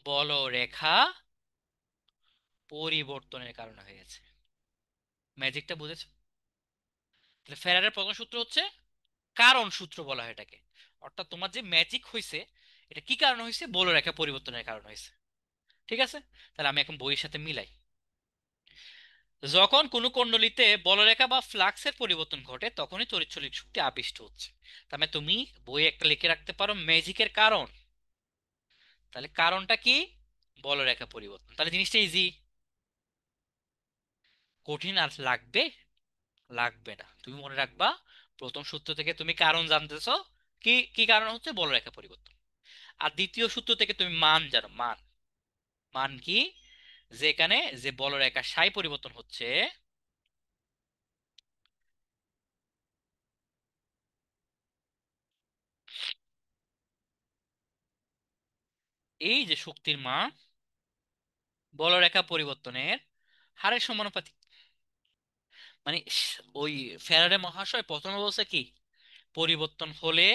বলরেখা পরিবর্তনের কারণে হয়েছে। ম্যাজিকটা বুঝেছো? তাহলে ফ্যারাডের প্রথম সূত্র হচ্ছে কারণ সূত্র বলা হয় এটাকে। অর্থাৎ তোমার যে ম্যাজিক হয়েছে, এটা কি কারণে হয়েছে, বলরেখা পরিবর্তনের কারণে হয়েছে। ঠিক আছে, তাহলে আমি এখন বইয়ের সাথে মিলাই। যখন কোনো কুণ্ডলীতে বলরেখা বা ফ্লাক্সের পরিবর্তন ঘটে তখনই তড়িৎচলিত শক্তি আবিষ্ট হচ্ছে। তার মানে তুমি বইয়ে একটা লিখে রাখতে পারো ম্যাজিকের কারণ। তাহলে কারণটা কি, বলরেখা পরিবর্তন। তাহলে জিনিসটা ইজি। কঠিন আর লাগবে? লাগবে না, তুমি মনে রাখবা প্রথম সূত্র থেকে তুমি কারণ জানতেছো, কি কি কারণ হচ্ছে, বলরেখা পরিবর্তন। আর দ্বিতীয় সূত্র থেকে তুমি মান জানো, মান। মান কি, যে এখানে যে বলরেখা সাই পরিবর্তন হচ্ছে, এই যে শক্তির মান বলরেখা পরিবর্তনের হারের সমানুপাতিক। মানে ওই ফ্যারাডে মহাশয় প্রথমে বলছে কি, পরিবর্তন হলে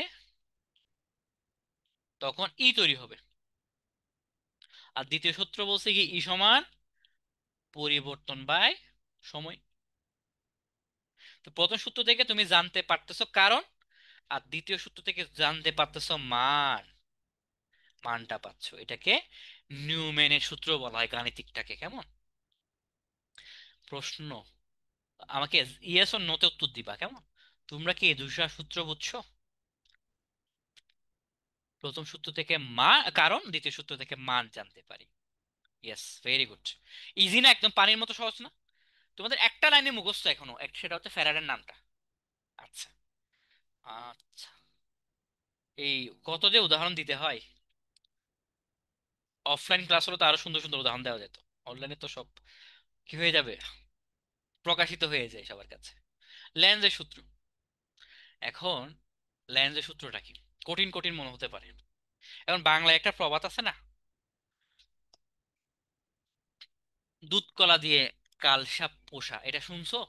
তখন ই তৈরি হবে। আর দ্বিতীয় সূত্র বলছে কি, ই সমান পরিবর্তন বাই সময়। তো প্রথম সূত্র থেকে তুমি জানতে পারতেছো কারণ, আর দ্বিতীয় সূত্র থেকে জানতে পারতেছো মান। মানটা পাচ্ছো, এটাকে নিউম্যানের সূত্র বলা হয় গাণিতিকটাকে। কেমন প্রশ্ন, আমাকে ইয়েস অর নোতে উত্তর দিবা কেমন। তোমরা কি এই দুইটা সূত্র বুঝছো? প্রথম সূত্র থেকে কারণ, দ্বিতীয় সূত্র থেকে মান জানতে পারি। Yes, very good. ইজি না, একদম পানির মতো সহজ না? তোমাদের একটা লাইনে মুখস্থ এখনো, সেটা হচ্ছে ফ্যারাডের নামটা। আচ্ছা। আচ্ছা, এই কত যে উদাহরণ দিতে হয়। অফলাইন ক্লাস হলে তো আরো সুন্দর সুন্দর উদাহরণ দেওয়া যেত। অনলাইনে তো সব কি হয়ে যাবে, প্রকাশিত হয়ে যায় সবার কাছে। লেন্সের সূত্র। এখন লেন্সের সূত্রটা কি, কঠিন কঠিন মনে হতে পারে। এখন বাংলায় একটা প্রবাদ আছে না, দুধ কলা দিয়ে কালসাপ পোষা, এটা শুনছো?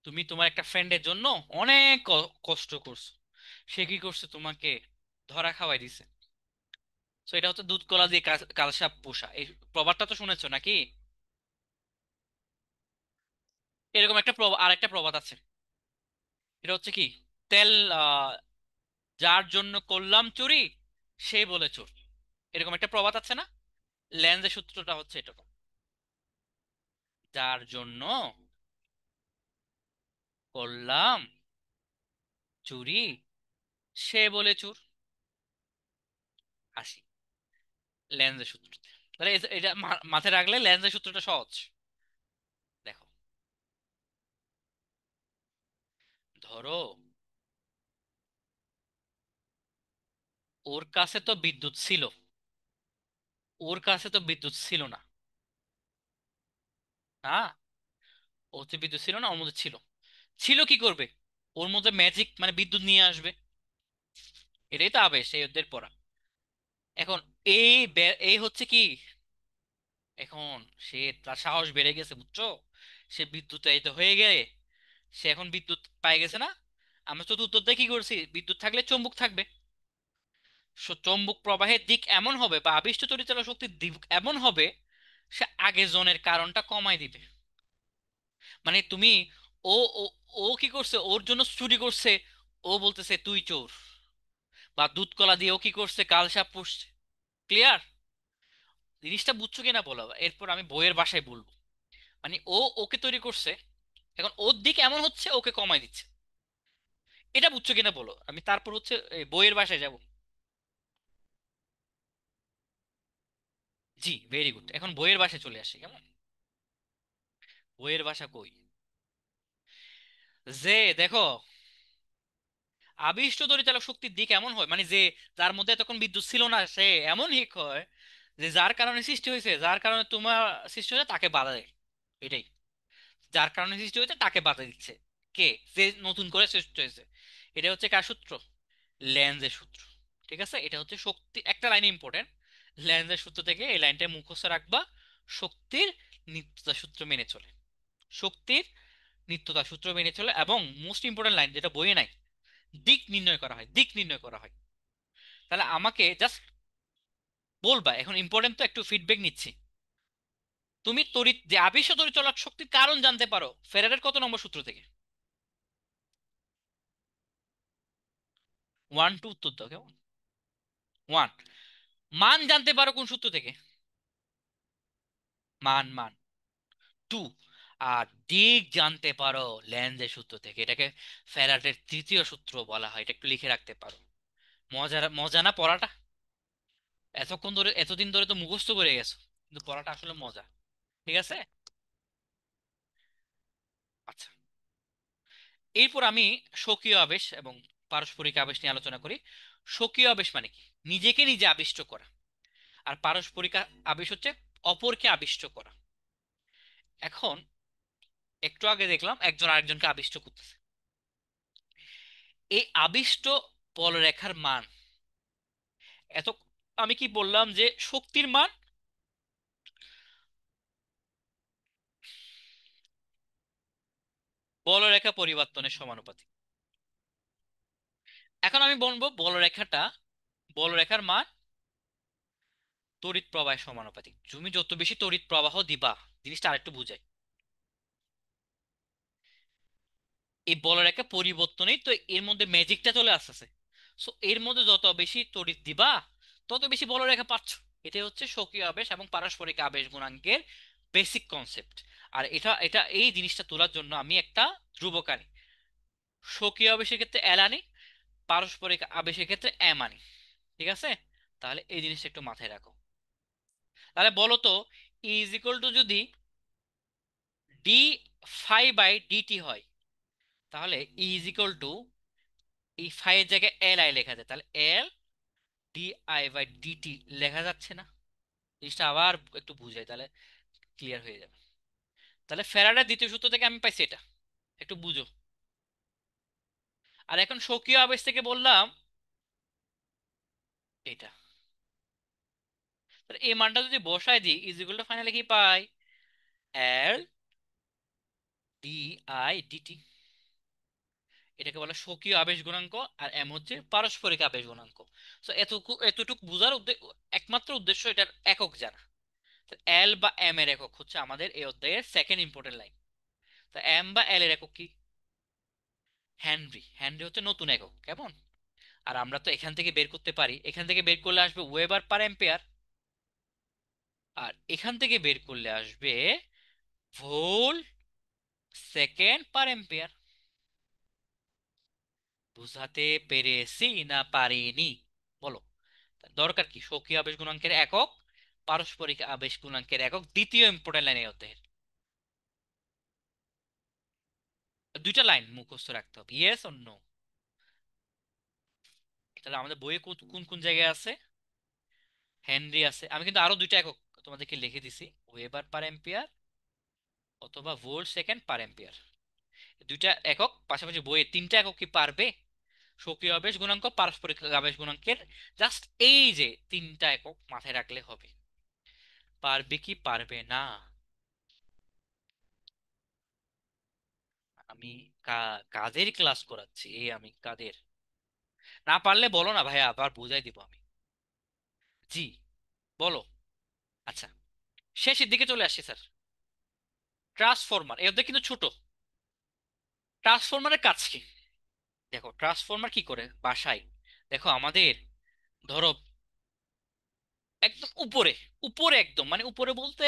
তুমি তোমার একটা ফ্রেন্ডের জন্য অনেক কষ্ট করছো, সে কি করছে, তোমাকে ধরা খাওয়াই দিছে। তো এটা হচ্ছে দুধ কলা দিয়ে কালসাপ পোষা, এই প্রবাদটা তো শুনেছো নাকি? এরকম একটা আর একটা প্রবাদ আছে, এটা হচ্ছে কি, তেল আহ, যার জন্য করলাম চুরি সে বলে চোর। এরকম একটা প্রবাদ আছে না? লেন্সের সূত্রটা হচ্ছে এটা, যার জন্য করলাম চুরি সে বলে চোর। আসি লেন্সের সূত্রতে। তাহলে এটা মাথায় রাখলে লেন্সের সূত্রটা সহজ। দেখো, ধরো ওর কাছে তো বিদ্যুৎ ছিল, ওর কাছে তো বিদ্যুৎ ছিল না। না, ওর তো বিদ্যুৎ ছিল না, ওর মধ্যে ছিল। ছিল কি করবে, ওর মধ্যে ম্যাজিক মানে বিদ্যুৎ নিয়ে আসবে। এটাই তো আবেশ, এই ওদের পড়া। এখন এই হচ্ছে কি, এখন সে তার সাহস বেড়ে গেছে বুঝছো, সে বিদ্যুতায়িত হয়ে গেলে সে এখন বিদ্যুৎ পাই গেছে না। আমরা চতুর্থতে কি করছি, বিদ্যুৎ থাকলে চুম্বক থাকবে। চৌম্বক প্রবাহের দিক এমন হবে বা আবিষ্ট তড়িৎচালক শক্তির দিক এমন হবে, সে আগে জোনের কারণটা কমাই দিবে। মানে তুমি, ও ও ও কি করছে, ওর জন্য চুরি করছে, ও বলতেছে তুই চোর। বা দুধ কলা দিয়ে ও কি করছে, কালসাপ পুষছে। ক্লিয়ার? জিনিসটা বুঝছো কিনা বলো, এরপর আমি বইয়ের ভাষায় বলবো। মানে ওকে তৈরি করছে, এখন ওর দিক এমন হচ্ছে ওকে কমাই দিচ্ছে। এটা বুঝছো কিনা বলো, আমি তারপর হচ্ছে এই বইয়ের ভাষায় যাব। জি, ভেরি গুড। এখন বইয়ের ভাষায় চলে আসি কেমন। বইয়ের ভাষা কই, যে দেখো, আবিষ্ট তড়িৎচালক শক্তির দিক এমন হয়, মানে যে যার মধ্যে তখন বিদ্যুৎ ছিল না সে এমন হিক হয়, যে যার কারণে সৃষ্টি হয়েছে, যার কারণে তোমার সৃষ্টি হয়েছে তাকে বাধা দেয়। এটাই, যার কারণে সৃষ্টি হয়েছে তাকে বাধা দিচ্ছে। কে, যে নতুন করে সৃষ্টি হয়েছে। এটা হচ্ছে কার সূত্র, ল্যান্সের সূত্র। ঠিক আছে, এটা হচ্ছে শক্তি, একটা লাইন ইম্পর্টেন্ট। ল্যান্সের সূত্র থেকে এই লাইনটা মুখস্থ রাখবা, শক্তির নিত্যতা সূত্র মেনে চলে। শক্তির নিত্যতা সূত্র মেনে চলে, এবং মোস্ট ইম্পর্টেন্ট লাইন যেটা বইয়ে নাই, দিক নির্ণয় করা হয়, দিক নির্ণয় করা হয়। তাহলে আমাকে জাস্ট বলবা, এখন ইম্পর্টেন্ট তো, একটু ফিডব্যাক নিচ্ছি। তুমি তড়িৎ যে আবেশ তড়িৎ চলক শক্তির কারণ জানতে পারো ফ্যারাডের কত নম্বর সূত্র থেকে? 1 2 উত্তর দাও কেমন। 1। মান জানতে পারো কোন সূত্র থেকে? মান 2। আর দিক জানতে পারো লেন্জের সূত্র থেকে, এটাকে ফ্যারাডের তৃতীয় সূত্র বলা হয়, এটা একটু লিখে রাখতে পারো। মজা মজা না পড়াটা? এতক্ষণ ধরে, এতদিন ধরে তো মুখস্থ করে গেছো, কিন্তু পড়াটা আসলে মজা। ঠিক আছে। আচ্ছা, এরপর আমি স্বকীয় আবেশ এবং পারস্পরিক আবেশ নিয়ে আলোচনা করি। স্বকীয় আবেশ মানে কি? নিজেকে নিজে আবিষ্ট করা। আর পারস্পরিক আবেশ হচ্ছে অপরকে আবিষ্ট করা। এখন একটু আগে দেখলাম একজন আরেকজনকে আবিষ্ট করতেছে। এই আবিষ্ট বলরেখার মান, এত আমি কি বললাম যে শক্তির মান বলরেখা পরিবর্তনের সমানুপাতিক। এখন আমি বলবো বলরেখাটা, বলরেখার মান তড়িৎ প্রবাহের সমানুপাতিক। তুমি যত বেশি তড়িৎ প্রবাহ দিবা, জিনিসটা আরেকটু বুঝাই, এই বলরেখা পরিবর্তনেই তো এর মধ্যে ম্যাজিকটা চলে আসতেছে। সো এর মধ্যে যত বেশি তড়িৎ দিবা, তত বেশি বলরেখা পাচ্ছ। এটাই হচ্ছে স্বকীয় আবেশ এবং পারস্পরিক আবেশ গুণাঙ্কের বেসিক কনসেপ্ট। আর এটা এটা এই জিনিসটা তোলার জন্য আমি একটা ধ্রুবক আনি। স্বকীয় আবেশের ক্ষেত্রে এল আনি, পারস্পরিক আবেশের ক্ষেত্রে এম আনি। ঠিক আছে। তাহলে এই জিনিসটা একটু মাথায় রাখো। তাহলে বলো তো, ই ইজ ইকুয়াল টু যদি ডি ফাই বাই ডিটি হয়, তাহলে ই ইজ ইকুয়াল টু এই ফাই এর জায়গায় এল আই লেখা যায়, তাহলে L D I by D T লেখা যাচ্ছে না? জিনিসটা আবার একটু বুঝাই, তাহলে ক্লিয়ার হয়ে যাবে। তাহলে ফ্যারাডের দ্বিতীয় সূত্র থেকে আমি পাইছি এটা, একটু বুঝো। আর এখন স্বকীয় আবেশ থেকে বললাম এটা। তাহলে এই মানটা যদি বসায় দিই, ইজ ইকুয়াল টু ফাইনালি কি পাই? L D I DT. এটাকে বলে স্বকীয় আবেশ গুণাঙ্ক, আর এম হচ্ছে পারস্পরিক আবেশ গুণাঙ্ক। তো এতটুকু বোঝার একমাত্র উদ্দেশ্য এটার একক জানা। এল বা এম এর একক হচ্ছে আমাদের এই অধ্যায়ের সেকেন্ড ইম্পর্টেন্ট লাইন। তা এম বা এল এর একক কি? হেনরি। হেনরি হচ্ছে নতুন একক, কেমন? আর আমরা তো এখান থেকে বের করতে পারি, এখান থেকে বের করলে আসবে ওয়েবার পার এম্পিয়ার, আর এখান থেকে বের করলে আসবে ভোল্ট সেকেন্ড পার এম্পিয়ার। বুঝাতে পেরেছি না পারিনি? বলো। দরকার কি? স্বকীয় আবেশ গুণাঙ্কের একক, পারস্পরিক আবেশ গুণাঙ্কের একক, দ্বিতীয় ইম্পর্টেন্ট লাইনে অধ্যায়ের দুইটা লাইন মুখস্থ রাখতে হবে, ইয়েস অর নো। তাহলে আমাদের বইয়ে কোন কোন কোন জায়গায় আছে? হেনরি আছে। আমি কিন্তু আরো দুইটা একক তোমাদেরকে লিখে দিছি, ওয়েবার পার এম্পিয়ার অথবা ভোল্ট সেকেন্ড পার এম্পিয়ার। দুইটা একক পাশাপাশি বইয়ে তিনটা একক কি পারবে? স্বকীয় আবেশ গুণাঙ্ক, পারস্পরিক আবেশ গুণাঙ্কের জাস্ট এই যে তিনটা একক মাথায় রাখলে হবে। পারবে কি পারবে না? আমি কাদের ক্লাস করাচ্ছি, এই আমি কাদের। না পারলে বলো না ভাইয়া, আবার বুঝাই দিব আমি। জি, বলো। আচ্ছা, শেষের দিকে চলে আসছি স্যার। ট্রান্সফরমার এর কিন্তু ছোট। ট্রান্সফরমারের কাজ কি? দেখো ট্রান্সফরমার কি করে বাসায়, দেখো আমাদের, ধরো একদম উপরে, উপরে একদম মানে উপরে বলতে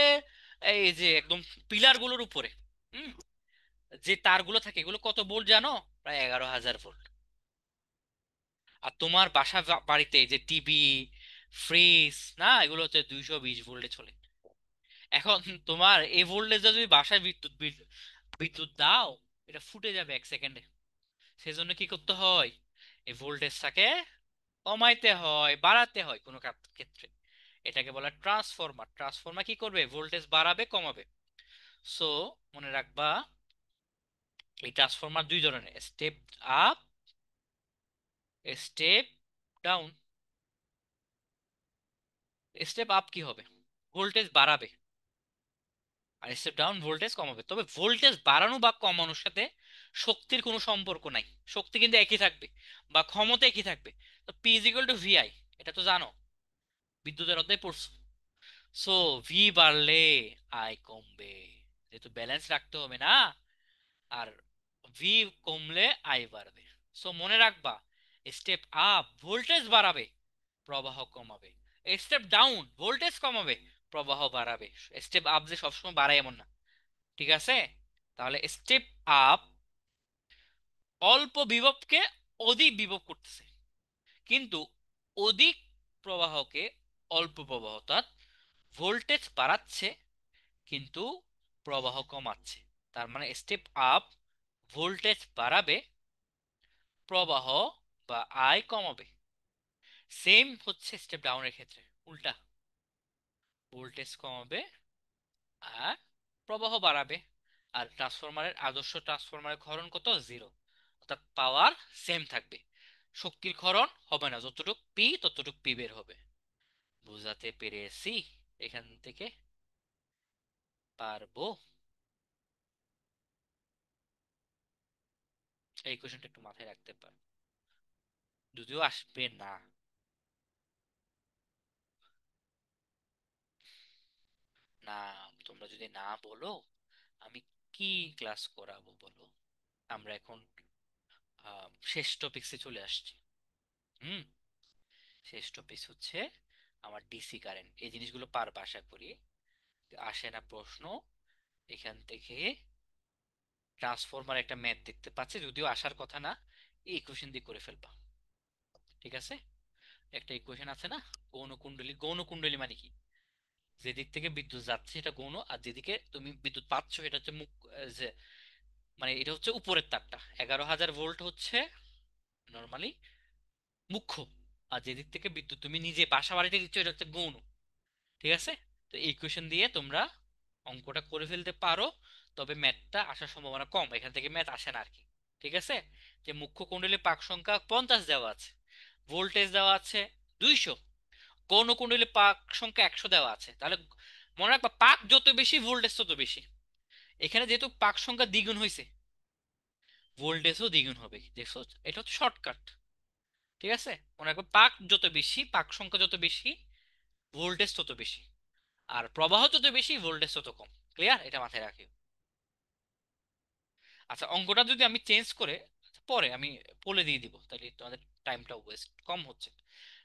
এই যে একদম পিলার গুলোর উপরে, হুম, যে তারগুলো থাকে এগুলো কত ভোল্ট জানো? প্রায় 11,000 ভোল্ট। আর তোমার বাড়িতে যে টিভি, ফ্রিজ, না এগুলো হচ্ছে 220 ভোল্টে চলে। এখন তোমার এই ভোল্টেজ যদি বাসায় বিদ্যুৎ বিদ্যুৎ দাও, এটা ফুটে যাবে 1 সেকেন্ডে। সেজন্য কি করতে হয়? এই ভোল্টেজটাকে কমাইতে হয়, বাড়াতে হয় কোনো ক্ষেত্রে। এটাকে বলে ট্রান্সফরমার। ট্রান্সফরমার কি করবে? ভোল্টেজ বাড়াবে কমাবে। সো মনে রাখবা, এই ট্রান্সফরমার দুই ধরনের, step up, step down. Step up কি হবে? ভোল্টেজ বাড়াবে। আর স্টেপ ডাউন ভোল্টেজ কমাবে, তবে ভোল্টেজ বাড়ানো বা কমানোর সাথে শক্তির কোনো সম্পর্ক নাই। শক্তি কিন্তু একই থাকবে বা ক্ষমতা একই থাকবে। তো P is equal to V I, এটা তো জানো, বিদ্যুতের অধ্যায় পড়ছো। সো ভি বাড়লে আই কমবে, যেহেতু ব্যালেন্স রাখতে হবে না। আর ভি কমলে আই বাড়বে। সো মনে রাখবা, স্টেপ আপ ভোল্টেজ বাড়াবে, প্রবাহ কমাবে। স্টেপ ডাউন ভোল্টেজ কমাবে, প্রবাহ বাড়াবে। স্টেপ আপ যে সবসময় বাড়ায় এমন না, ঠিক আছে? তাহলে স্টেপ আপ অল্প বিভবকে অধিক বিভব করতেছে, কিন্তু অধিক প্রবাহকে অল্প প্রবাহ, অর্থাৎ ভোল্টেজ বাড়াচ্ছে কিন্তু প্রবাহ কমাচ্ছে। তার মানে স্টেপ আপ ভোল্টেজ বাড়াবে, প্রবাহ বা আয় কমাবে। সেম হচ্ছে স্টেপ ডাউনের ক্ষেত্রে, উল্টা, ভোল্টেজ কমাবে আর প্রবাহ বাড়াবে। আর ট্রান্সফরমারের আদর্শ ট্রান্সফরমারের ক্ষরণ কত? জিরো, অর্থাৎ পাওয়ার সেম থাকবে, শক্তির ক্ষরণ হবে না, যতটুক পি ততটুক পি বের হবে। বুঝাতে পেরেছি? এখান থেকে পারবো? এই কোশ্চেনটা একটু মাথায় রাখতে পার, যদিও আসবে না। না, তোমরা যদি না বলো আমি কি ক্লাস করাবো বলো? আমরা এখন শেষ টপিক্সে চলে আসছি। হুম। শেষ টপিক হচ্ছে আমার ডিসি কারেন্ট, এই জিনিসগুলো পারবা আশা করি। আসে না প্রশ্ন এখান থেকে? ট্রান্সফরমার একটা ম্যাথ দেখতে পাচ্ছে, যদিও আসার কথা না, এই ইকুয়েশন দিয়ে করে ফেলবা, ঠিক আছে? একটা ইকুয়েশন আছে না, গৌণ কুণ্ডলী। গৌণ কুণ্ডলী মানে কি? যেদিক থেকে বিদ্যুৎ যাচ্ছে এটা গৌণ, আর যেদিকে তুমি বিদ্যুৎ পাচ্ছ এটা হচ্ছে মুখ, যে মানে এটা হচ্ছে উপরের তারটা, 11,000 ভোল্ট হচ্ছে নর্মালি মুখ্য। আর যেদিক থেকে বিদ্যুৎ তুমি নিজে বাসা বাড়িতে দিচ্ছ এটা হচ্ছে গৌণ, ঠিক আছে? তো এই ইকুয়েশন দিয়ে তোমরা অঙ্কটা করে ফেলতে পারো, তবে ম্যাথটা আসার সম্ভাবনা কম, এখান থেকে ম্যাথ আসে না আর কি। ঠিক আছে? যে মুখ্য কুণ্ডলীর পাক সংখ্যা 50 দেওয়া আছে, ভোল্টেজ দেওয়া আছে 200, গৌণ কুণ্ডলীর পাক সংখ্যা 100 দেওয়া আছে, তাহলে মনে রাখবা পাক যত বেশি ভোল্টেজ তত বেশি। এখানে যেহেতু পাক সংখ্যা দ্বিগুণ হয়েছে, ভোল্টেজও দ্বিগুণ হবে, দেখছো? এটা হচ্ছে শর্টকাট, ঠিক আছে? মনে রাখবে পাক যত বেশি, পাক সংখ্যা যত বেশি, ভোল্টেজ তত বেশি। আর প্রবাহ যত বেশি, ভোল্টেজ তত কম। ক্লিয়ার? এটা মাথায় রাখি। আচ্ছা, অঙ্কটা যদি আমি চেঞ্জ করে পরে আমি বলে দিয়ে দিব, তাহলে তোমাদের টাইমটা ওয়েস্ট কম হচ্ছে।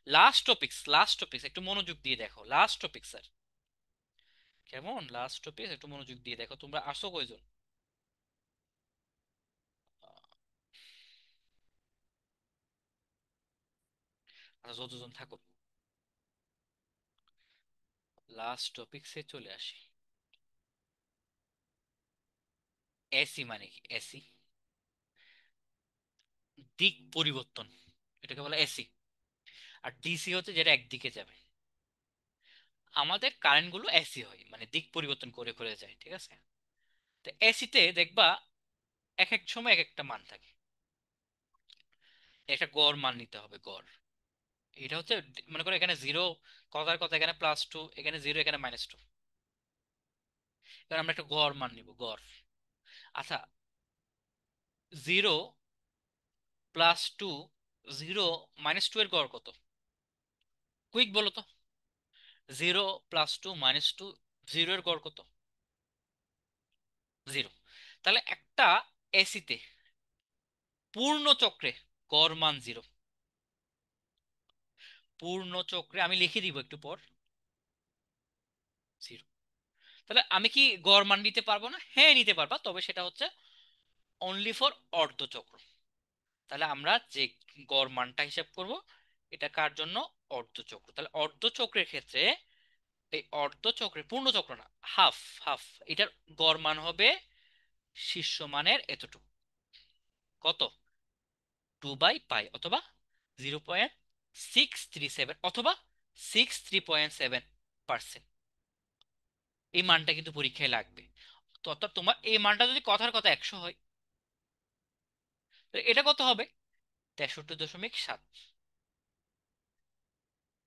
লাস্ট টপিক্স, লাস্ট টপিক্স একটু মনোযোগ দিয়ে দেখো, লাস্ট টপিক স্যার, কেমন? লাস্ট টপিক একটু মনোযোগ দিয়ে দেখো। তোমরা আসো কয়জন? আচ্ছা, যতজন থাকো, লাস্ট টপিক্সে চলে আসি। এসি মানে কি? এসি দিক পরিবর্তন, এটাকে বলে এসি। আর ডিসি হচ্ছে যেটা একদিকে যাবে। আমাদের কারেন্ট গুলো এসি হয়, মানে দিক পরিবর্তন করে করে যায়, ঠিক আছে? তো এসিতে দেখবা এক এক সময় এক একটা মান থাকে, একটা গড় মান নিতে হবে, গড়। এটা হচ্ছে মনে করো এখানে জিরো, কথার কথা এখানে +2, এখানে জিরো, এখানে -2। এবার আমরা একটা গড় মান নিব, গড়। আচ্ছা, জিরো +2, 0 - 2 এর গড় কত? কুইক বলো তো। 0 + 2 - 2, 0 এর গড় কত? 0। তাহলে একটা এসিতে পূর্ণ চক্রে গড় মান 0। পূর্ণ চক্রে আমি লিখে দিব একটু পর, 0। তাহলে আমি কি গড় মান নিতে পারবো না? হ্যাঁ নিতে পারবা, তবে সেটা হচ্ছে অনলি ফর অর্ধচক্র। তাহলে আমরা যে গড় মানটা হিসাব করব, এটা কার জন্য? অর্ধচক্র। তাহলে অর্ধচক্রের ক্ষেত্রে এই অর্ধচক্রে, পূর্ণ চক্র না, হাফ, হাফ, এটার গড় মান হবে শীর্ষ মানের এতটুকু। কত? 2/π, অথবা 0.637, অথবা 63.7%। এই মানটা কিন্তু পরীক্ষায় লাগবে। তো অর্থাৎ তোমার এই মানটা যদি কথার কথা 100 হয়, তো এটা কত হবে? 63.7।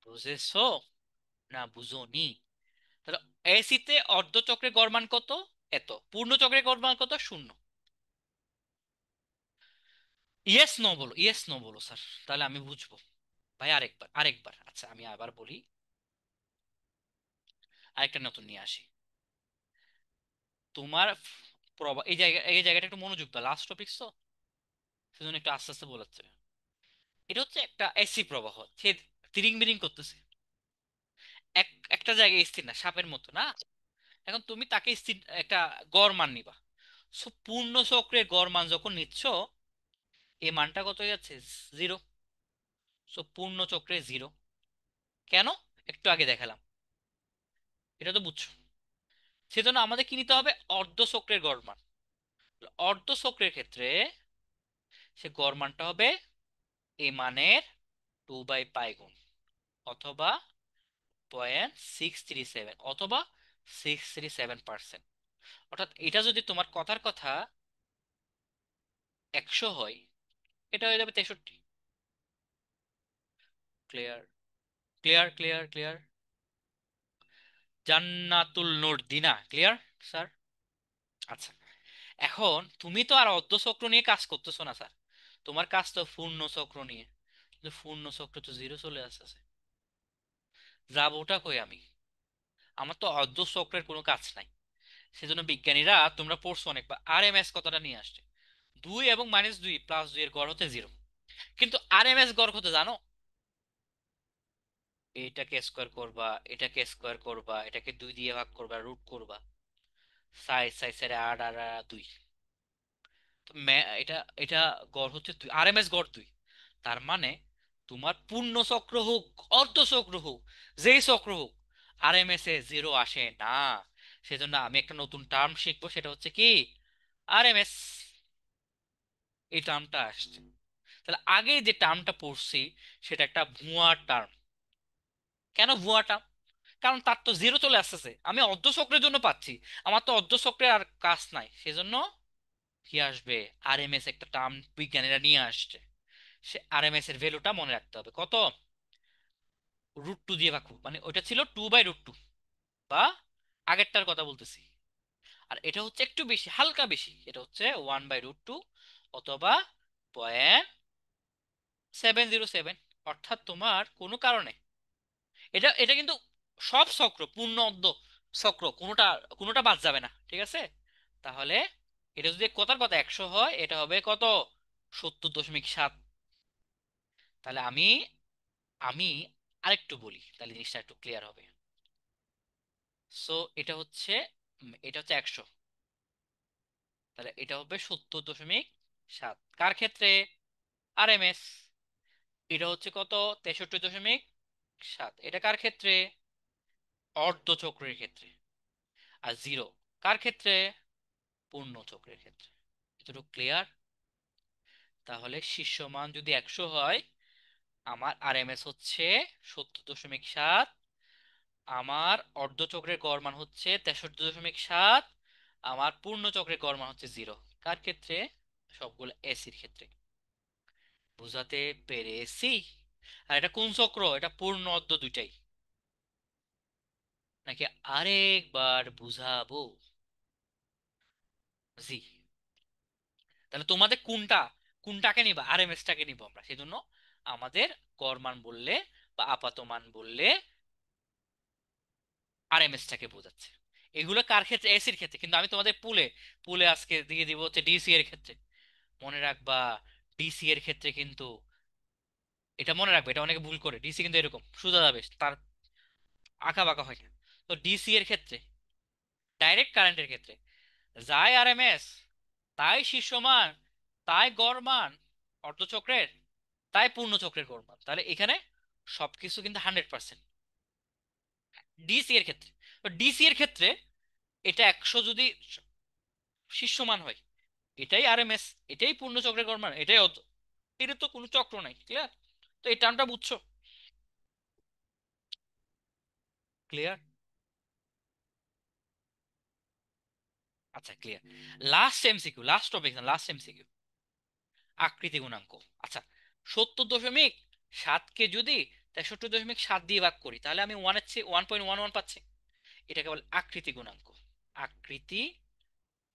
বুঝেছো না বুঝোনি? তাহলে এসিতে অর্ধচক্রের গড় মান কত? এত। পূর্ণ চক্রের গড় মান কত? শূন্য। ইয়েস নো বলো, ইয়েস নো বলো স্যার, তাহলে আমি বুঝবো। ভাই আরেকবার, আরেকবার, আচ্ছা আমি আবার বলি, আরেকটা নতুন নিয়ে আসি। তোমার প্রবাহ, এই জায়গাটা একটু মনোযোগ দাও, লাস্ট টপিক তো, সেজন্য একটু আস্তে আস্তে বলাচ্ছে। এটা হচ্ছে একটা এসি প্রবাহ, সে তিরিং বিরিং করতেছে, একটা জায়গায় স্থির না, সাপের মতো না। এখন তুমি তাকে স্থির একটা গড় মান নিবা। সো পূর্ণ চক্রের গড় মান যখন নিচ্ছ, এই মানটা কত হয়ে যাচ্ছে? জিরো। সো পূর্ণ চক্রে জিরো। কেন? একটু আগে দেখালাম, এটা তো বুঝছো। সেজন্য আমাদের কি নিতে হবে? অর্ধ চক্রের গড় মান। অর্ধ চক্রের ক্ষেত্রে সে গড় মানটা হবে এই মানের 2/π গুণ, অথবা 0.637, অথবা 637%। অর্থাৎ এটা যদি তোমার কথার কথা 100 হয়, এটা হয়ে যাবে 63। Clear, clear, clear, clear. Jannatul Noor Dina, clear sir? আচ্ছা, এখন তুমি তো আর অর্ধ চক্র নিয়ে কাজ করতেছো না স্যার, তোমার কাজ তো পূর্ণ চক্র নিয়ে। কিন্তু পূর্ণ চক্র তো জিরো চলে আসছে, যাবোটা কই আমি? আমার তো অর্ধ চক্রের কোনো কাজ নাই। সেজন্য বিজ্ঞানীরা, তোমরা পড়ছো অনেকবার, আর এম এস কথাটা নিয়ে আসছে। 2 এবং -2 +2 এর গড় হচ্ছে জিরো। কিন্তু আর এম এস গড় কত জানো? এটাকে স্কোয়ার করবা, এটাকে স্কোয়ার করবা, এটাকে 2 দিয়ে ভাগ করবা, রুট করবা, সাই সাই সাই 8 আর 2। তো এটা এটা গড় হচ্ছে 2, আর এম এস গড় 2। তার মানে তোমার পূর্ণ চক্র হোক, অর্ধ চক্র হোক, যেই চক্র হোক, আর এম এস এ জিরো আসে না। সেজন্য আমি একটা নতুন টার্ম শিখবো, সেটা হচ্ছে কি? R M S. এই টার্মটা আসছে। তাহলে আগে যে টার্মটা পড়ছি, সেটা একটা ভুয়া টার্ম। কেন ভুয়া টার্ম? কারণ তার তো জিরো চলে আসতেছে, আমি অর্ধ চক্রের জন্য পাচ্ছি। আমার তো অর্ধ চক্রের আর কাজ নাই, সেজন্য কি আসবে? আরএমএস একটা টার্ম বিজ্ঞানীরা নিয়ে আসছে। সে আরএমএস এর ভ্যালুটা মনে রাখতে হবে কত? √2 দিয়ে ভাগ, মানে ওইটা ছিল 2/√2, বা আগেরটার কথা বলতেছি। আর এটা হচ্ছে একটু বেশি, হালকা বেশি, এটা হচ্ছে 1/√2, অথবা 0.707। অর্থাৎ তোমার কোনো কারণে, এটা এটা কিন্তু সব চক্র, পূর্ণ অর্ধ চক্র, কোনোটা কোনোটা বাদ যাবে না, ঠিক আছে? তাহলে এটা যদি কথার কথা 100 হয়, এটা হবে কত? 70.7। তাহলে আমি আমি আরেকটু বলি, তাহলে জিনিসটা একটু ক্লিয়ার হবে। সো এটা হচ্ছে, এটা হচ্ছে 100, তাহলে এটা হবে 70.7 কার ক্ষেত্রে? R M S. এটা হচ্ছে কত? 63.7, এটা কার ক্ষেত্রে? অর্ধ চক্রের ক্ষেত্রে। আর জিরো কার ক্ষেত্রে? পূর্ণ চক্রের ক্ষেত্রে। এতটুকু ক্লিয়ার? তাহলে শীর্ষ মান যদি 100 হয়, আমার আর এম এস হচ্ছে 70.7, আমার অর্ধ চক্রের গড় মান হচ্ছে 63.7, আমার পূর্ণ চক্রের গড় মান হচ্ছে জিরো। কার ক্ষেত্রে? সবগুলো এসির ক্ষেত্রে। বুঝাতে পেরেছি? আর এটা কোন চক্র? এটা পূর্ণ অর্ধ দুইটাই, নাকি আরেকবার বুঝাবো? জি। তাহলে তোমাদের কোনটা, কোনটাকে নিবা? আরএমএস টাকে নিব আমরা, সেজন্য আমাদের গড় মান বললে বা আপাত মান বললে আরএমএস টাকে বোঝাচ্ছে। এগুলো কার ক্ষেত্রে? এসির ক্ষেত্রে। কিন্তু আমি তোমাদের পুলে পুলে আজকে দিয়ে দিব হচ্ছে ডিসি এর ক্ষেত্রে। মনে রাখবা, ডিসি এর ক্ষেত্রে কিন্তু, এটা মনে রাখবে, এটা অনেকে ভুল করে, ডিসি কিন্তু এরকম সোজা যাবে, তার আঁকা বাঁকা হয় না। তো ডিসি এর ক্ষেত্রে, ডাইরেক্ট কারেন্টের ক্ষেত্রে, যাই আরএমএস, তাই শীর্ষ মান, তাই গড় মান অর্ধচক্রের, তাই পূর্ণ চক্রের গড় মান। তাহলে এখানে সবকিছু কিন্তু 100%। ডিসি এর ক্ষেত্রে, তো ডিসি এর ক্ষেত্রে এটা 100 যদি শীর্ষ মান হয়, এটাই আরএমএস, এটাই পূর্ণ চক্রের গড় মান, এটাই এটা তো কোনো চক্র নাই। ক্লিয়ার? তো এই টার্মটা বুঝছো? ক্লিয়ার? আচ্ছা clear. Last MCQ, last topic, last MCQ, আকৃতি গুণাঙ্ক। আচ্ছা, 70.7 কে যদি 63.7 দিয়ে ভাগ করি, তাহলে আমি 1 এর চেয়ে 1.11 পাচ্ছি। এটাকে বলে আকৃতি গুণাঙ্ক। আকৃতি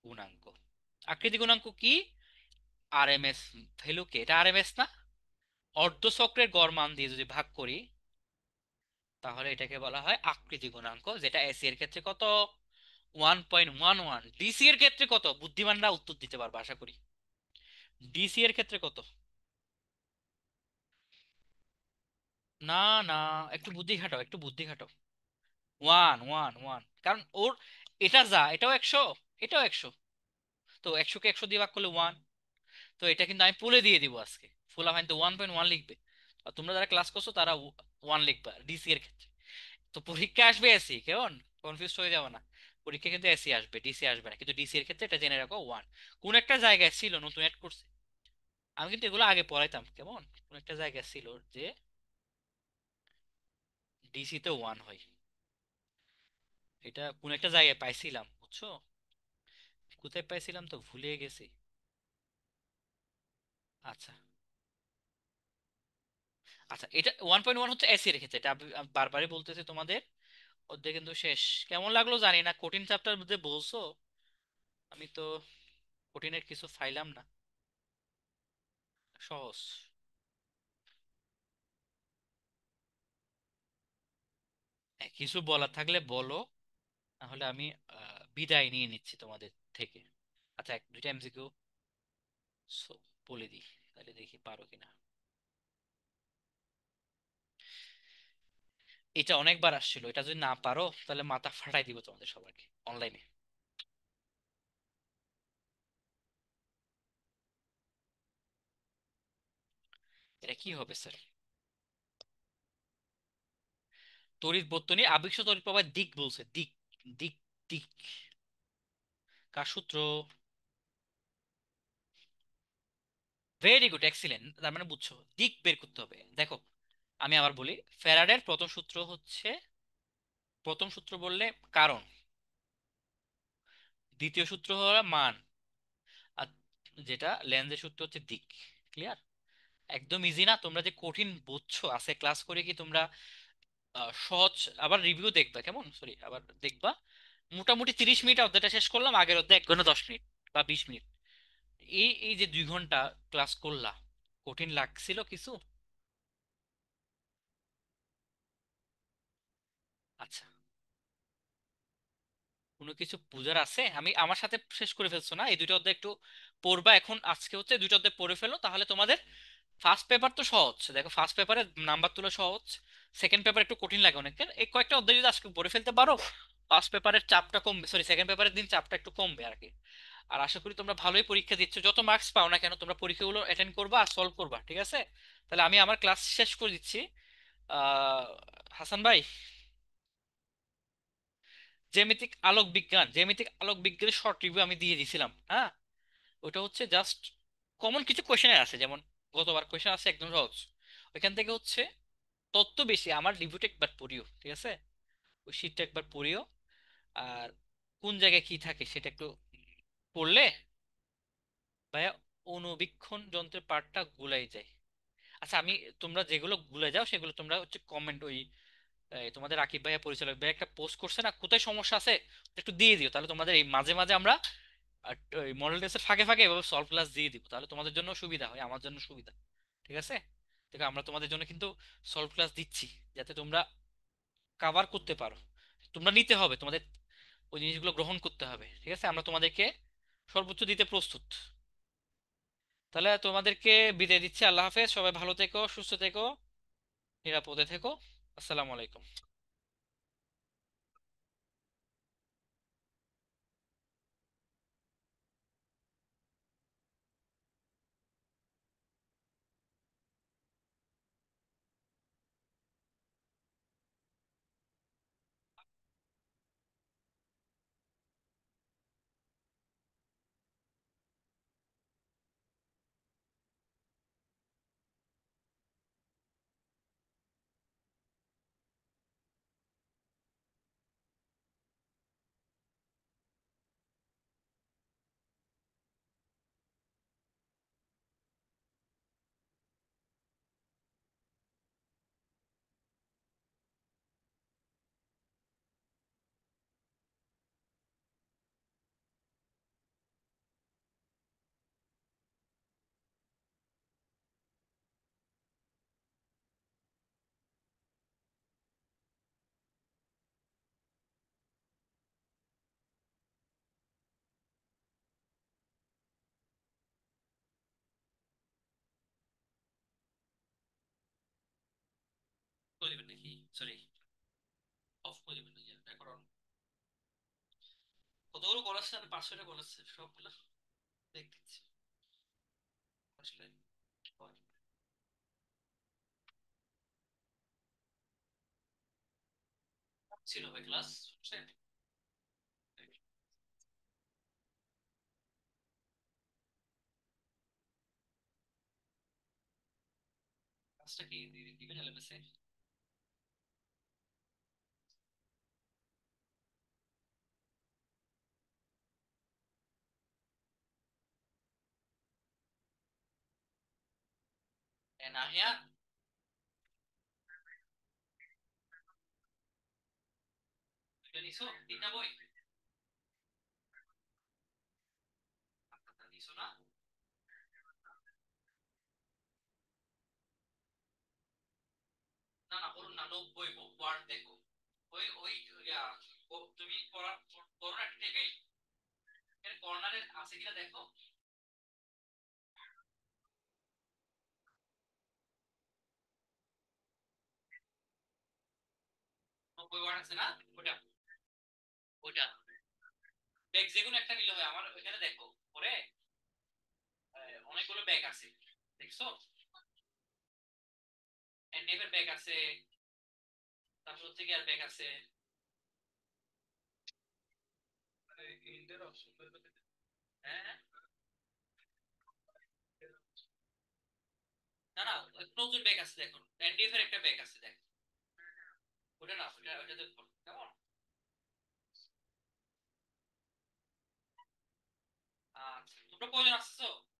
গুণাঙ্ক। আকৃতি গুণাঙ্ক কি? আরএমএস ভ্যালু কে, এটা আরএমএস না, অর্ধচক্রের গড় মান দিয়ে যদি ভাগ করি তাহলে এটাকে বলা হয় আকৃতি গুণাঙ্ক। যেটা এসি এর ক্ষেত্রে কত? 1.11। ডিসি এর ক্ষেত্রে কত? বুদ্ধিমানরা উত্তর দিতে পারবে আশা করি। ডিসি এর ক্ষেত্রে কত? না, না, একটু বুদ্ধি খাটাও, একটু বুদ্ধি খাটাও। 1, 1, 1, কারণ ওর এটা যা এটাও 100, এটাও 100, তো 100-কে 100 দিয়ে ভাগ করলে 1। তো এটা কিন্তু আমি পুলে দিয়ে দিব আজকে। ফুলা ফাইন তো 1.1 লিখবে, আর তোমরা যারা ক্লাস করছো তারা 1 লিখবা ডিসি এর ক্ষেত্রে। তো পরীক্ষা আসবে এসি, কেমন কনফিউজ হয়ে যাবে না। পরীক্ষা কিন্তু এসি আসবে, ডিসি আসবে না, কিন্তু ডিসি এর ক্ষেত্রে এটা জেনে রাখো 1। কোন একটা জায়গায় ছিল নতুন অ্যাড করছে, আমি কিন্তু এগুলো আগে পড়াইতাম, কেমন কোন একটা জায়গায় ছিল যে ডিসি তে 1 হয়। এটা কোন একটা জায়গায় পাইছিলাম বুঝছো, কোথায় পাইছিলাম তো ভুলে গেছি। আচ্ছা, আচ্ছা, এটা 1.1 হচ্ছে এসি এর ক্ষেত্রে, এটা আমি বারবারই বলতেছি তোমাদের। অধ্যায় কিন্তু শেষ। কেমন লাগলো জানি না, কঠিন চ্যাপ্টার মধ্যে বলছো, আমি তো কঠিনের কিছু ফাইলাম না, সহজ। হ্যাঁ, কিছু বলার থাকলে বলো, নাহলে আমি বিদায় নিয়ে নিচ্ছি তোমাদের থেকে। আচ্ছা, এক দুইটা এমসিকিউ বলে দিই, তাহলে দেখি পারো কিনা। এটা অনেকবার আসছিল, এটা যদি না পারো তাহলে মাথা ফাটাই দিব তোমাদের সবাইকে অনলাইনে। এটা কি হবে স্যার? তড়িৎ বর্তনী আবেশ তড়িৎ প্রবাহের দিক বলছে, দিক, দিক, দিক। কার সূত্র? ভেরি গুড, এক্সিলেন্ট, তার মানে বুঝছো দিক বের করতে হবে। দেখো, আমি আবার বলি, ফ্যারাডের প্রথম সূত্র হচ্ছে, প্রথম সূত্র বললে কারণ, দ্বিতীয় সূত্র হলো মান, আর যেটা লেন্জের সূত্র হচ্ছে দিক। ক্লিয়ার? একদম ইজি না? তোমরা যে কঠিন বুঝছো আছে ক্লাস করে কি তোমরা সহজ? আবার রিভিউ দেখবা, কেমন সরি আবার দেখবা। মোটামুটি 30 মিনিট অধ্যায়টা শেষ করলাম, আগের অধ্যায় 1 ঘন্টা 10 মিনিট বা 20 মিনিট। এই এই যে 2 ঘন্টা ক্লাস করলা, কঠিন লাগছিল কিছু? আচ্ছা, কোনো কিছু বুঝার আছে? আমি আমার সাথে শেষ করে ফেলছো না? এই দুটো অধ্যায় একটু পড়বা এখন, আজকে হচ্ছে দুটো অধ্যায় পড়ে ফেলো, তাহলে তোমাদের ফার্স্ট পেপার তো সহজ, দেখো ফার্স্ট পেপারে নাম্বার তোলা সহজ, সেকেন্ড পেপার একটু কঠিন লাগে অনেকের। এই কয়েকটা অধ্যায় যদি আজকে পড়ে ফেলতে পারো, ফার্স্ট পেপারের চাপটা কমবে, সরি সেকেন্ড পেপারের দিন চাপটা একটু কমবে আর কি। আর আশা করি তোমরা ভালোই পরীক্ষা দিচ্ছ, যত মার্কস পাও না কেন তোমরা পরীক্ষাগুলো অ্যাটেন্ড করবা আর সলভ করবা, ঠিক আছে? তাহলে আমি আমার ক্লাস শেষ করে দিচ্ছি। আহ হাসান ভাই, জ্যামিতিক আলোক বিজ্ঞানের শর্ট রিভিউ আমি দিয়ে দিয়েছিলাম, হ্যাঁ? ওটা হচ্ছে জাস্ট কমন কিছু কোয়েশ্চেন আছে, যেমন গতবার কোয়েশ্চেন আছে একদম সহজ, ওইখান থেকে হচ্ছে তত বেশি আমার রিভিউটা একবার পড়িও, ঠিক আছে? ওই শীটটা একবার পড়িও, আর কোন জায়গায় কি থাকে সেটা একটু পড়লে ভাইয়া অনুবীক্ষণ যন্ত্রের পার্টটা গুলাই যায়। আচ্ছা, আমি তোমরা যেগুলো ভুলে যাও সেগুলো তোমরা হচ্ছে কমেন্ট, ওই তোমাদের রাকিব ভাইয়া পরিচালক ভাই একটা পোস্ট করছে না, কোথায় সমস্যা আছে একটু দিয়ে দিও, তাহলে তোমাদের এই মাঝে মাঝে আমরা ওই মডেল টেস্টের ফাঁকে ফাঁকে এভাবে সলভ ক্লাস দিয়ে দিব, তাহলে তোমাদের জন্য সুবিধা হয়, আমার জন্য সুবিধা, ঠিক আছে? দেখো, আমরা তোমাদের জন্য কিন্তু সলভ ক্লাস দিচ্ছি যাতে তোমরা কাভার করতে পারো। তোমরা নিতে হবে, তোমাদের ওই জিনিসগুলো গ্রহণ করতে হবে, ঠিক আছে? আমরা তোমাদেরকে সর্বোচ্চ দিতে প্রস্তুত। তাহলে তোমাদেরকে বিদায় দিচ্ছি, আল্লাহ হাফেজ, সবাই ভালো থেকো, সুস্থ থেকো, নিরাপদে থেকো। আসসালামু আলাইকুম। করে দিবেন নাকি? সরি, অফ করে দিবেন নাকি রেকর্ড? কতগুলো কল আসছে? আমি 500টা কল আসছে, সবগুলো দেখতেছি আসলে। ছিল ভাই ক্লাস শুনছেন? ক্লাসটা কি দিবেন এলএমএসে? নাহিয়া, এটা নিছো? তিনটা বই নিছো না? না না, বলুন না, 90 ওয়ার্ড দেখো। ওই ওই ইয়া, তুমি পড়া পড়ো না একটা টেবিল, এর কর্নারে আছে কিনা দেখো। 90 ওয়ার্ড আছে না? ওটা, ওটা ব্যাগ যে কোনো একটা নিলে হয়। আমার ওইখানে দেখো পরে অনেকগুলো ব্যাগ আছে, দেখছো? এনডিএফ এর ব্যাগ আছে, তারপর হচ্ছে কি আর ব্যাগ আছে। ইন্টার অপশন, হ্যাঁ হ্যাঁ। না না, নতুন ব্যাগ আছে দেখো, এনডিএফ এর একটা ব্যাগ আছে দেখো। ওটা না, ওটা দেখো কেমন। তোমরা কয়জন আসছো?